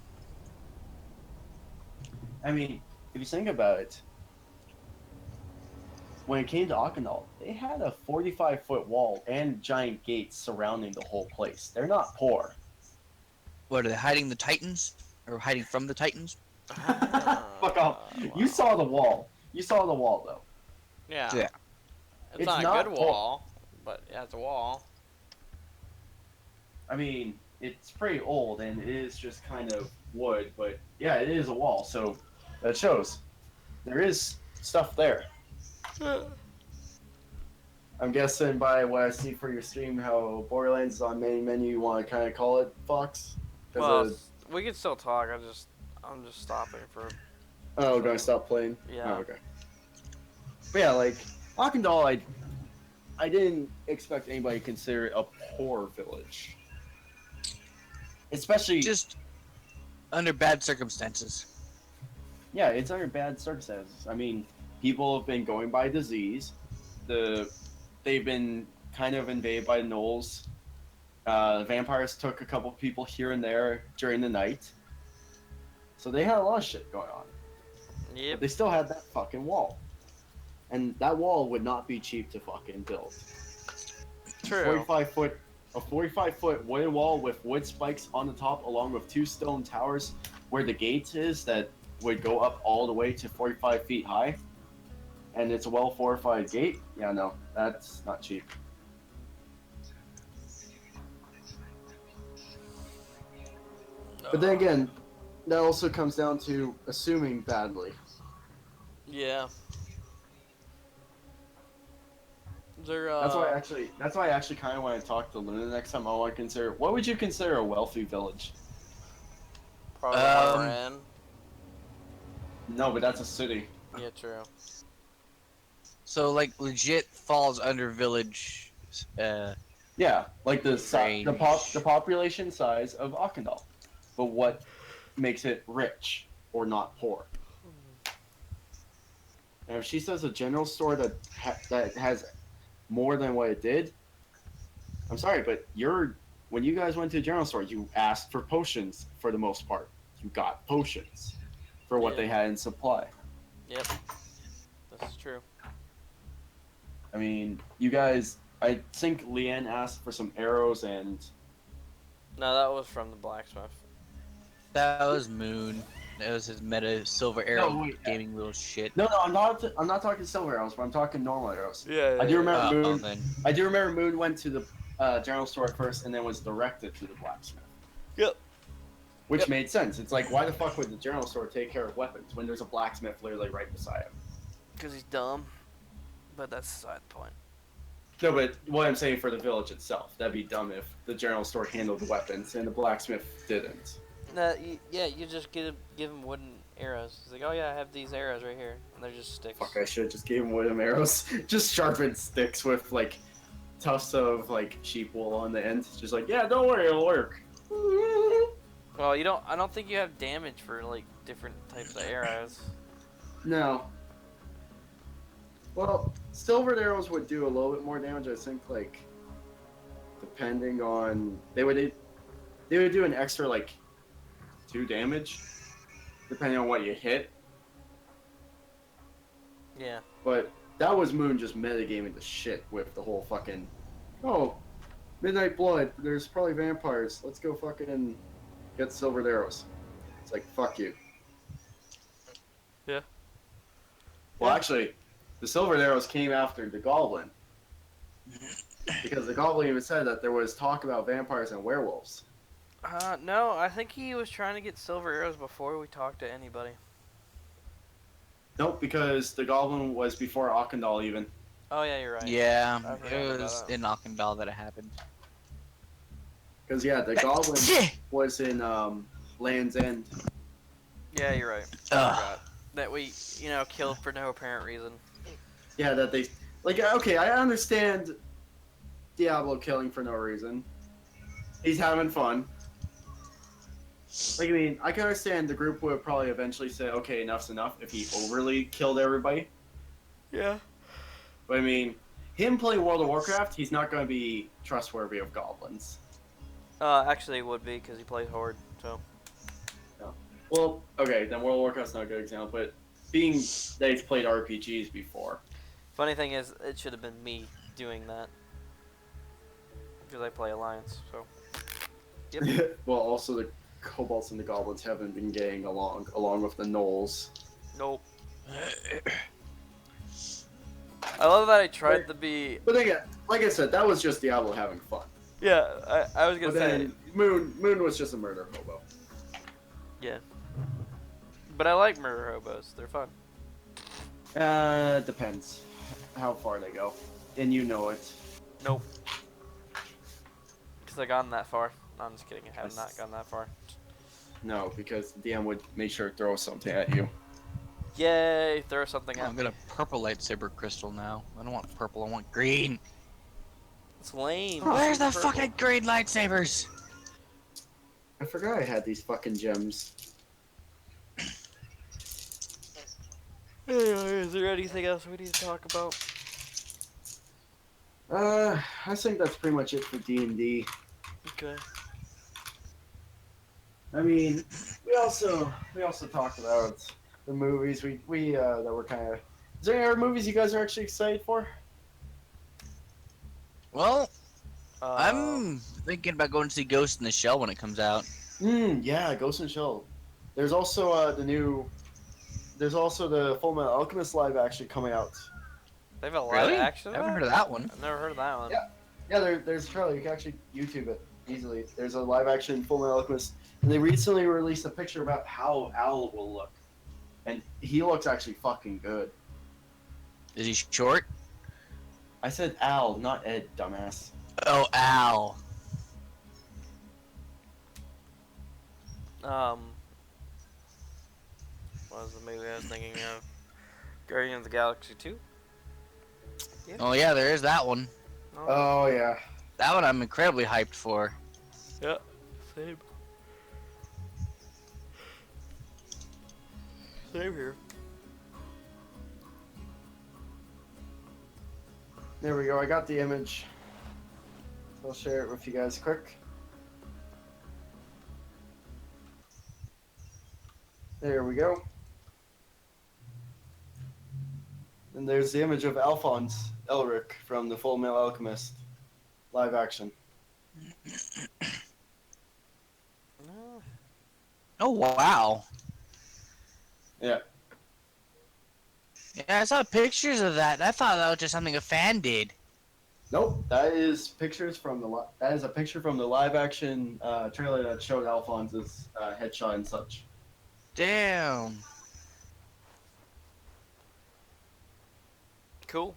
I mean, if you think about it, when it came to Akandal, they had a 45-foot wall and giant gates surrounding the whole place. They're not poor. What, are they hiding the Titans? Or hiding from the Titans? Fuck off. You saw the wall. You saw the wall, though. Yeah. Yeah. It's, It's not a not good full. wall, but yeah, it's a wall. I mean, it's pretty old, and it is just kind of wood, but yeah, it is a wall, so that shows. There is stuff there. I'm guessing by what I see for your stream, how Borderlands is on main menu, you want to kind of call it Fox? 'Cause Well, of- we can still talk. I'm just stopping for. oh, gonna stop playing? Yeah. Oh, okay. But yeah, like, Akandal, I didn't expect anybody to consider it a poor village. Especially... Just under bad circumstances. Yeah, it's under bad circumstances. I mean, people have been going by disease. They've been kind of invaded by gnolls. Vampires took a couple people here and there during the night. So they had a lot of shit going on. But Yep. they still had that fucking wall. And that wall would not be cheap to fucking build. True. 45-foot wooden wall with wood spikes on the top, along with 2 stone towers where the gate is that would go up all the way to 45 feet high. And it's a well fortified gate. Yeah, no, that's not cheap. But then again, that also comes down to assuming badly. Yeah. They're, That's why I actually kind of want to talk to Luna next time. I want to consider. What would you consider a wealthy village? probably the one we're in. No, but that's a city. Yeah, true. So, like, legit falls under village. Yeah, like the Range. the population size of Akandal, but what makes it rich or not poor? And if she says a general store that has more than what it did, I'm sorry, but when you guys went to the general store, you asked for potions for the most part. You got potions for what Yeah. they had in supply. Yep. This is true. I mean, you guys. I think Leanne asked for some arrows and. No, that was from the blacksmith. That was Moon. That was his meta silver arrow No, wait. gaming wheel shit. No, I'm not talking silver arrows, but I'm talking normal arrows. Yeah. I do remember Oh, Moon. then. I do remember Moon went to the general store at first, and then was directed to the blacksmith. Yep. Which Yep. made sense. It's like, why the fuck would the general store take care of weapons when there's a blacksmith literally right beside him? Because he's dumb. But that's beside the point. No, but what I'm saying for the village itself, that'd be dumb if the general store handled the weapons and the blacksmith didn't. You just give him wooden arrows. He's like, oh yeah, I have these arrows right here, and they're just sticks. Fuck, I should have just gave him wooden arrows. Just sharpened sticks with like tufts of like sheep wool on the end. Just like, yeah, don't worry, it'll work. Well, I don't think you have damage for like different types of arrows. No. Well, silvered arrows would do a little bit more damage. I think, like, depending on they would do an extra like 2 damage, depending on what you hit. Yeah. But that was Moon just metagaming the shit with the whole fucking, oh, Midnight Blood. There's probably vampires. Let's go fucking get silvered arrows. It's like, fuck you. Yeah. Well, actually, the silvered arrows came after the goblin. Because the goblin even said that there was talk about vampires and werewolves. No, I think he was trying to get silver arrows before we talked to anybody. Nope, because the goblin was before Auchendal even. Oh yeah, you're right. Yeah, I forgot it about was that. in Auchendal that it happened. Because, yeah, the goblin was in Land's End. Yeah, you're right. I forgot. That we, killed for no apparent reason. Yeah, that they... Like, okay, I understand Diablo killing for no reason. He's having fun. Like, I mean, I can understand the group would probably eventually say, okay, enough's enough if he overly killed everybody. Yeah. But, I mean, him playing World of Warcraft, he's not going to be trustworthy of goblins. Actually, it would be because he plays Horde. So. Well, okay, then World of Warcraft's not a good example, but being that he's played RPGs before. Funny thing is, it should have been me doing that because I play Alliance. So. Yep. Well, also the kobolds and the goblins haven't been getting along with the gnolls. Nope. I love that I tried to be. But again, like I said, that was just Diablo having fun. Yeah, I was gonna But say. then Moon was just a murder hobo. Yeah. But I like murder hobos. They're fun. Depends how far they go, and you know it. Nope. Because I've gone that far. No, I'm just kidding. I have not gone that far. No, because the DM would make sure to throw something at you. Yay! Throw something at I'm me. gonna purple lightsaber crystal now. I don't want purple, I want green. It's lame. Where's the Purple. fucking green lightsabers? I forgot I had these fucking gems. Anyway, is there anything else we need to talk about? I think that's pretty much it for D&D. Okay. I mean, we also talked about the movies we that were kind of. Is there any other movies you guys are actually excited for? Well, I'm thinking about going to see Ghost in the Shell when it comes out. Yeah, Ghost in the Shell. There's also There's also the Full Metal Alchemist live action coming out. They have a live Really? action. I haven't heard of that one. I've never heard of that one. Yeah. Yeah, there's a trailer. You can actually YouTube it easily. There's a live action Full Metal Alchemist, and they recently released a picture about how Al will look, and he looks actually fucking good. Is he short? I said Al, not Ed, dumbass. Oh, Al. What was the movie I was thinking of? Guardians of the Galaxy 2? Oh yeah, there is that one. Oh yeah. That one I'm incredibly hyped for. Yeah, same. Same here. There we go. I got the image. I'll share it with you guys quick. There we go. And there's the image of Alphonse Elric from the Full Metal Alchemist live action. Oh wow. Yeah. Yeah, I saw pictures of that. I thought that was just something a fan did. Nope, that is pictures from that is a picture from the live action trailer that showed Alphonse's headshot and such. Damn. Cool.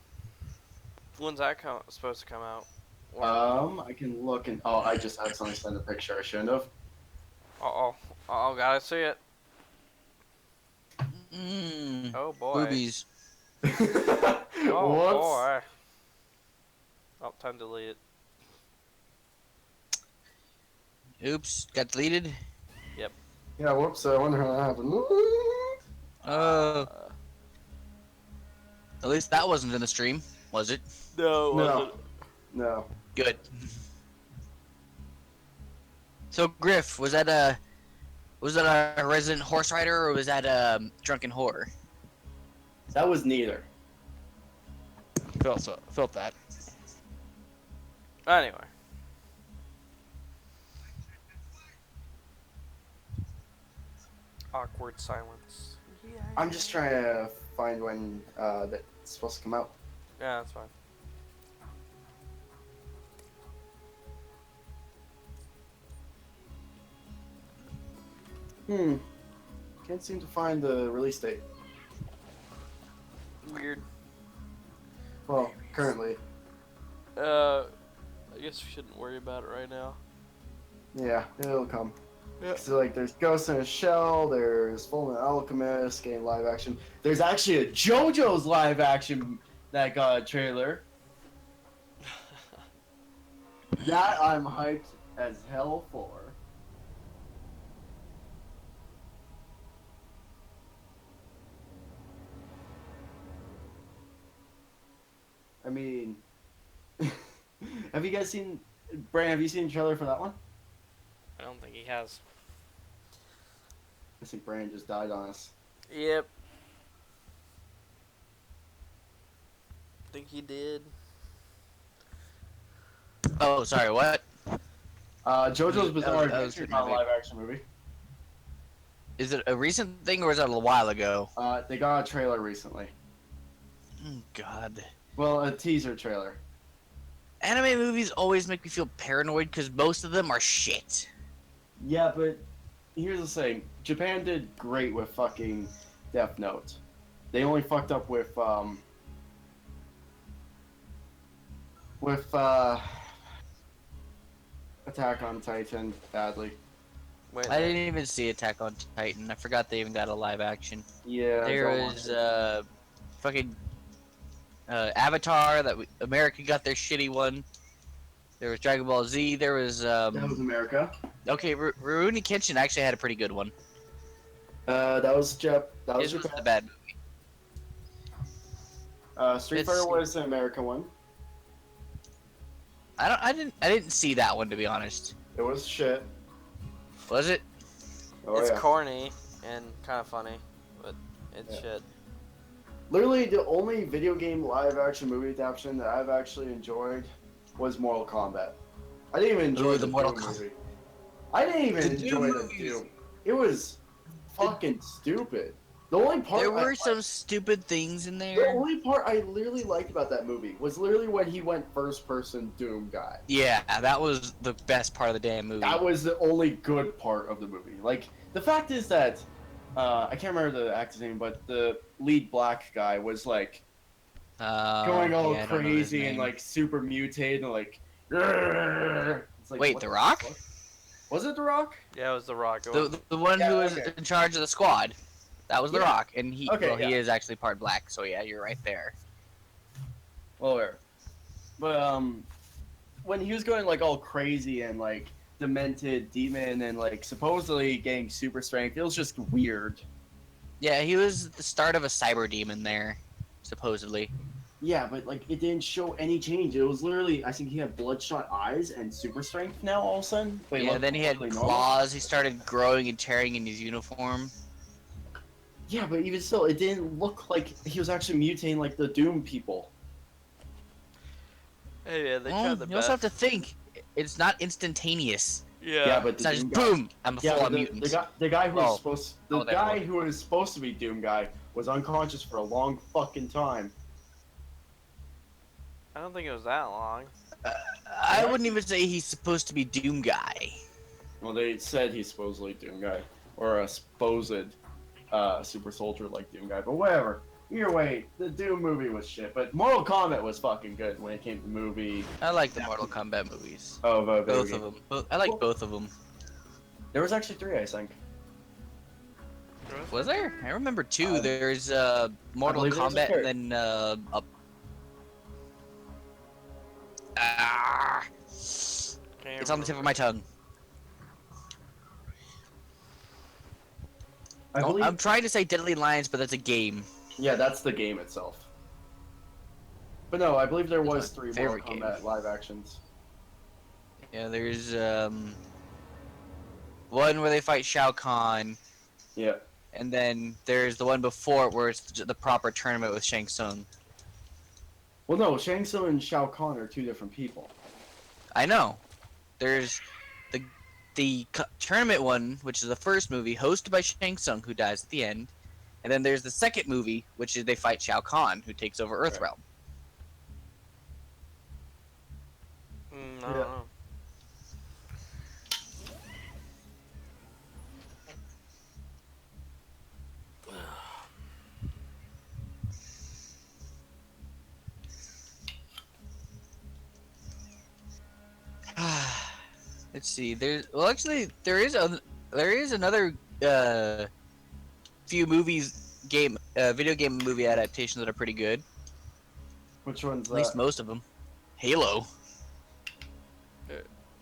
When's that supposed to come out? I can look and I just accidentally sent a picture. I shouldn't have. Uh oh, gotta see it. Mmm. Oh boy. Boobies. Oh Whoops. boy. Oh, time to delete it. Oops. Got deleted. Yeah, whoops. I wonder how that happened. At least that wasn't in the stream, was it? No, it wasn't. No. Good. So Griff, was that a resident horse rider or was that a drunken whore? That was neither. Felt that. Anyway. Awkward silence. I'm just trying to find when that's supposed to come out. Yeah, that's fine. Can't seem to find the release date. Weird. Well, currently. I guess we shouldn't worry about it right now. Yeah, it'll come. Yeah. So like, there's Ghost in a Shell, there's Fullmetal Alchemist game live action. There's actually a JoJo's live action that got a trailer. That I'm hyped as hell for. I mean, have you guys seen, Brian, have you seen the trailer for that one? I don't think he has. I think Brian just died on us. Yep. Think he did. Oh, sorry, what? JoJo's Bizarre that was Adventure is not a pretty live action movie. Is it a recent thing or was that a while ago? They got a trailer recently. Oh, God. Well, a teaser trailer. Anime movies always make me feel paranoid because most of them are shit. Yeah, but here's the thing. Japan did great with fucking Death Note. They only fucked up with Attack on Titan badly. Wait, I didn't even see Attack on Titan. I forgot they even got a live action. Yeah. There don't was want fucking Avatar that America got their shitty one. There was Dragon Ball Z. There was that was America. okay, Rurouni Kenshin actually had a pretty good one. That was That was It was Japan. the bad movie. Street It's- Fighter was the American one. I didn't see that one to be honest. It was shit. Was it? Oh, it's yeah. corny and kind of funny, but it's Yeah. shit. Literally, the only video game live-action movie adaptation that I've actually enjoyed was Mortal Kombat. I didn't even enjoy Ooh, the the Mortal Doom Kombat. movie. I didn't even The Doom enjoy the movies. Doom. It was fucking stupid. The only part There I were some stupid things in The there. only part I literally liked about that movie was literally when he went first-person Doom guy. Yeah, that was the best part of the damn movie. That was the only good part of the movie. Like, the fact is that, I can't remember the actor's name, but the lead black guy was, like, going all yeah, I don't know his crazy and, name. like, super mutated and, like, it's like, Wait, what The Rock? fuck? Was it The Rock? Yeah, it was The Rock. It The, wasn't- the one Yeah, who was okay. in charge of the squad. That was The Yeah. Rock, and he Okay, he yeah. is actually part black. So yeah, you're right there. Well, where? But, when he was going, like, all crazy and, like, demented demon and, like, supposedly getting super strength, it was just weird. Yeah, he was the start of a cyber demon there, supposedly. Yeah, but like it didn't show any change. It was literally, I think he had bloodshot eyes and super strength now all of a sudden. But Yeah, then he had completely normal. claws. He started growing and tearing in his uniform. Yeah, but even still, it didn't look like he was actually mutating like the Doom people. Hey, yeah, they Well, tried the you also have best. to think. It's not instantaneous. Yeah. but It's the not Doom just guy, boom. I'm a yeah, full-on but mutant. the guy who was Oh. supposed Oh, the there guy it was. who was supposed to be Doom guy was unconscious for a long fucking time. I don't think it was that long. I wouldn't even say he's supposed to be Doom Guy. Well, they said he's supposedly Doom guy or a supposed super soldier like Doom guy, but whatever. Either way, the Doom movie was shit, but Mortal Kombat was fucking good when it came to movie. I like the Mortal Kombat movies. Of video Both game. of them. I like both of them. There was actually 3, I think. Was there? I remember two. Uh, There's Mortal believe there was a Kombat third. and then Ah, Can't it's on the tip of remember. my tongue. I believe. I'm trying to say Deadly Alliance, but that's a game. Yeah, that's the game itself. But no, I believe there was It's my 3 Mortal favorite game. Kombat live actions. Yeah, there's one where they fight Shao Kahn, Yeah. and then there's the one before it where it's the proper tournament with Shang Tsung. Well, no, Shang Tsung and Shao Kahn are 2 different people. I know. There's the tournament one, which is the first movie, hosted by Shang Tsung, who dies at the end, and then there's the second movie, which is they fight Shao Kahn, who takes over Earthrealm. I don't know. Let's see. There is another few video game movie adaptations that are pretty good. Which one's At that? least most of them. Halo.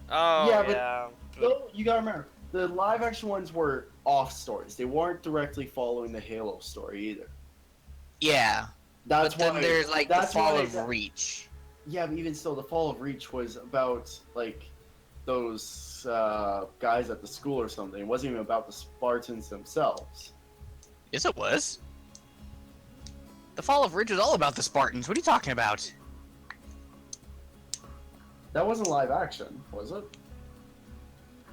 Oh, Yeah, yeah. but no, you gotta remember, the live action ones were off stories. They weren't directly following the Halo story either. Yeah. That's But then why there's like the that's Fall why of that- Reach. Yeah, but even still, the Fall of Reach was about like those guys at the school or something. It wasn't even about the Spartans themselves. Yes, it was. The Fall of Reach was all about the Spartans. What are you talking about? That wasn't live action, was it?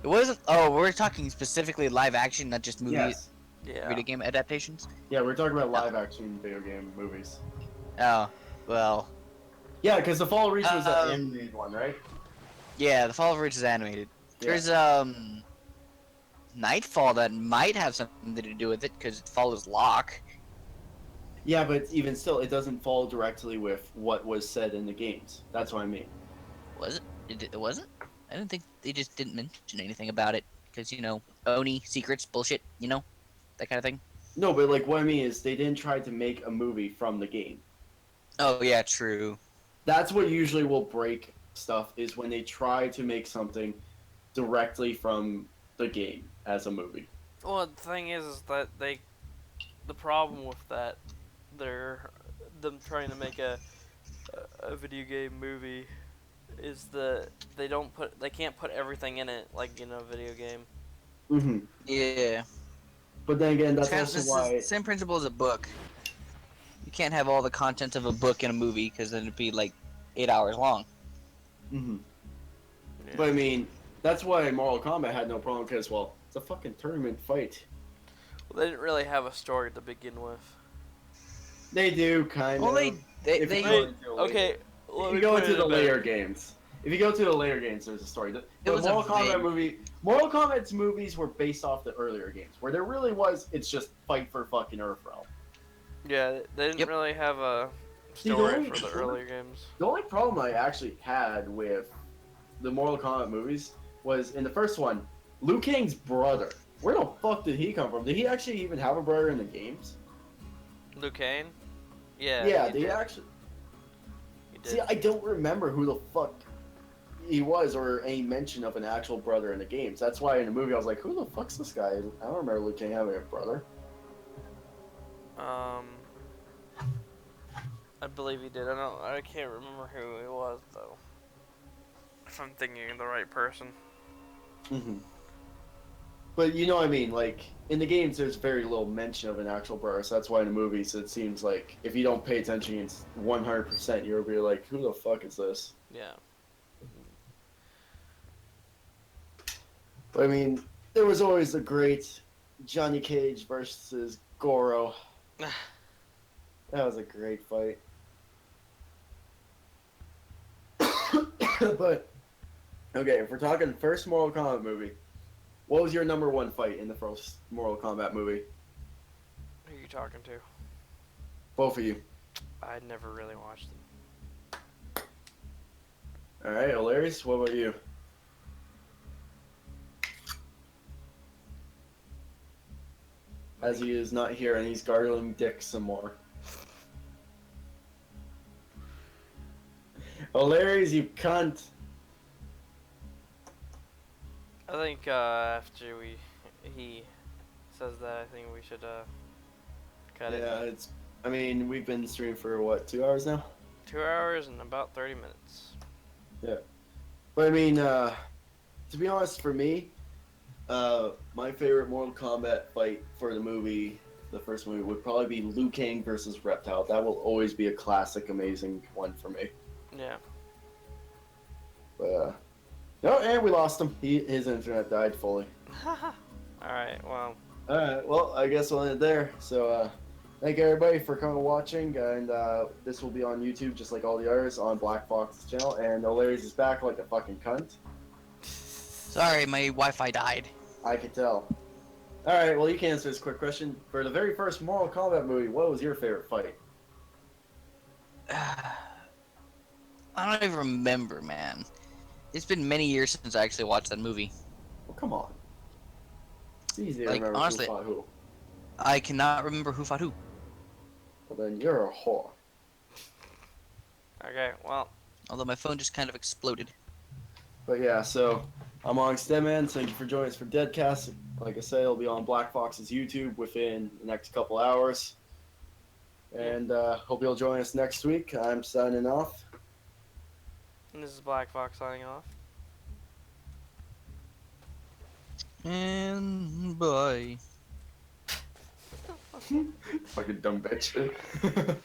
It wasn't. Oh, we're talking specifically live action, not just movie Yes. Yeah. video game adaptations. Yeah, we're talking about live action video game movies. Oh, well. Yeah, because the Fall of Reach was the Um, animated one, right? Yeah, the Fall of Reach is animated. Yeah. There's Nightfall that might have something to do with it because it follows Locke. Yeah, but even still, it doesn't follow directly with what was said in the games. That's what I mean. Was it? It wasn't. I didn't think they just didn't mention anything about it because Oni secrets bullshit. That kind of thing. No, but like what I mean is they didn't try to make a movie from the game. Oh yeah, true. That's what usually will break stuff is when they try to make something directly from the game as a movie. Well, the thing is that the problem with that, them trying to make a video game movie, is that they can't put everything in it like in a video game. Mm-hmm. Yeah. But then again, that's It's also why. the same principle as a book. You can't have all the content of a book in a movie because then it'd be like 8 hours long. Mm-hmm. Yeah. But I mean, that's why Mortal Kombat had no problem because, well, it's a fucking tournament fight. Well, they didn't really have a story to begin with. They do kind Well, of. they If you they go Wait, into a okay. later- let If me you go put it into the in a later bit. games, there's a story. The was a Mortal Kombat vague- movie, Mortal Kombat's movies were based off the earlier games, where there really was. It's just fight for fucking Earthrealm. Yeah, they didn't Yep. really have a See, the story only- for the earlier games. The only problem I actually had with the Mortal Kombat movies was in the first one, Liu Kang's brother. Where the fuck did he come from? Did he actually even have a brother in the games? Liu Kang? Yeah. Yeah, he did he did. actually? He did. See, I don't remember who the fuck he was or any mention of an actual brother in the games. That's why in the movie I was like, who the fuck's this guy? I don't remember Liu Kang having a brother. I believe he did. I can't remember who it was though. If I'm thinking of the right person. Hmm. But you know what I mean, like, in the games there's very little mention of an actual brawler, so that's why in the movies it seems like if you don't pay attention, it's 100% you'll be like, who the fuck is this? Yeah. But I mean, there was always the great Johnny Cage versus Goro. That was a great fight. But, okay, if we're talking first Mortal Kombat movie, what was your number one fight in the first Mortal Kombat movie? Who are you talking to? Both of you. I never really watched it. Alright, Hilarious, what about you? As he is not here and he's gargling dick some more. Hilarious, you cunt! I think after he says that, I think we should cut it. Yeah, it's. I mean, we've been streaming for what, 2 hours now? 2 hours and about 30 minutes. Yeah. But I mean, to be honest, for me, my favorite Mortal Kombat fight for the movie, the first movie, would probably be Liu Kang versus Reptile. That will always be a classic, amazing one for me. Yeah. But, no, and we lost him. His internet died fully. Alright, well. Alright, well, I guess we'll end it there. So, thank you everybody for coming and watching, and this will be on YouTube just like all the others on Black Fox's channel, and Hilarious is back like a fucking cunt. Sorry, my Wi-Fi died. I can tell. Alright, well, you can answer this quick question. For the very first Mortal Kombat movie, what was your favorite fight? I don't even remember, man. It's been many years since I actually watched that movie. Well, come on. It's easy to Like, remember honestly- who fought who. I cannot remember who fought who. Well, then you're a whore. Okay, well. Although my phone just kind of exploded. But yeah, so I'm on Stemman. Thank you for joining us for Deadcast. Like I said, it'll be on Black Fox's YouTube within the next couple hours. And hope you'll join us next week. I'm signing off. And this is Black Fox signing off. And bye. Fucking dumb bitch.